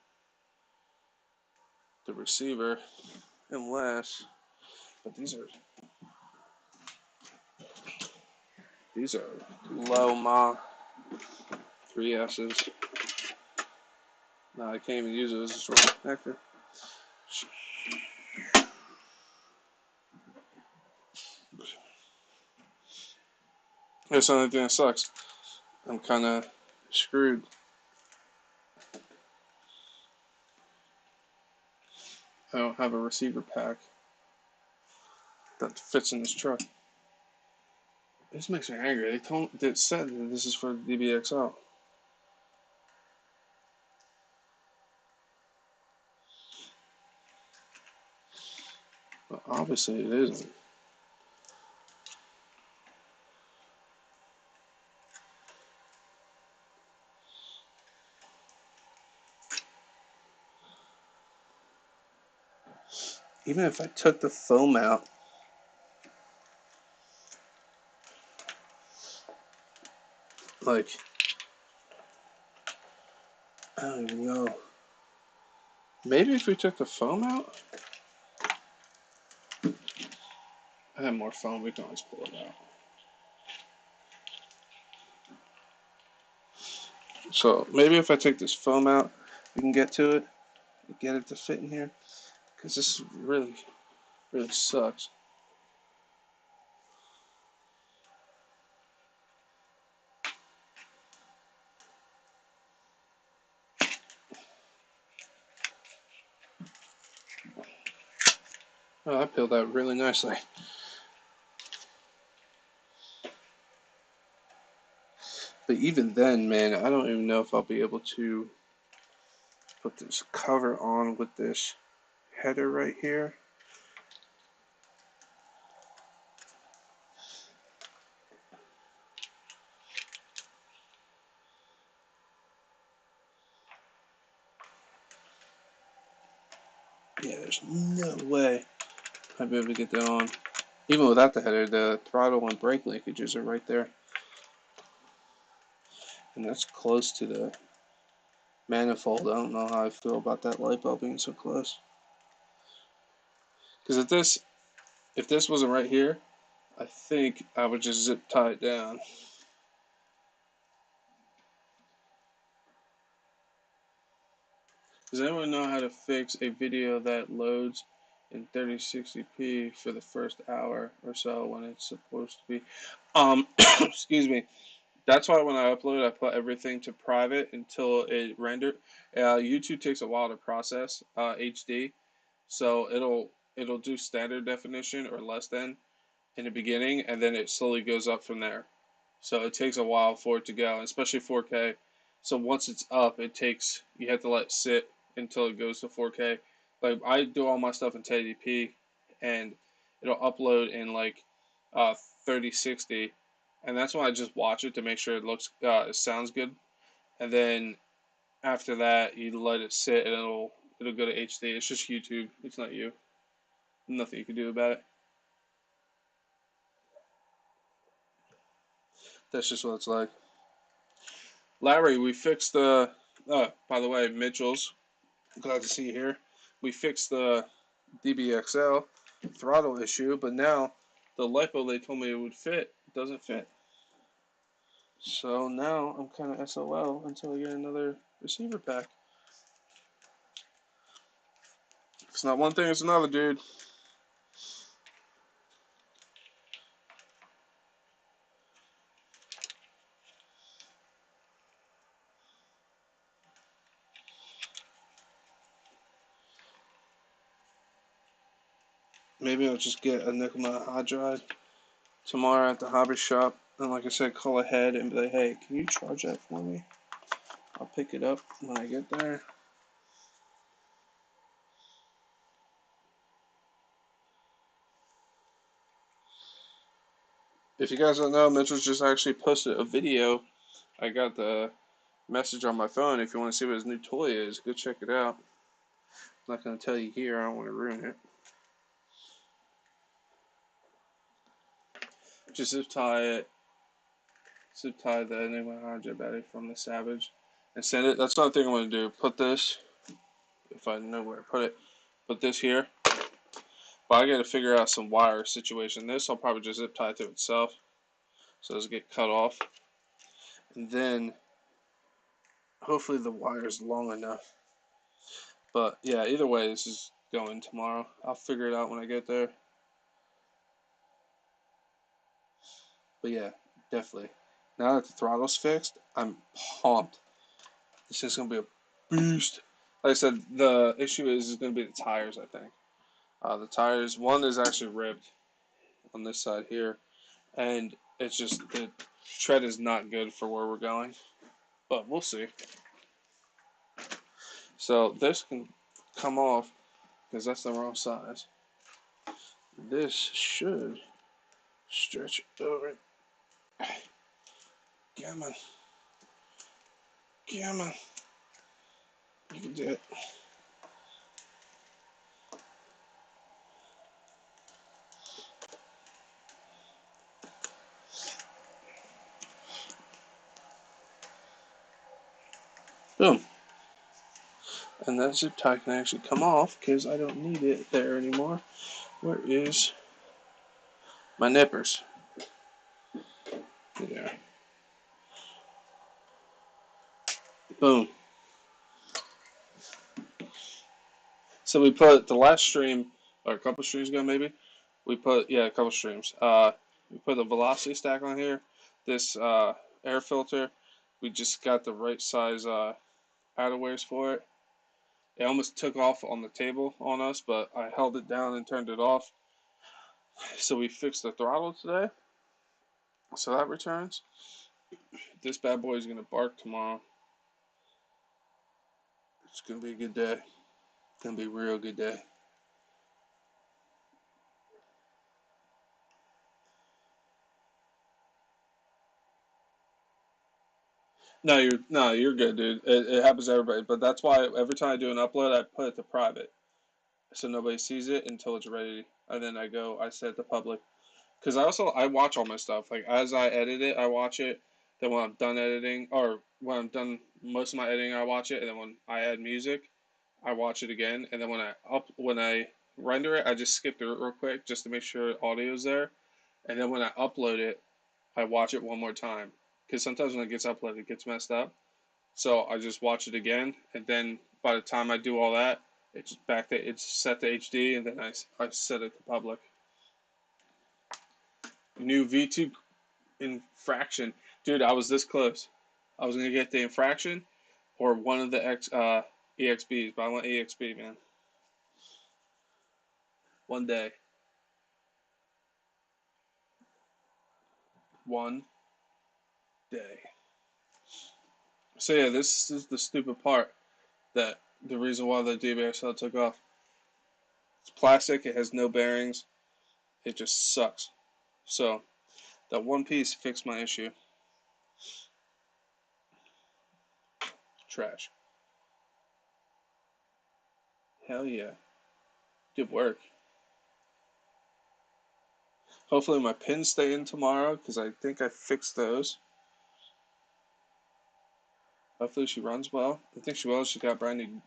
the receiver. Unless, but these are low ma 3S's. No, I can't even use it as a short connector. That's the only thing that sucks. I'm kind of screwed. I don't have a receiver pack. that fits in this truck. This makes me angry. They said that this is for the DBXL. But obviously it isn't. Even if I took the foam out, like, I don't even know. Maybe if we took the foam out, I have more foam, we can always pull it out. So maybe if I take this foam out, we can get to it, get it to fit in here, because this really sucks. Oh, that peeled out really nicely. But even then, man, I don't even know if I'll be able to put this cover on with this header right here. Yeah, there's no way I'd be able to get that on. Even without the header, the throttle and brake linkages are right there. And that's close to the manifold. I don't know how I feel about that lipo being so close. Because if this wasn't right here, I think I would just zip tie it down. Does anyone know how to fix a video that loads in 3060p for the first hour or so when it's supposed to be? Excuse me. That's why when I upload, I put everything to private until it rendered. YouTube takes a while to process HD, so it'll do standard definition or less than in the beginning, and then it slowly goes up from there. So it takes a while for it to go, especially 4K. So once it's up, you have to let it sit until it goes to 4K. Like I do all my stuff in 1080p, and it'll upload in like 3060, and that's when I just watch it to make sure it sounds good, and then after that you let it sit and it'll go to HD. It's just YouTube. It's not you. Nothing you can do about it. That's just what it's like. Larry, we fixed the. By the way, Mitchell's. Glad to see you here. We fixed the DBXL throttle issue, but now the lipo they told me it would fit doesn't fit. So now I'm kind of SOL until I get another receiver pack. If it's not one thing, it's another, dude. Maybe I'll just get a nickel mount hot drive tomorrow at the hobby shop. And like I said, call ahead and be like, hey, can you charge that for me? I'll pick it up when I get there. If you guys don't know, Mitchell's just actually posted a video. I got the message on my phone. If you want to see what his new toy is, go check it out. I'm not going to tell you here. I don't want to ruin it. Just zip tie the Enigma 100 battery from the Savage and send it. That's another thing I'm going to do. Put this, if I know where to put it, put this here. But I got to figure out some wire situation. This I'll probably just zip tie to itself so it doesn't get cut off. And then hopefully the wire is long enough. But yeah, either way, this is going tomorrow. I'll figure it out when I get there. But yeah, definitely. Now that the throttle's fixed, I'm pumped. This is going to be a beast. Like I said, the issue is going to be the tires, I think. The tires, one is actually ripped. on this side here, and it's just the tread is not good for where we're going, but we'll see. So this can come off because that's the wrong size. This should stretch over. Come on. Come on. You can do it. Boom. And that zip tie can actually come off because I don't need it there anymore. Where is my nippers? There. Boom. So we put the last stream, or a couple streams ago maybe, we put, yeah, a couple streams. We put a velocity stack on here. This air filter, we just got the right size outerwears for it. It almost took off on the table on us, but I held it down and turned it off. So we fixed the throttle today. So that returns. This bad boy is going to bark tomorrow. It's going to be a good day. It's going to be a real good day. No, you're good, dude. It happens to everybody, but that's why every time I do an upload, I put it to private, so nobody sees it until it's ready, and then I set it to public. Because I watch all my stuff. Like as I edit it, I watch it. Then when I'm done editing, or when I'm done most of my editing, I watch it. And then when I add music, I watch it again. And then when I render it, I just skip through it real quick just to make sure audio's there. And then when I upload it, I watch it one more time. Because sometimes when it gets uploaded, it gets messed up. So I just watch it again, and then by the time I do all that, it's set to HD, and then I set it to public. New V2 infraction, dude. I was this close. I was gonna get the infraction or one of the EXBs, but I want EXB, man. One day. One day. So yeah, this is the stupid part. That the reason why the DBXL took off. It's plastic. It has no bearings. It just sucks. So that one piece fixed my issue. Trash. Hell yeah. Good work. Hopefully my pins stay in tomorrow because I think I fixed those. Hopefully she runs well. I think she will. She got brand new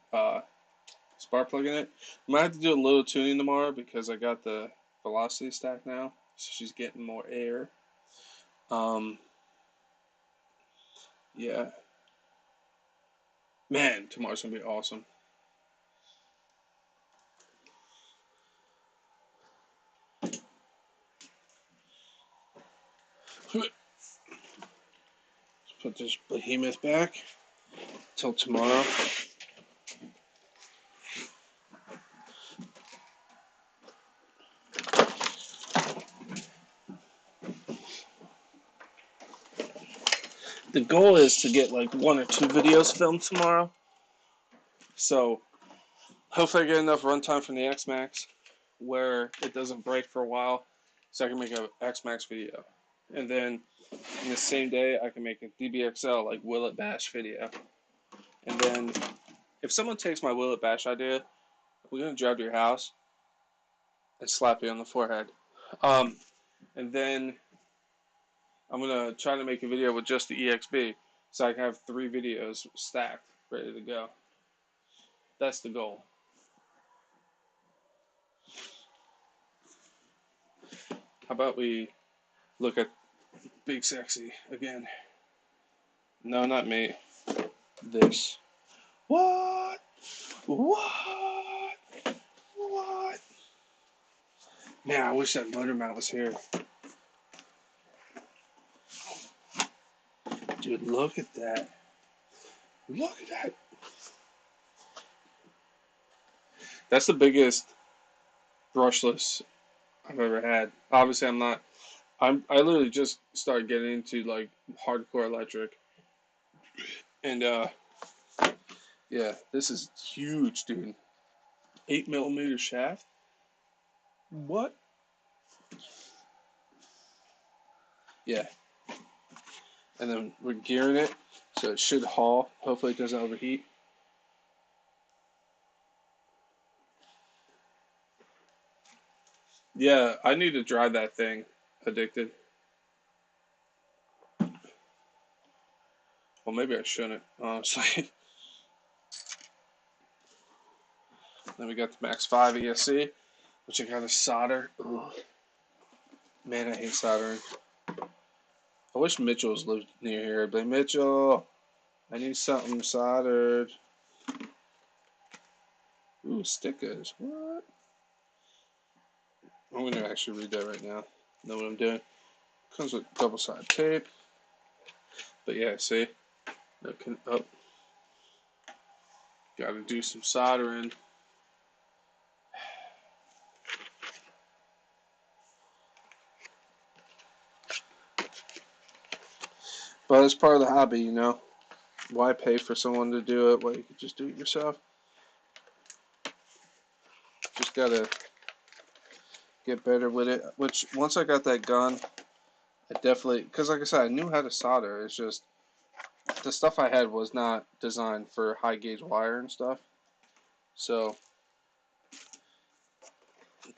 spark plug in it. Might have to do a little tuning tomorrow because I got the velocity stack now. So she's getting more air. Yeah. Man, tomorrow's going to be awesome. Let's put this behemoth back till tomorrow. The goal is to get like 1 or 2 videos filmed tomorrow. So hopefully I get enough runtime from the X-Max where it doesn't break for a while so I can make an X-Max video. And then in the same day I can make a DBXL like Will It Bash video. And then if someone takes my Will It Bash idea, we're going to drive to your house and slap you on the forehead. And then I'm going to try to make a video with just the EXB so I can have 3 videos stacked, ready to go. That's the goal. How about we look at Big Sexy again? No, not me. This. What? What? What? Man, I wish that motor mount was here. Dude, look at that. Look at that. That's the biggest brushless I've ever had. Obviously, I literally just started getting into like hardcore electric, and yeah, this is huge, dude. 8 millimeter shaft. What? Yeah, and then we're gearing it so it should haul. Hopefully, it doesn't overheat. Yeah, I need to drive that thing. Addicted. Well, maybe I shouldn't, honestly. Then we got the Max 5 ESC, which I gotta solder. Ugh. Man, I hate soldering. I wish Mitchell's lived near here. But Mitchell, I need something soldered. Ooh, stickers. What? I'm gonna actually read that right now. Know what I'm doing. Comes with double-sided tape. But yeah, see? Oh, gotta do some soldering. But it's part of the hobby, you know? Why pay for someone to do it when you can just do it yourself? Just gotta get better with it. Which, once I got that gun, I definitely, because like I said, I knew how to solder. It's just, the stuff I had was not designed for high gauge wire and stuff. So,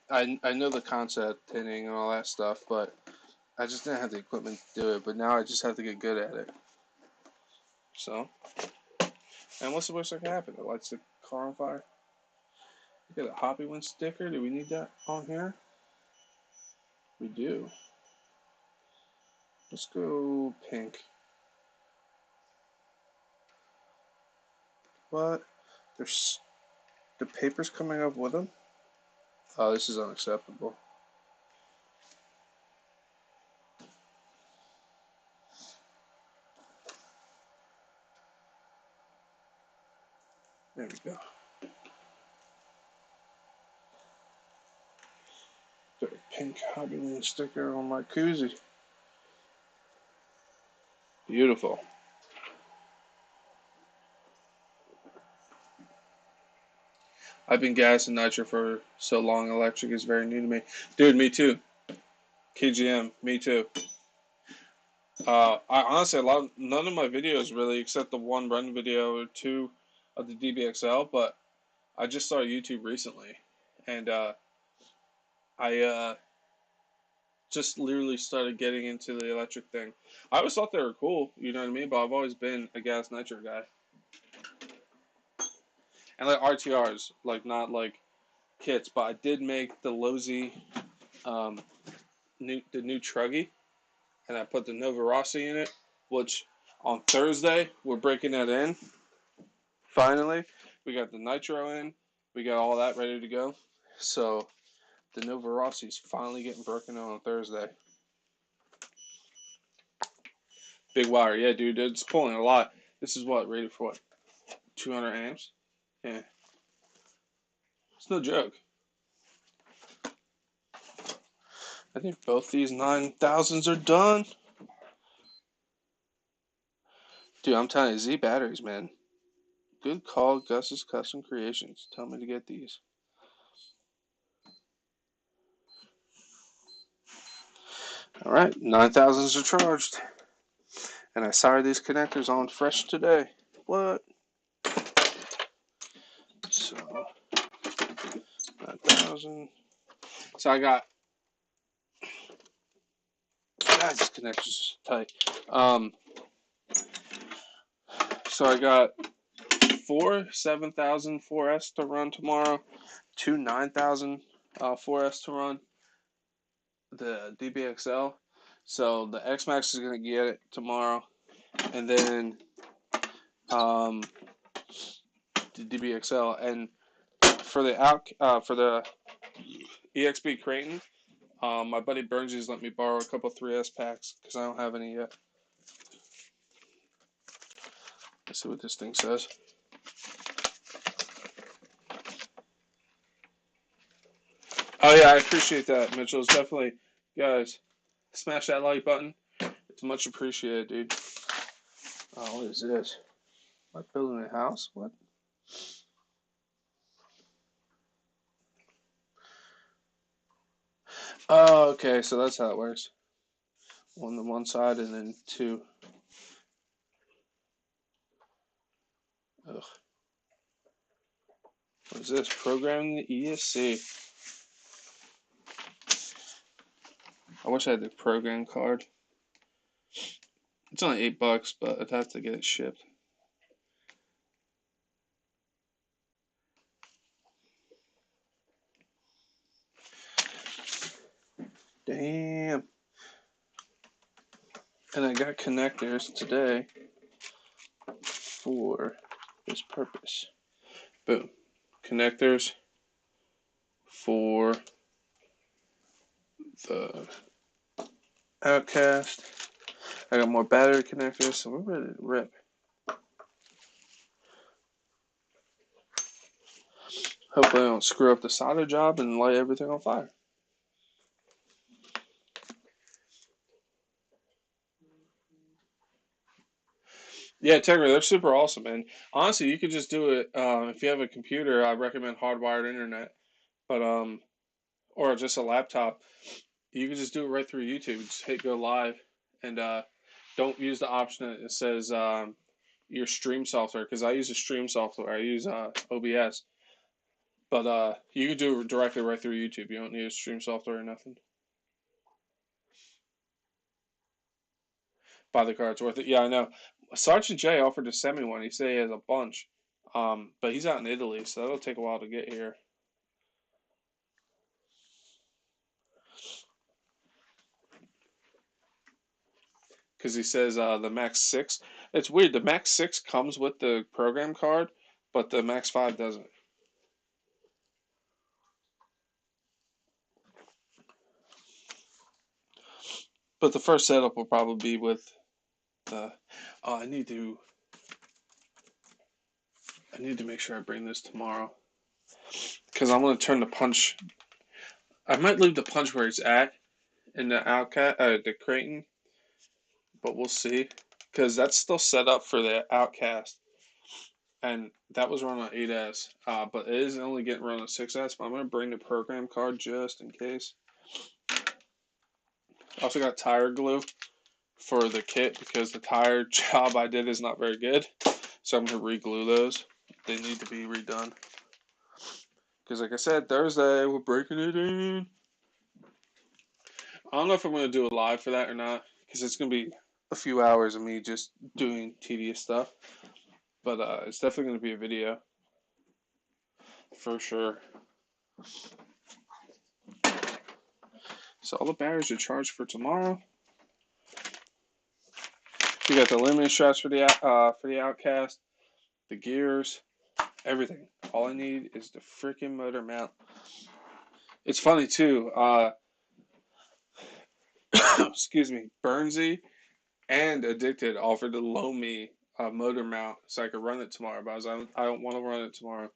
I know the concept, tinning and all that stuff, but I just didn't have the equipment to do it. But now I just have to get good at it. So, and what's the worst that can happen? It lights the car on fire. We got a Hoppy One sticker. Do we need that on here? We do. Let's go pink. What? There's the paper's coming up with them? Oh, this is unacceptable. There we go. Got a pink Hobby One sticker on my koozie. Beautiful. I've been gas and nitro for so long. Electric is very new to me. Dude, me too. KGM, me too. I honestly, none of my videos really, except the one run video or two of the DBXL, but I just started YouTube recently. And I just literally started getting into the electric thing. I always thought they were cool, you know what I mean? But I've always been a gas nitro guy. And like RTRs, like not like kits, but I did make the Losi, the new Truggy, and I put the Nova Rossi in it, which on Thursday we're breaking that in. Finally, we got the nitro in, we got all that ready to go. So the Nova Rossi's finally getting broken on Thursday. Big wire, yeah, dude, it's pulling a lot. This is what, rated for what? 200 amps? Yeah. It's no joke. I think both these 9000s are done. Dude, I'm telling you, Z batteries, man. Good call, Gus's Custom Creations. Tell me to get these. Alright, 9000s are charged. And I soldered these connectors on fresh today. What? So, 9000. So I got. God, this connector's tight. So I got 4 7000 4S to run tomorrow, 2 9000 4S to run the DBXL. So the X-Max is gonna get it tomorrow, and then the DBXL, and for the EXP Creighton, my buddy Burnsy's let me borrow a couple 3S packs because I don't have any yet. Let's see what this thing says. Oh yeah, I appreciate that, Mitchell. It's definitely, guys, smash that like button. It's much appreciated, dude. Oh, what is this? Am I building a house? What? Oh, okay, so that's how it works. One on one side and then two. Ugh. What is this? Programming the ESC. I wish I had the program card. It's only $8, but I'd have to get it shipped. Damn. And I got connectors today for this purpose. Boom. Connectors for the Outcast. I got more battery connectors, so we're ready to rip. Hopefully I don't screw up the solder job and light everything on fire. Yeah, Tegra, they're super awesome, man. Honestly, you could just do it if you have a computer. I recommend hardwired internet, but or just a laptop. You can just do it right through YouTube. Just hit go live, and don't use the option that says your stream software, because I use a stream software. I use OBS, but you can do it directly right through YouTube. You don't need a stream software or nothing. Buy the card, it's worth it. Yeah, I know. Sergeant J offered to send me one. He said he has a bunch, but he's out in Italy, so that'll take a while to get here. Because he says the Max 6. It's weird. The Max 6 comes with the program card, but the Max 5 doesn't. But the first setup will probably be with the. Oh, I need to make sure I bring this tomorrow. Because I'm going to turn the punch. I might leave the punch where it's at in the the Creighton, but we'll see. Because that's still set up for the Outcast. And that was run on 8S, but it is only getting run on 6S. But I'm going to bring the program card just in case. I also got tire glue for the kit because the tire job I did is not very good. So I'm going to re-glue those. They need to be redone. Because like I said, Thursday, we're breaking it in. I don't know if I'm going to do a live for that or not. Because it's going to be a few hours of me just doing tedious stuff. But it's definitely going to be a video. For sure. So all the batteries are charged for tomorrow. You got the limiting straps for the Outcast, the gears, everything. All I need is the freaking motor mount. It's funny too. Excuse me, Burnsy and Addicted offered to loan me a motor mount so I could run it tomorrow. But I don't want to run it tomorrow.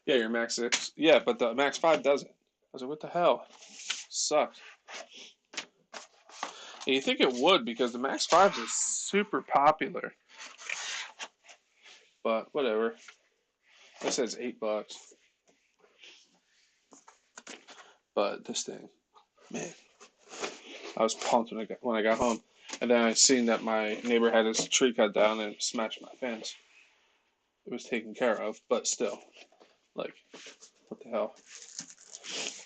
Yeah, your Max 6. Yeah, but the Max 5 doesn't. I was like, what the hell? Sucks. And you think it would because the Max 5 is super popular. But whatever. It says $8. But this thing, man, I was pumped when I got home. And then I seen that my neighbor had his tree cut down and smashed my fence. It was taken care of, but still, like, what the hell?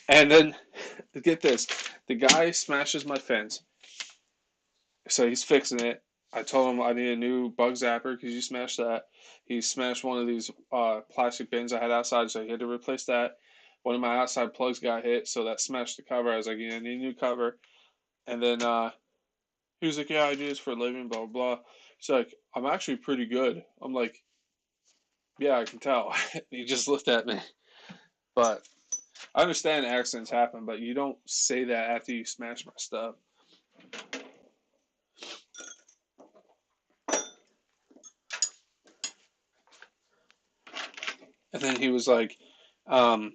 And then, get this, the guy smashes my fence, so he's fixing it. I told him I need a new bug zapper because you smashed that. He smashed one of these plastic bins I had outside, so he had to replace that. One of my outside plugs got hit, so that smashed the cover. I was like, yeah, I need a new cover. And then he was like, yeah, I do this for a living, blah, blah, blah. He's like, I'm actually pretty good. I'm like, yeah, I can tell. He just looked at me. But I understand accidents happen, but you don't say that after you smash my stuff. And then he was like, I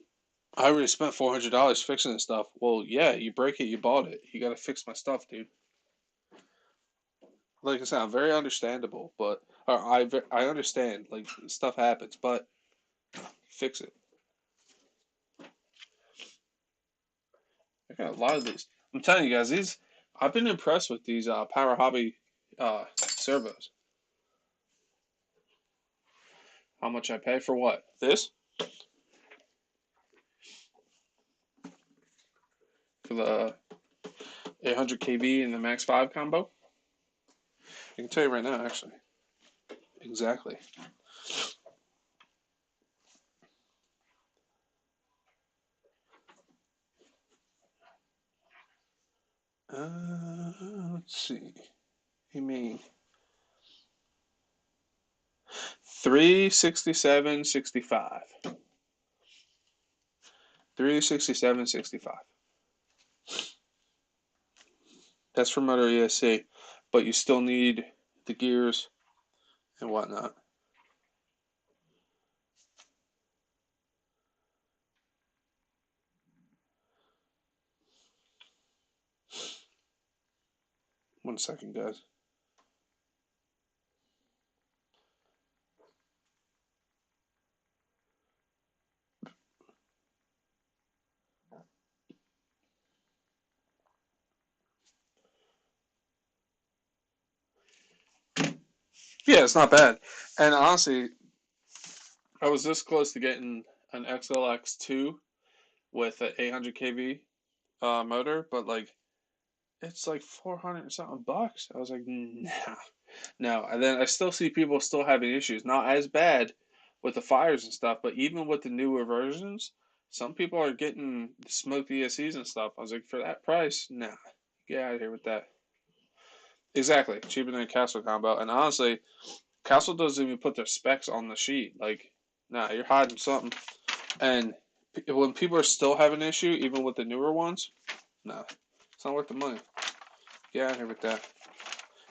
already spent $400 fixing this stuff. Well, yeah, you break it, you bought it. You got to fix my stuff, dude. Like I said, I'm very understandable, but or I understand like stuff happens, but fix it. I got a lot of these. I'm telling you guys, these I've been impressed with these Power Hobby servos. How much I pay for what? This for the 800 kV and the Max 5 combo. I can tell you right now, actually, exactly. Let's see. You mean 367.65. 367.65. That's for Motor ESC, but you still need the gears and whatnot. One second, guys. Yeah, it's not bad. And honestly, I was this close to getting an XLX2 with an 800 kV motor, but like it's like 400 and something bucks. I was like, nah, no. And then I still see people still having issues. Not as bad with the fires and stuff, but even with the newer versions, some people are getting smoked ESCs and stuff. I was like, for that price, nah, get out of here with that. Exactly, cheaper than a Castle combo. And honestly, Castle doesn't even put their specs on the sheet. Like, nah, you're hiding something. And when people are still having an issue, even with the newer ones, nah, it's not worth the money. Get out of here with that.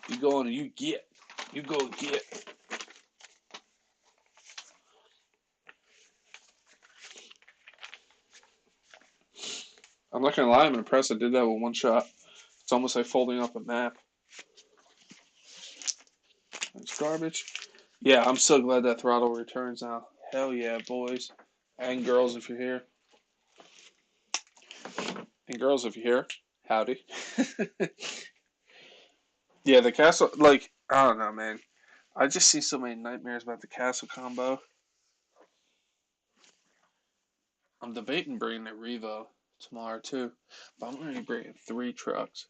You go and you get. You go get. I'm not gonna lie, I'm impressed I did that with one shot. It's almost like folding up a map. It's garbage. Yeah, I'm so glad that throttle returns now. Hell yeah, boys. And girls, if you're here. And girls, if you're here. Howdy. Yeah, the castle, like, I don't know, man. I just see so many nightmares about the castle combo. I'm debating bringing a Revo tomorrow, too. But I'm going to be bringing 3 trucks.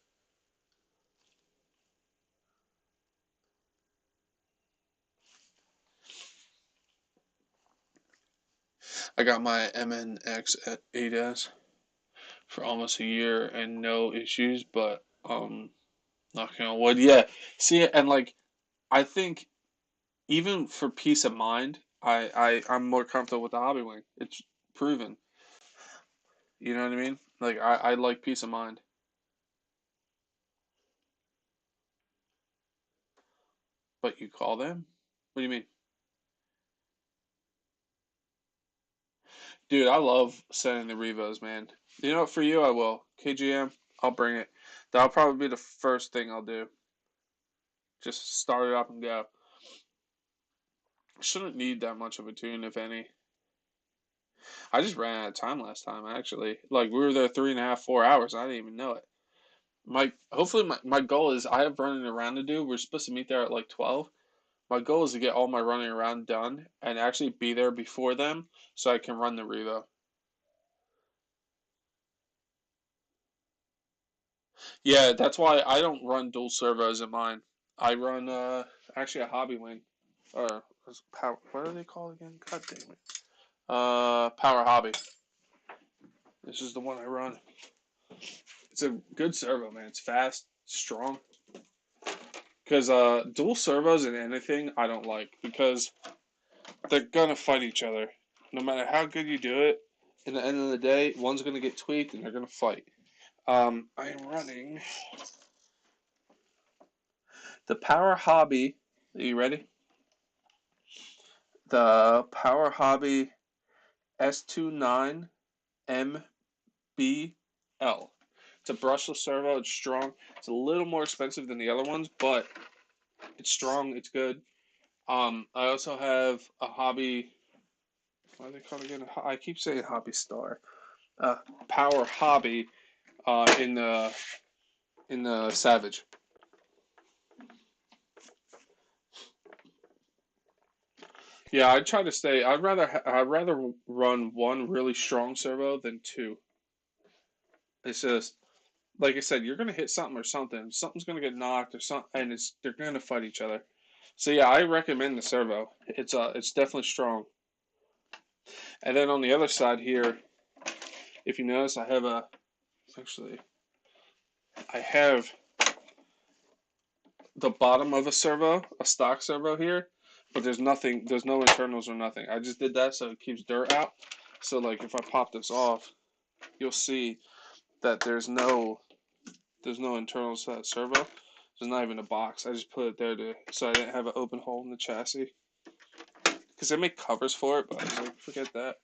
I got my MNX at 8S for almost a year and no issues, but knocking on wood. Yeah. See, and like I think even for peace of mind, I'm more comfortable with the hobby wing. It's proven. You know what I mean? Like I like peace of mind. But you call them? What do you mean? Dude, I love sending the Revos, man. You know what, for you I will. KGM, I'll bring it. That'll probably be the first thing I'll do. Just start it up and go. Shouldn't need that much of a tune, if any. I just ran out of time last time, actually. Like, we were there 3.5, 4 hours. I didn't even know it. Hopefully, my goal is I have running around to do. We're supposed to meet there at like 12. My goal is to get all my running around done and actually be there before them so I can run the Revo. Yeah, that's why I don't run dual servos in mine. I run, actually a hobby wing. Or, power, what are they called again? God damn it. Power hobby. This is the one I run. It's a good servo, man. It's fast, strong. Because dual servos in anything I don't like because they're gonna fight each other. No matter how good you do it, in the end of the day, one's gonna get tweaked and they're gonna fight. I am running the Power Hobby. Are you ready? The Power Hobby S29MBL. It's a brushless servo. It's strong. It's a little more expensive than the other ones, but it's strong. It's good. I also have a Hobby. What are they called again? I keep saying Hobby Star. Power Hobby. In the Savage. Yeah, I try to stay. I'd rather run one really strong servo than two. It's just like I said, you're gonna hit something or something. Something's gonna get knocked or something, and they're gonna fight each other. So yeah, I recommend the servo. It's definitely strong. And then on the other side here, if you notice, I have the bottom of a servo, a stock servo here, but there's no internals or nothing. I just did that so it keeps dirt out. So like if I pop this off, you'll see that there's no internals to that servo. There's not even a box. I just put it there so I didn't have an open hole in the chassis. Because they make covers for it, but I was like, forget that.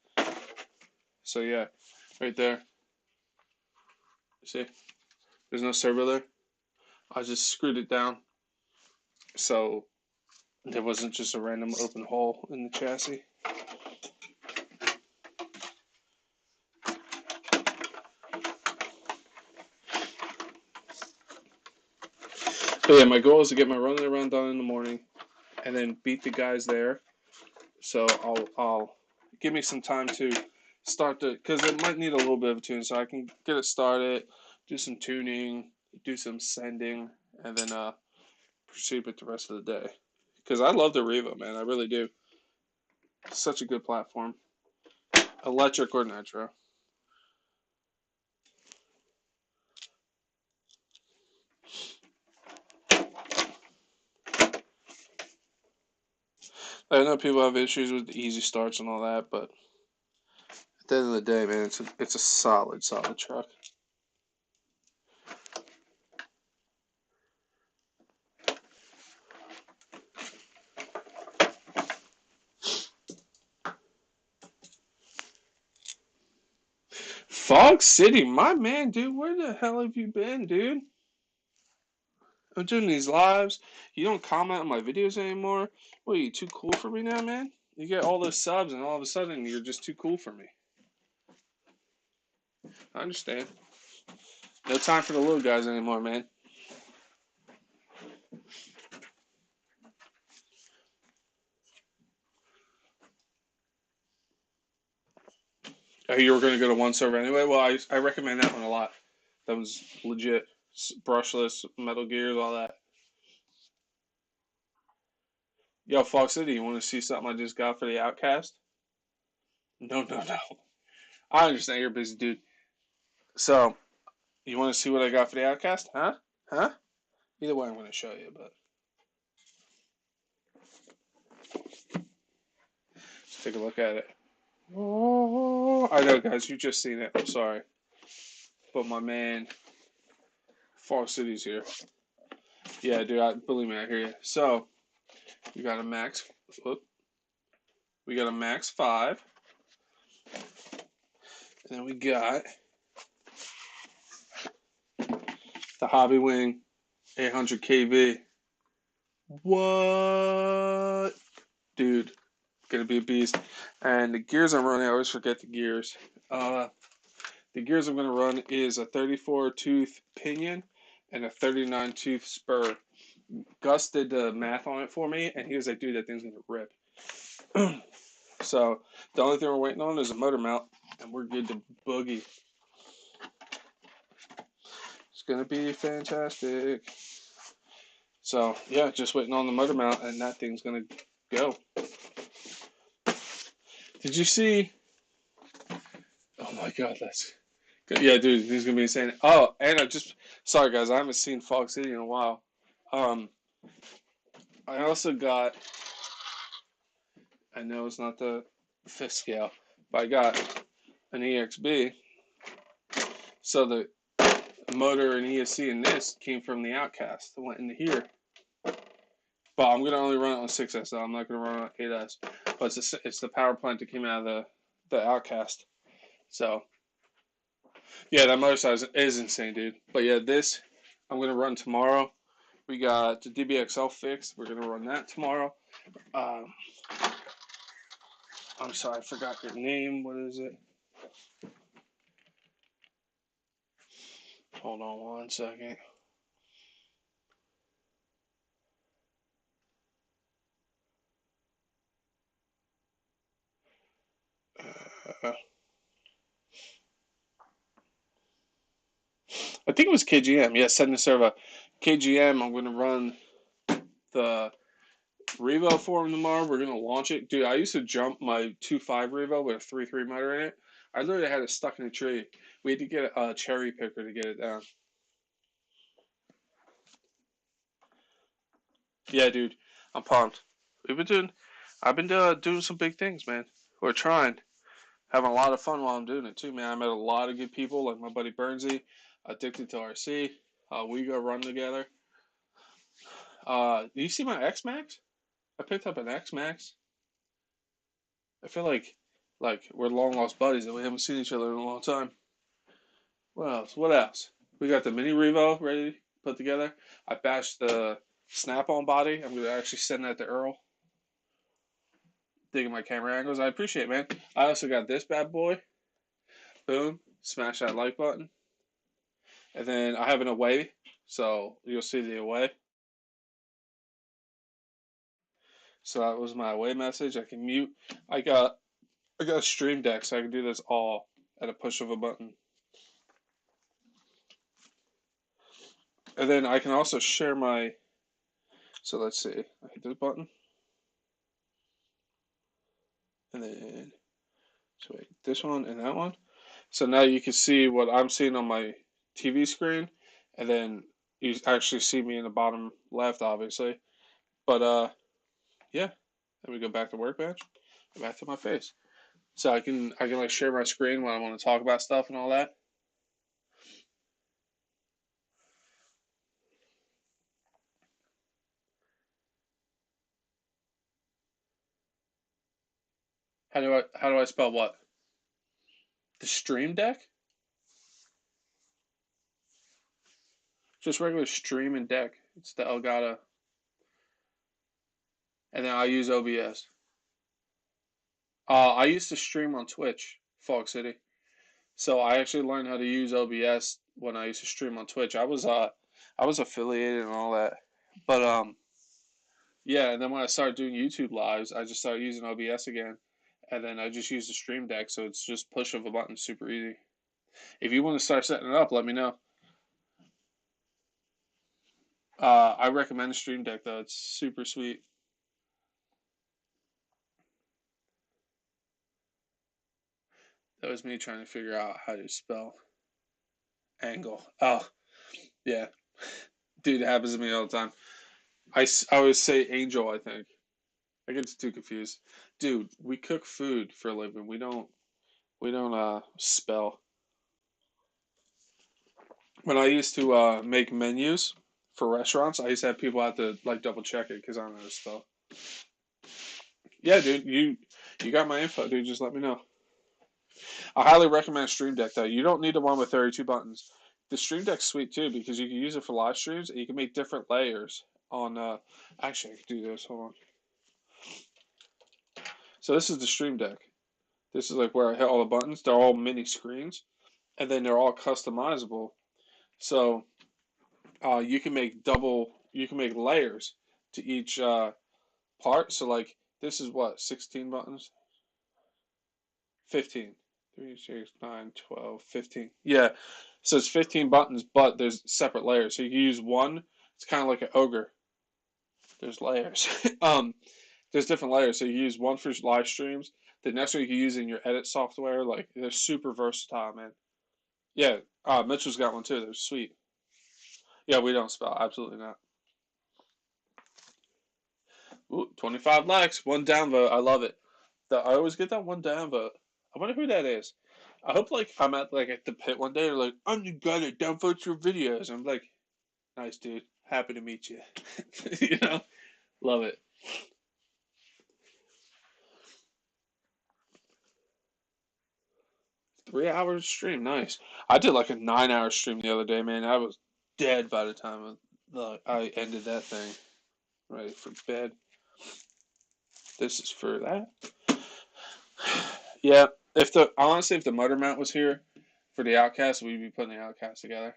So yeah, right there. See? There's no servo there. I just screwed it down. So there wasn't just a random open hole in the chassis. But yeah, my goal is to get my running around done in the morning and then beat the guys there. So I'll give me some time to start because it might need a little bit of a tune, so I can get it started, do some tuning, do some sending, and then proceed with the rest of the day. Because I love the Revo, man, I really do. Such a good platform, electric or nitro. I know people have issues with the easy starts and all that, but at the end of the day, man, it's a solid truck. Fog City, my man, dude, where the hell have you been, dude? I'm doing these lives. You don't comment on my videos anymore. What, are you too cool for me now, man? You get all those subs, and all of a sudden, you're just too cool for me. I understand. No time for the little guys anymore, man. Oh, you were going to go to one server anyway? Well, I recommend that one a lot. That was legit. Brushless, Metal Gears, all that. Yo, Fox City, you want to see something I just got for the Outcast? No, no, no. I understand you're a busy dude. So, you want to see what I got for the Outcast? Huh? Huh? Either way, I'm going to show you, but let's take a look at it. Oh, I know, guys, you just seen it. I'm sorry. But my man, Fox City's here. Yeah, dude, believe me, I hear you. So, we got a Max. Whoop. We got a Max 5. And then we got the Hobbywing 800 kV. What? Dude, gonna be a beast. And the gears I'm running, I always forget the gears. The gears I'm gonna run is a 34 tooth pinion and a 39 tooth spur. Gus did the math on it for me, and he was like, dude, that thing's gonna rip. So the only thing we're waiting on is a motor mount, and we're good to boogie. It's gonna be fantastic. So yeah, just waiting on the motor mount, and that thing's gonna go. Did you see? Oh my god, that's good. Yeah, dude, he's gonna be insane. Oh, and sorry guys, I haven't seen Fog City in a while. I also got. I know it's not the fifth scale, but I got an EXB. So the motor and ESC in this came from the Outcast that went into here. But I'm gonna only run it on 6S though. I'm not gonna run it on 8S. But it's the power plant that came out of the Outcast. So yeah, that motorcycle is insane, dude. But yeah, this I'm gonna run tomorrow. We got the DBXL fixed. We're gonna run that tomorrow. Um, I'm sorry, I forgot your name. What is it? Hold on one second. Uh, I think it was KGM. Yeah, send the server. KGM. I'm gonna run the Revo for him tomorrow. We're gonna launch it, dude. I used to jump my 2.5 Revo with a 3.3 motor in it. I literally had it stuck in a tree. We had to get a cherry picker to get it down. Yeah, dude, I'm pumped. We've been doing. I've been doing some big things, man. We're trying, having a lot of fun while I'm doing it too, man. I met a lot of good people, like my buddy Bernsey, Addicted to RC. We go run together. Do you see my X Max? I picked up an X Max. I feel like we're long lost buddies and we haven't seen each other in a long time. What else? What else? We got the mini Revo ready to put together. I bashed the snap-on body. I'm gonna actually send that to Earl. Digging my camera angles. I appreciate it, man. I also got this bad boy. Boom. Smash that like button. And then I have an away, so you'll see the away. So that was my away message. I can mute. I got a stream deck, so I can do this all at a push of a button. And then I can also share my. So let's see. I hit this button, and then so wait, this one and that one. So now you can see what I'm seeing on my TV screen, and then you actually see me in the bottom left, obviously. But yeah. Then we go back to Workbench, go back to my face. So I can like share my screen when I want to talk about stuff and all that. How do I spell what? The Stream Deck? Just regular Stream and Deck. It's the Elgato, and then I use OBS. I used to stream on Twitch, Fog City. So I actually learned how to use OBS when I used to stream on Twitch. I was affiliated and all that. But yeah, and then when I started doing YouTube lives, I just started using OBS again. And then I just use the Stream Deck, so it's just push of a button, super easy. If you want to start setting it up, let me know. I recommend the Stream Deck though; it's super sweet. That was me trying to figure out how to spell angle. Oh, yeah, dude, it happens to me all the time. I always say angel. I think I get too confused. Dude, we cook food for a living. We don't spell. When I used to make menus for restaurants, I used to have people have to like double check it because I don't know how to spell. Yeah, dude, you got my info, dude. Just let me know. I highly recommend Stream Deck though. You don't need the one with 32 buttons. The Stream Deck's sweet too because you can use it for live streams and you can make different layers on actually I could do this. Hold on. So this is the Stream Deck. This is like where I hit all the buttons. They're all mini screens and then they're all customizable. So you can make layers to each part. So like this is what, 16 buttons? 15. 3, 6, 9, 12, 15. Yeah. So it's 15 buttons, but there's separate layers. So you can use one. It's kind of like an ogre. There's layers. There's different layers. So you use one for live streams. The next one you can use in your edit software. Like they're super versatile, man. Yeah. Mitchell's got one too. They're sweet. Yeah, we don't spell. Absolutely not. Ooh, 25 likes, one downvote. I love it. I always get that one downvote. I wonder who that is. I hope like I'm at the pit one day. They're like, I'm the guy that downvotes your videos. I'm like, nice dude. Happy to meet you. you know, love it. 3 hours stream, nice. I did like a 9 hour stream the other day, man. I was dead by the time I ended that thing. Ready for bed. This is for that. Yeah, if the motor mount was here for the Outcast, we'd be putting the Outcast together.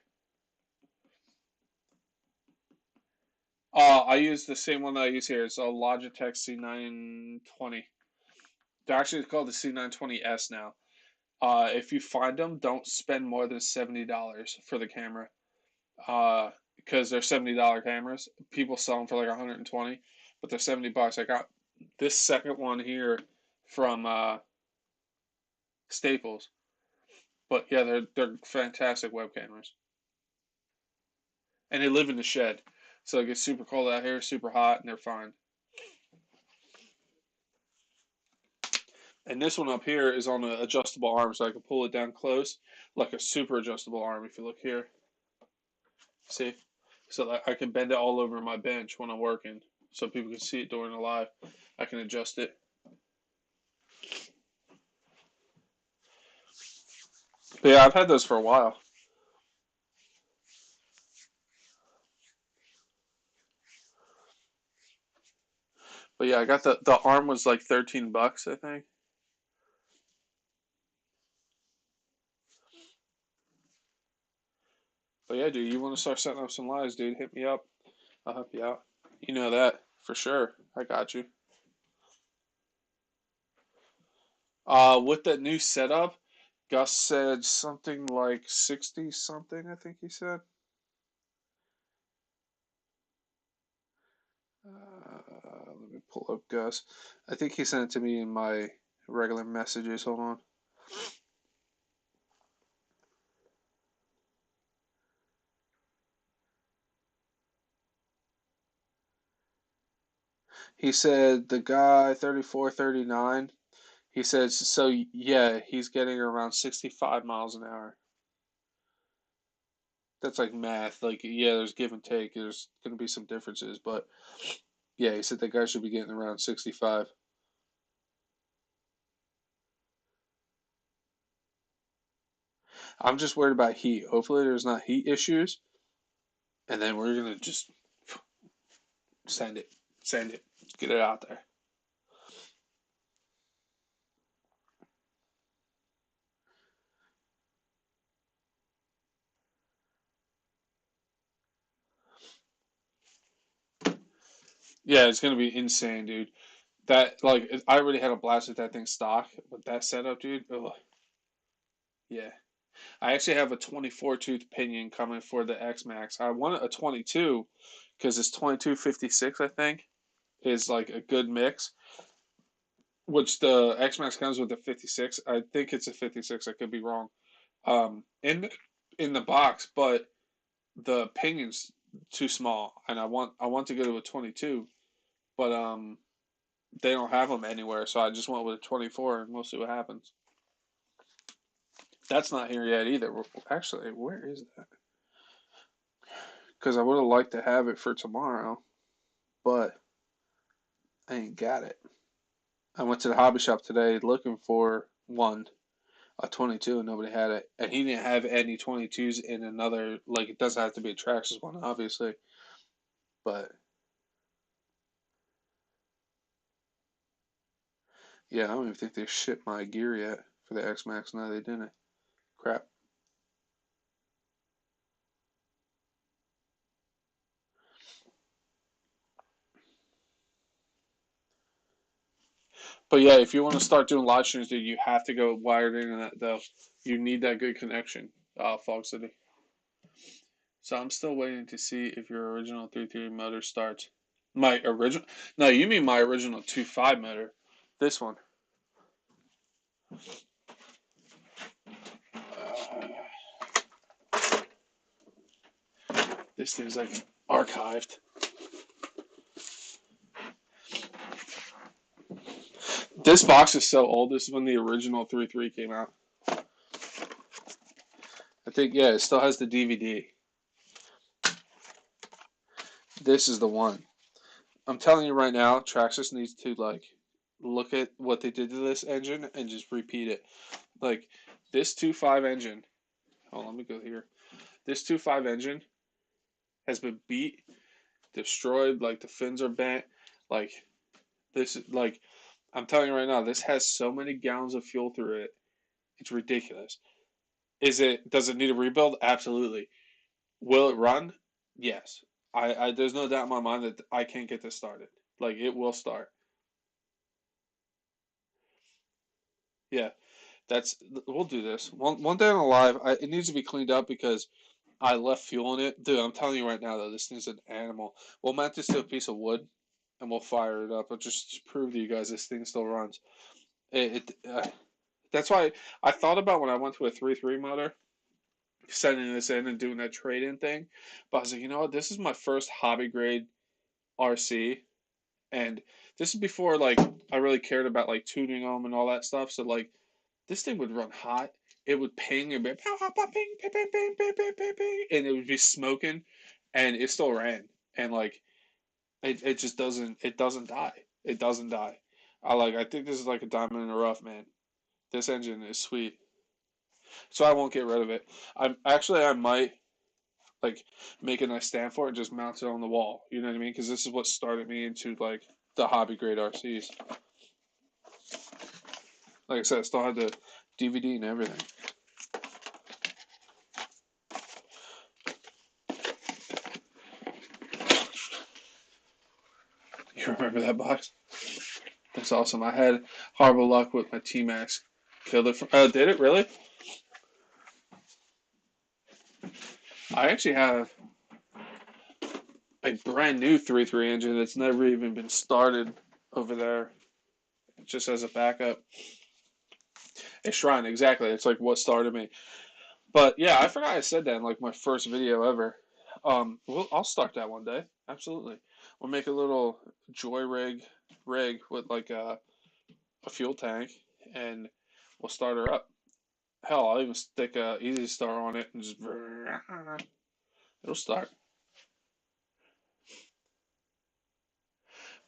I use the same one that I use here. It's a Logitech C920. They're actually called the C920S now. If you find them, don't spend more than $70 for the camera. Because they're $70 cameras. People sell them for like 120, but they're $70. I got this second one here from Staples. But yeah, they're fantastic web cameras, and they live in the shed, so it gets super cold out here, super hot, and they're fine. And this one up here is on an adjustable arm, so I can pull it down close, like a super adjustable arm. If you look here, see, so that I can bend it all over my bench when I'm working, so people can see it during the live. I can adjust it. But yeah, I've had those for a while. But yeah, I got the arm was like $13, I think. But yeah, dude, you want to start setting up some lives, dude? Hit me up. I'll help you out. You know that for sure. I got you. With that new setup, Gus said something like 60 something, I think he said. Let me pull up Gus. I think he sent it to me in my regular messages. Hold on. He said the guy 34, 39. He says, so yeah, he's getting around 65 miles an hour. That's like math. Like, yeah, there's give and take. There's going to be some differences, but yeah, he said that guy should be getting around 65. I'm just worried about heat. Hopefully, there's not heat issues, and then we're going to just send it. Send it. Get it out there. Yeah, it's going to be insane, dude. That, like, I already had a blast with that thing stock, but that setup, dude, ugh, yeah. I actually have a 24 tooth pinion coming for the X Max. I want a 22 because it's 2256, I think, is like a good mix. Which the X Max comes with a 56. I think it's a 56. I could be wrong. In the box, but the pinion's too small, and I want to go to a 22, but they don't have them anywhere, so I just went with a 24, and we'll see what happens. That's not here yet either. Actually, where is that? Because I would have liked to have it for tomorrow, but I ain't got it. I went to the hobby shop today looking for one, a 22, and nobody had it. And he didn't have any 22s in another, like, it doesn't have to be a Traxxas one, obviously. But yeah, I don't even think they shipped my gear yet for the X Max. No, they didn't. Crap. But yeah, if you want to start doing live streams, dude, you have to go wired internet, though. You need that good connection, Fog City. So I'm still waiting to see if your original 3.3 motor starts. My original? No, you mean my original 2.5 motor. This one. This thing's like archived. This box is so old. This is when the original 3.3 came out. I think, yeah, it still has the DVD. This is the one. I'm telling you right now, Traxxas needs to, like, look at what they did to this engine and just repeat it. Like, This 2.5 engine, hold on, let me go here. This 2.5 engine has been beat, destroyed, like the fins are bent. Like this, like I'm telling you right now, this has so many gallons of fuel through it. It's ridiculous. Does it need a rebuild? Absolutely. Will it run? Yes. I there's no doubt in my mind that I can't get this started. Like it will start. Yeah, that's we'll do this. One day on alive, it needs to be cleaned up because I left fuel in it. Dude, I'm telling you right now though, this thing's an animal. We'll mount this to a piece of wood and we'll fire it up. I'll just prove to you guys this thing still runs. That's why I thought about when I went to a 3.3 motor, sending this in and doing that trade-in thing. But I was like, you know what? This is my first hobby grade RC, and this is before like I really cared about like tuning them and all that stuff. So like this thing would run hot. It would ping and be pow, pow, pow, ping, ping, ping, ping, ping, ping, ping, ping, and it would be smoking, and it still ran. And like it just doesn't die. It doesn't die. I think this is like a diamond in the rough, man. This engine is sweet, so I won't get rid of it. I might like make a nice stand for it and just mount it on the wall. You know what I mean? Because this is what started me into like the hobby grade RCs. Like I said, I still had the DVD and everything. You remember that box? That's awesome. I had horrible luck with my T-Max. Killed it. Did it really? I actually have a brand new 3.3 engine that's never even been started over there, just as a backup. A Shrine, exactly. It's like what started me. But yeah, I forgot I said that in like my first video ever. I'll start that one day. Absolutely. We'll make a little joy rig with like a fuel tank, and we'll start her up. Hell, I'll even stick a Easy Start on it and just it'll start.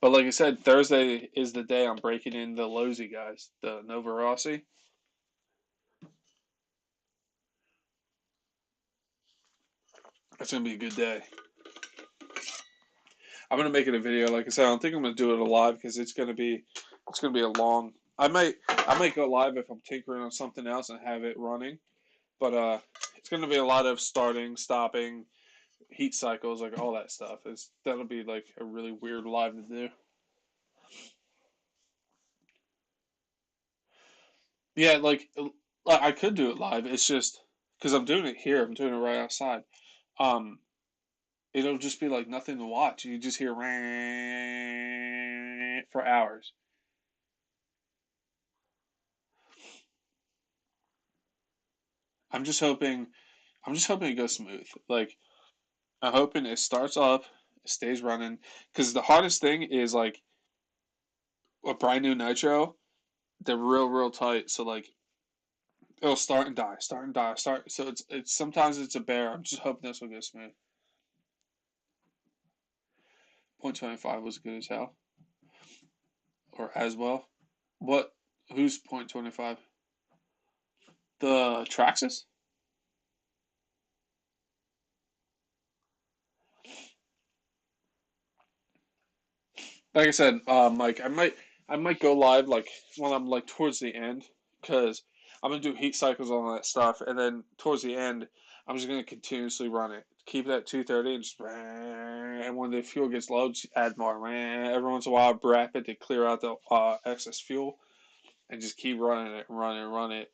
But like I said, Thursday is the day I'm breaking in the Losi guys, the Nova Rossi. It's gonna be a good day. I'm gonna make it a video. Like I said, I don't think I'm gonna do it live because it's gonna be a long. I might go live if I'm tinkering on something else and have it running. But it's gonna be a lot of starting, stopping, heat cycles, like all that stuff. That'll be like a really weird live to do. Yeah, I could do it live. It's just because I'm doing it here. I'm doing it right outside. Um, it'll just be like nothing to watch. You just hear for hours. I'm just hoping. I'm just hoping it goes smooth. Like I'm hoping it starts up, it stays running. Because the hardest thing is like a brand new nitro. They're real tight. So like it'll start and die, start and die, start. So it's sometimes it's a bear. I'm just hoping this will go smooth. 0.25 was good as hell, or as well. What? Who's 0.25? The Traxxas? Like I said, Mike, I might go live like when I'm like towards the end because I'm gonna do heat cycles on that stuff, and then towards the end, I'm just gonna continuously run it, keep it at 230, and just and when the fuel gets low, just add more. Every once in a while, brap it to clear out the excess fuel, and just keep running it, run it,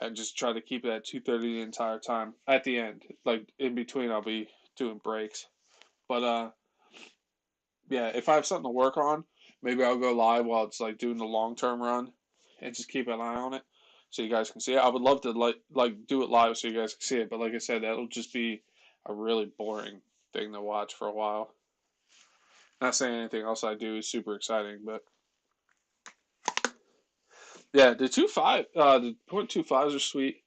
and just try to keep it at 230 the entire time. At the end, like in between, I'll be doing breaks, but yeah, if I have something to work on, maybe I'll go live while it's like doing the long term run and just keep an eye on it so you guys can see it. I would love to like do it live so you guys can see it, but like I said, that'll just be a really boring thing to watch for a while. Not saying anything else I do is super exciting, but yeah, the 0.25s are sweet.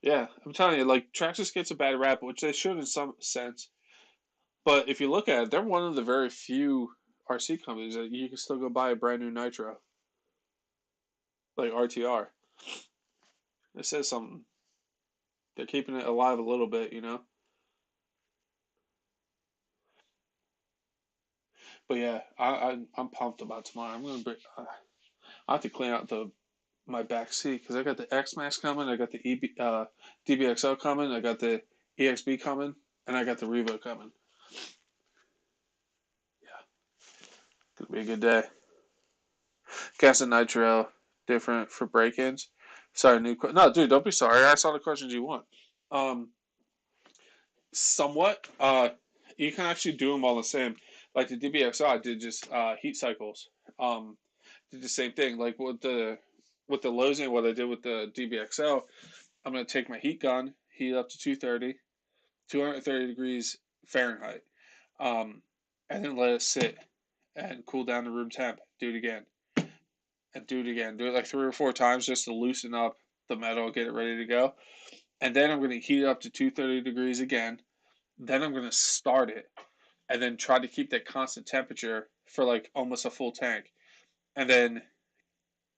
Yeah, I'm telling you, like Traxxas gets a bad rap, which they should in some sense. But if you look at it, they're one of the very few RC companies that you can still go buy a brand new Nitro, like RTR. It says something. They're keeping it alive a little bit, you know. But yeah, I'm pumped about tomorrow. I have to clean out the my back seat because I got the X Max coming, I got the DBXL coming, I got the EXB coming, and I got the Revo coming. Yeah, gonna be a good day. Gas and nitro, different for break-ins. Sorry, no, dude, don't be sorry. I saw the questions you want. Um, somewhat. You can actually do them all the same. Like the DBXL, I did just heat cycles. Um, did the same thing. Like with the Losing, what I did with the DBXL, I'm gonna take my heat gun, heat it up to 230 degrees Fahrenheit, um, and then let it sit and cool down to room temp. Do it again and do it again. Do it like 3 or 4 times just to loosen up the metal, get it ready to go. And then I'm gonna heat it up to 230 degrees again. Then I'm gonna start it and then try to keep that constant temperature for like almost a full tank. And then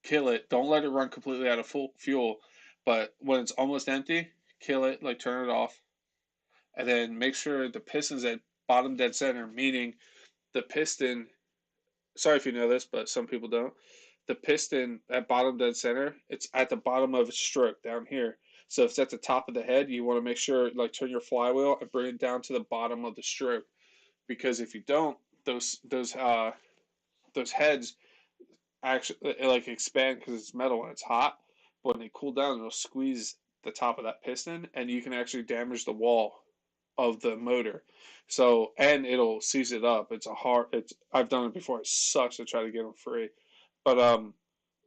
kill it. Don't let it run completely out of full fuel. But when it's almost empty, kill it, like turn it off. And then make sure the piston's at bottom dead center, meaning the piston, sorry if you know this, but some people don't. The piston at bottom dead center, it's at the bottom of its stroke down here. So if it's at the top of the head, you want to make sure, like, turn your flywheel and bring it down to the bottom of the stroke. Because if you don't, those heads actually like expand because it's metal and it's hot. But when they cool down, it'll squeeze the top of that piston, and you can actually damage the wall of the motor. So and it'll seize it up. It's a hard. It's I've done it before. It sucks to try to get them free, but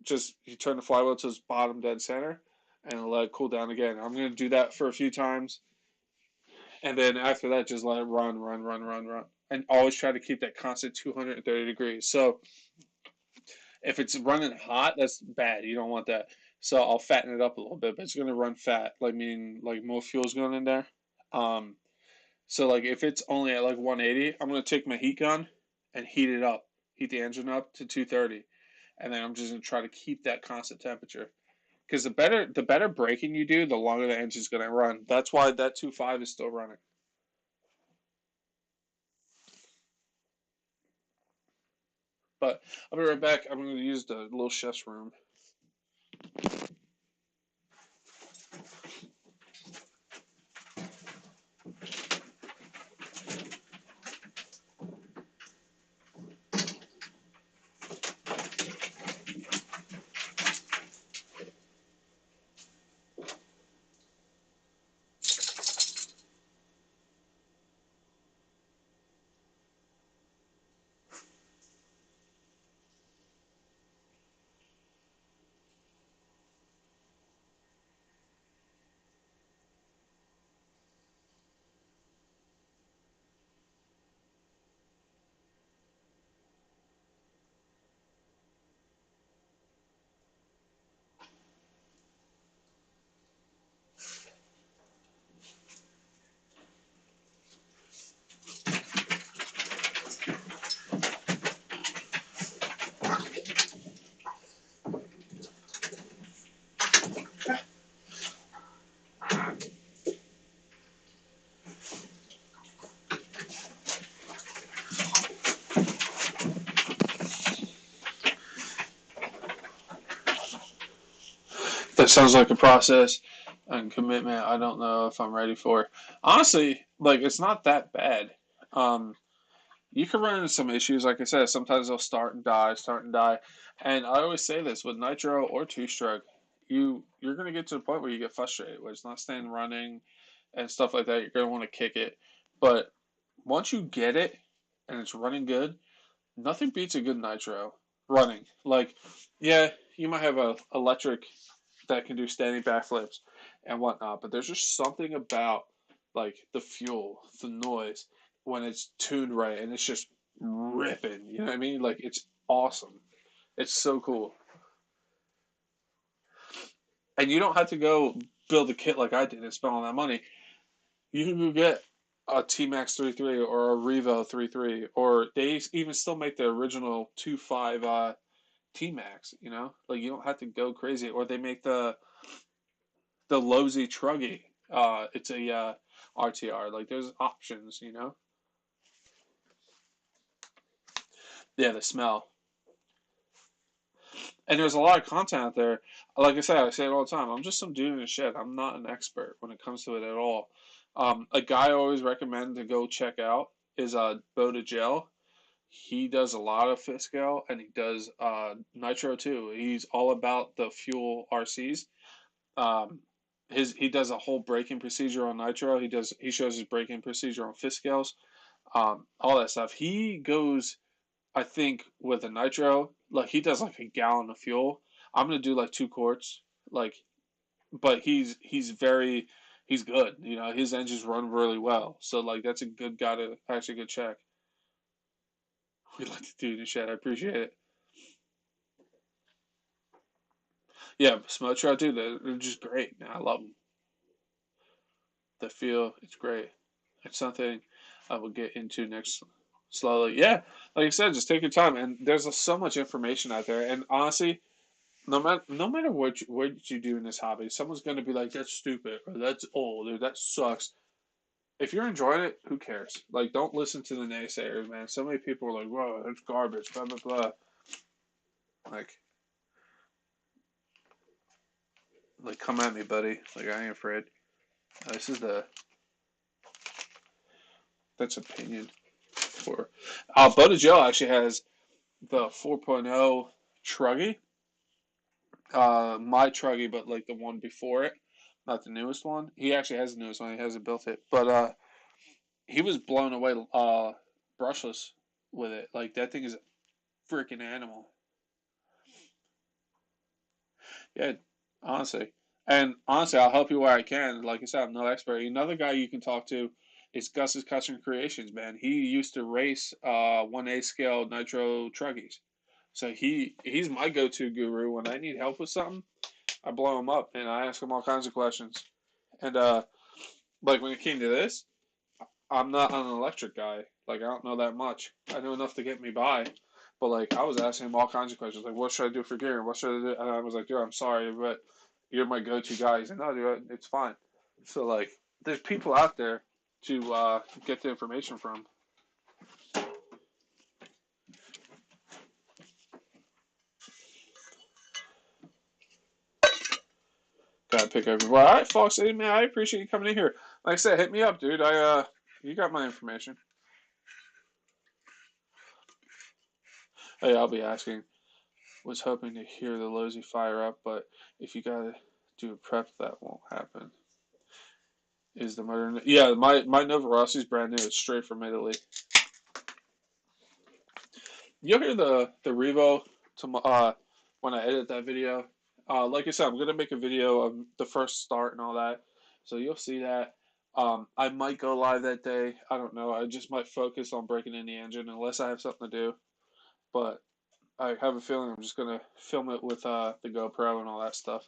just you turn the flywheel to its bottom dead center, and let it cool down again. I'm gonna do that for a few times, and then after that, just let it run, run, run, run, run, and always try to keep that constant 230 degrees. So if it's running hot, that's bad. You don't want that. So I'll fatten it up a little bit, but it's gonna run fat, like meaning like more fuel's going in there. Um, so like if it's only at like 180, I'm gonna take my heat gun and heat it up, heat the engine up to 230, and then I'm just gonna try to keep that constant temperature. Because the better braking you do, the longer the engine's gonna run. That's why that 2.5 is still running. But I'll be right back. I'm gonna use the little chef's room. That sounds like a process and commitment I don't know if I'm ready for. Honestly, like it's not that bad. Um, you can run into some issues, like I said. Sometimes they'll start and die. And I always say this with nitro or two stroke, you're gonna get to the point where you get frustrated, where it's not staying running and stuff like that. You're gonna want to kick it, but once you get it and it's running good, nothing beats a good nitro running. Like, yeah, you might have a electric that can do standing backflips and whatnot. But there's just something about like the fuel, the noise when it's tuned right and it's just ripping. You know what I mean? Like it's awesome. It's so cool. And you don't have to go build a kit like I did and spend all that money. You can go get a T Max 33 or a Revo 33, or they even still make the original 2.5 T Max. Like you don't have to go crazy, or they make the Losi Truggy, It's a RTR. Like there's options, you know. Yeah, the smell. And there's a lot of content out there. Like I said, I say it all the time. I'm just some dude in the shed. I'm not an expert when it comes to it at all. A guy I always recommend to go check out is Boda Gel. He does a lot of Fiscal and he does Nitro too. He's all about the fuel RCs. Um, he does a whole braking procedure on Nitro. He shows his braking procedure on Fiscals. All that stuff. He goes, I think, with a Nitro, like he does like a gallon of fuel. I'm gonna do like 2 quarts, like, but he's good. You know, his engines run really well. So like that's a good guy to actually go check. We like to do the shit. I appreciate it. Yeah, Smoke Shot, dude, they're just great, man. I love them. The feel, it's great. It's something I will get into next slowly. Yeah, like I said, just take your time. And there's so much information out there. And honestly, no matter what you do in this hobby, someone's going to be like, "That's stupid," or "That's old," or "That sucks." If you're enjoying it, who cares? Like, don't listen to the naysayers, man. So many people are like, "Whoa, that's garbage," blah blah blah. Like, come at me, buddy. Like, I ain't afraid. This is the that's opinion for. Boda Joe actually has the 4.0 Truggy, my Truggy, but like the one before it, not the newest one. He actually has the newest one. He hasn't built it, but he was blown away brushless with it. Like that thing is a freaking animal. Yeah, honestly. And honestly, I'll help you where I can. Like I said, I'm no expert. Another guy you can talk to is Gus's Custom Creations, man. He used to race 1A scale nitro truggies. So he's my go-to guru when I need help with something. I blow him up and I ask him all kinds of questions. And like when it came to this, I'm not an electric guy. Like I don't know that much. I know enough to get me by. But like I was asking him all kinds of questions. Like what should I do for gear? What should I do? And I was like, dude, I'm sorry, but you're my go-to guy. He's like, no, dude, it's fine. So like there's people out there to get the information from. Gotta pick everyone. All right, Fox, hey, man, I appreciate you coming in here. Like I said, hit me up, dude. You got my information. Hey, I'll be asking. Was hoping to hear the Lozy fire up, but if you gotta do a prep, that won't happen. Is the motor? Yeah, my Nova Rossi's brand new. It's straight from Italy. You'll hear the Revo when I edit that video. Like I said, I'm gonna make a video of the first start and all that, so you'll see that. I might go live that day. I don't know. I just might focus on breaking in the engine unless I have something to do. But I have a feeling I'm just gonna film it with the GoPro and all that stuff.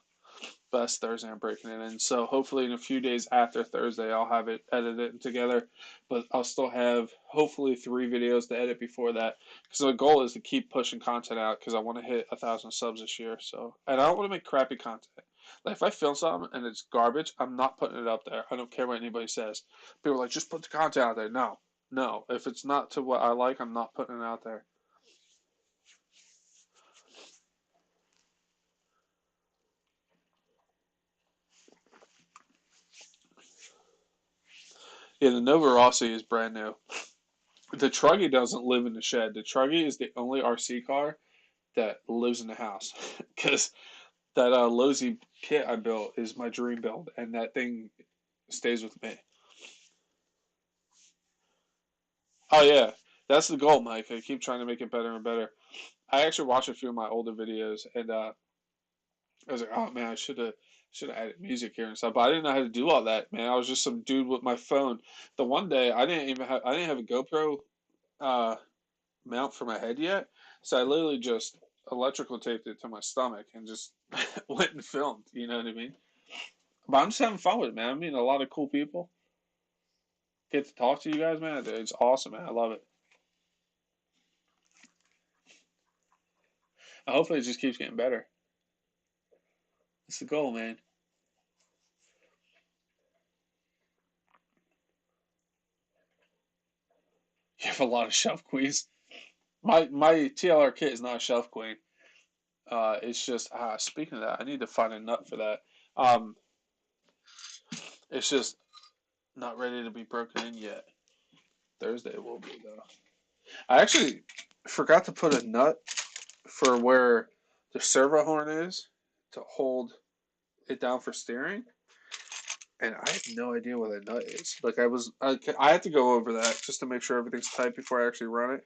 That's Thursday I'm breaking it in. So hopefully in a few days after Thursday I'll have it edited together. But I'll still have hopefully 3 videos to edit before that. Because the goal is to keep pushing content out because I want to hit 1,000 subs this year. So and I don't want to make crappy content. Like if I film something and it's garbage, I'm not putting it up there. I don't care what anybody says. People are like, just put the content out there. No. No. If it's not to what I like, I'm not putting it out there. Yeah, the Nova Rossi is brand new. The Truggy doesn't live in the shed. The Truggy is the only RC car that lives in the house because that Lozy kit I built is my dream build, and that thing stays with me. Oh yeah, that's the goal, Mike. I keep trying to make it better and better. I actually watched a few of my older videos, and I was like, oh man, I should have added music here and stuff, but I didn't know how to do all that, man. I was just some dude with my phone. The one day I didn't have a GoPro uh, mount for my head yet, so I literally just electrical taped it to my stomach and just went and filmed. You know what I mean? But I'm just having fun with it, man. I mean, a lot of cool people get to talk to you guys, man. It's awesome, man. I love it. Hopefully, it just keeps getting better. That's the goal, man. have a lot of shelf queens. My TLR kit is not a shelf queen. It's just speaking of that, I need to find a nut for that. Um, it's just not ready to be broken in yet. Thursday will be though. I actually forgot to put a nut for where the servo horn is to hold it down for steering, and I have no idea where that nut is. Like I had to go over that just to make sure everything's tight before I actually run it.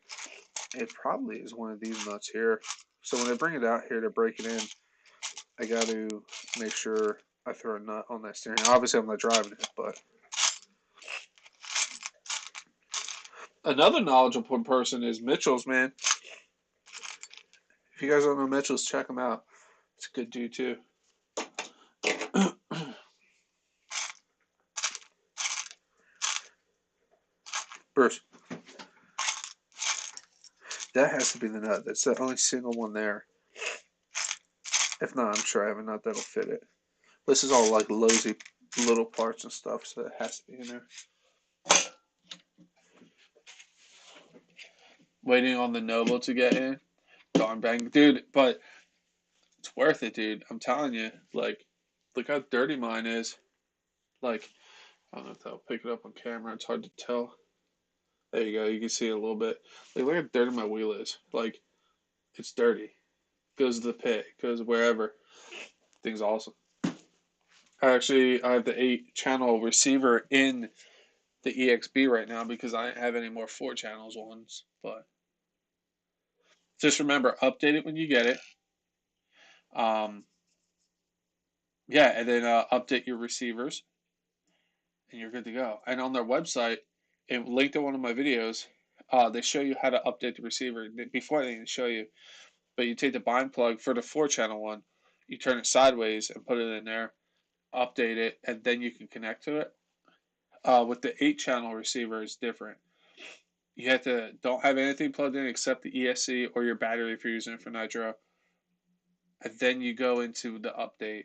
It probably is one of these nuts here. So when I bring it out here to break it in, I got to make sure I throw a nut on that steering. Obviously, I'm not driving it, but another knowledgeable person is Mitchell's, man. If you guys don't know Mitchell's, check him out. It's a good dude too. Bruce, that has to be the nut. That's the only single one there. If not, I'm sure I have a nut that'll fit it. This is all like lousy little parts and stuff, so it has to be in there. Waiting on the Noble to get in. Darn bang. Dude, but it's worth it, dude. I'm telling you. Like, look how dirty mine is. Like, I don't know if I'll pick it up on camera. It's hard to tell. There you go. You can see it a little bit. Like, look how dirty my wheel is. Like, it's dirty. Goes to the pit. Goes wherever. Thing's awesome. I have the 8-channel receiver in the EXB right now because I don't have any more 4 channels ones. But just remember, update it when you get it. Yeah, and then update your receivers, and you're good to go. And on their website, and linked to one of my videos, they show you how to update the receiver. Before they even show you, but you take the bind plug for the 4-channel one, you turn it sideways and put it in there, update it, and then you can connect to it. With the 8-channel receiver, it's different. You have to don't have anything plugged in except the ESC or your battery if you're using it for nitro. And then you go into the update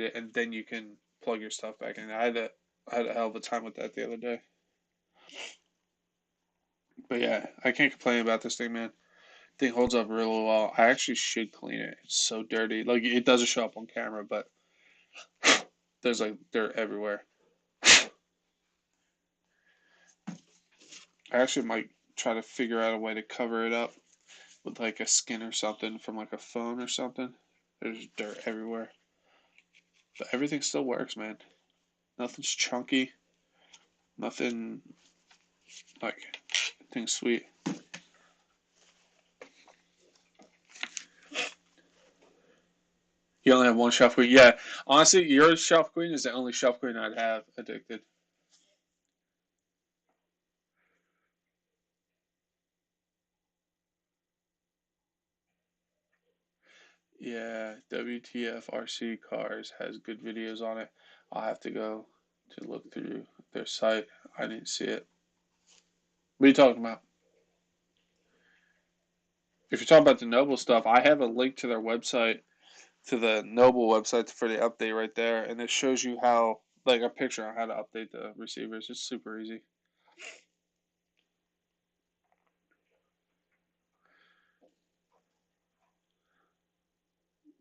it, and then you can plug your stuff back in. I had a hell of a time with that the other day. But yeah, I can't complain about this thing, man. Thing holds up really well. I actually should clean it. It's so dirty. Like it doesn't show up on camera, but there's like dirt everywhere. I actually might try to figure out a way to cover it up with like a skin or something from like a phone or something. There's dirt everywhere. But everything still works, man. Nothing's chunky. Nothing like things sweet. You only have one shelf queen. Yeah, honestly, your shelf queen is the only shelf queen I'd have addicted. Yeah, WTF RC Cars has good videos on it. I'll have to go to look through their site. I didn't see it. What are you talking about? If you're talking about the Noble stuff, I have a link to their website, to the Noble website for the update right there, and it shows you how, like a picture on how to update the receivers. It's super easy.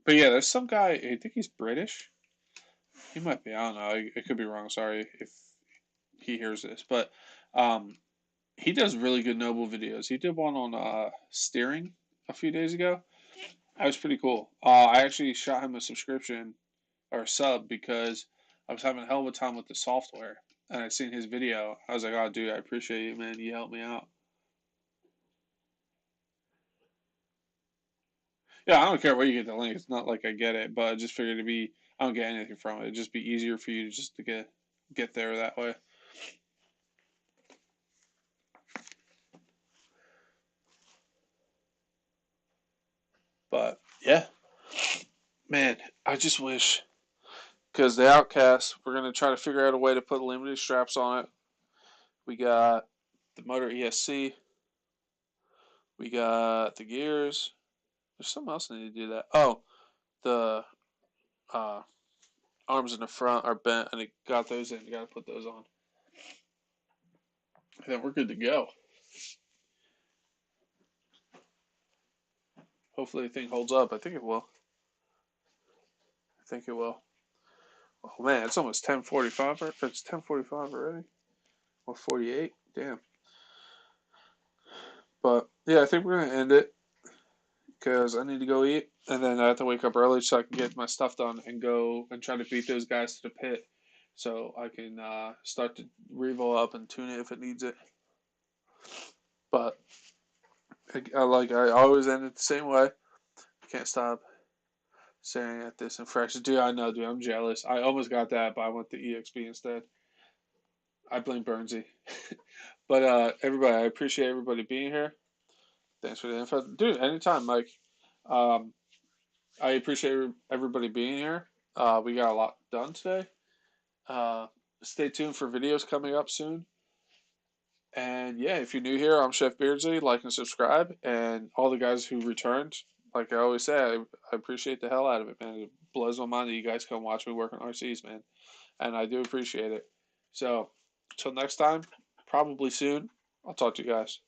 But yeah, there's some guy, I think he's British. He might be, I don't know. I could be wrong. Sorry if he hears this. But um, he does really good Noble videos. He did one on steering a few days ago. That was pretty cool. I actually shot him a subscription or a sub because I was having a hell of a time with the software. And I seen his video. I was like, oh, dude, I appreciate you, man. You helped me out. Yeah, I don't care where you get the link. It's not like I get it, but I just figured it'd be, I don't get anything from it. It'd just be easier for you just to get there that way. But yeah, man, I just wish because the Outcast, we're gonna try to figure out a way to put limited straps on it. We got the motor ESC, we got the gears. There's something else I need to do that. Oh, the uh, arms in the front are bent, and it got those in. You got to put those on, and then we're good to go. Hopefully the thing holds up. I think it will. I think it will. Oh man, it's almost 10:45. It's 10:45 already. Or 48. Damn. But yeah, I think we're gonna end it because I need to go eat, and then I have to wake up early so I can get my stuff done and go and try to beat those guys to the pit, so I can start to revo up and tune it if it needs it. But I always end it the same way. Can't stop staring at this infraction. Dude, I know, dude. I'm jealous. I almost got that, but I went to EXP instead. I blame Burnsy. But everybody, I appreciate everybody being here. Thanks for the info, dude. Anytime, Mike. Um, I appreciate everybody being here. We got a lot done today. Uh, Stay tuned for videos coming up soon. And yeah, if you're new here, I'm Chef Beardsley. Like and subscribe. And all the guys who returned, like I always say, I appreciate the hell out of it, man. It blows my mind that you guys come watch me work on RCs, man. And I do appreciate it. So, until next time, probably soon, I'll talk to you guys.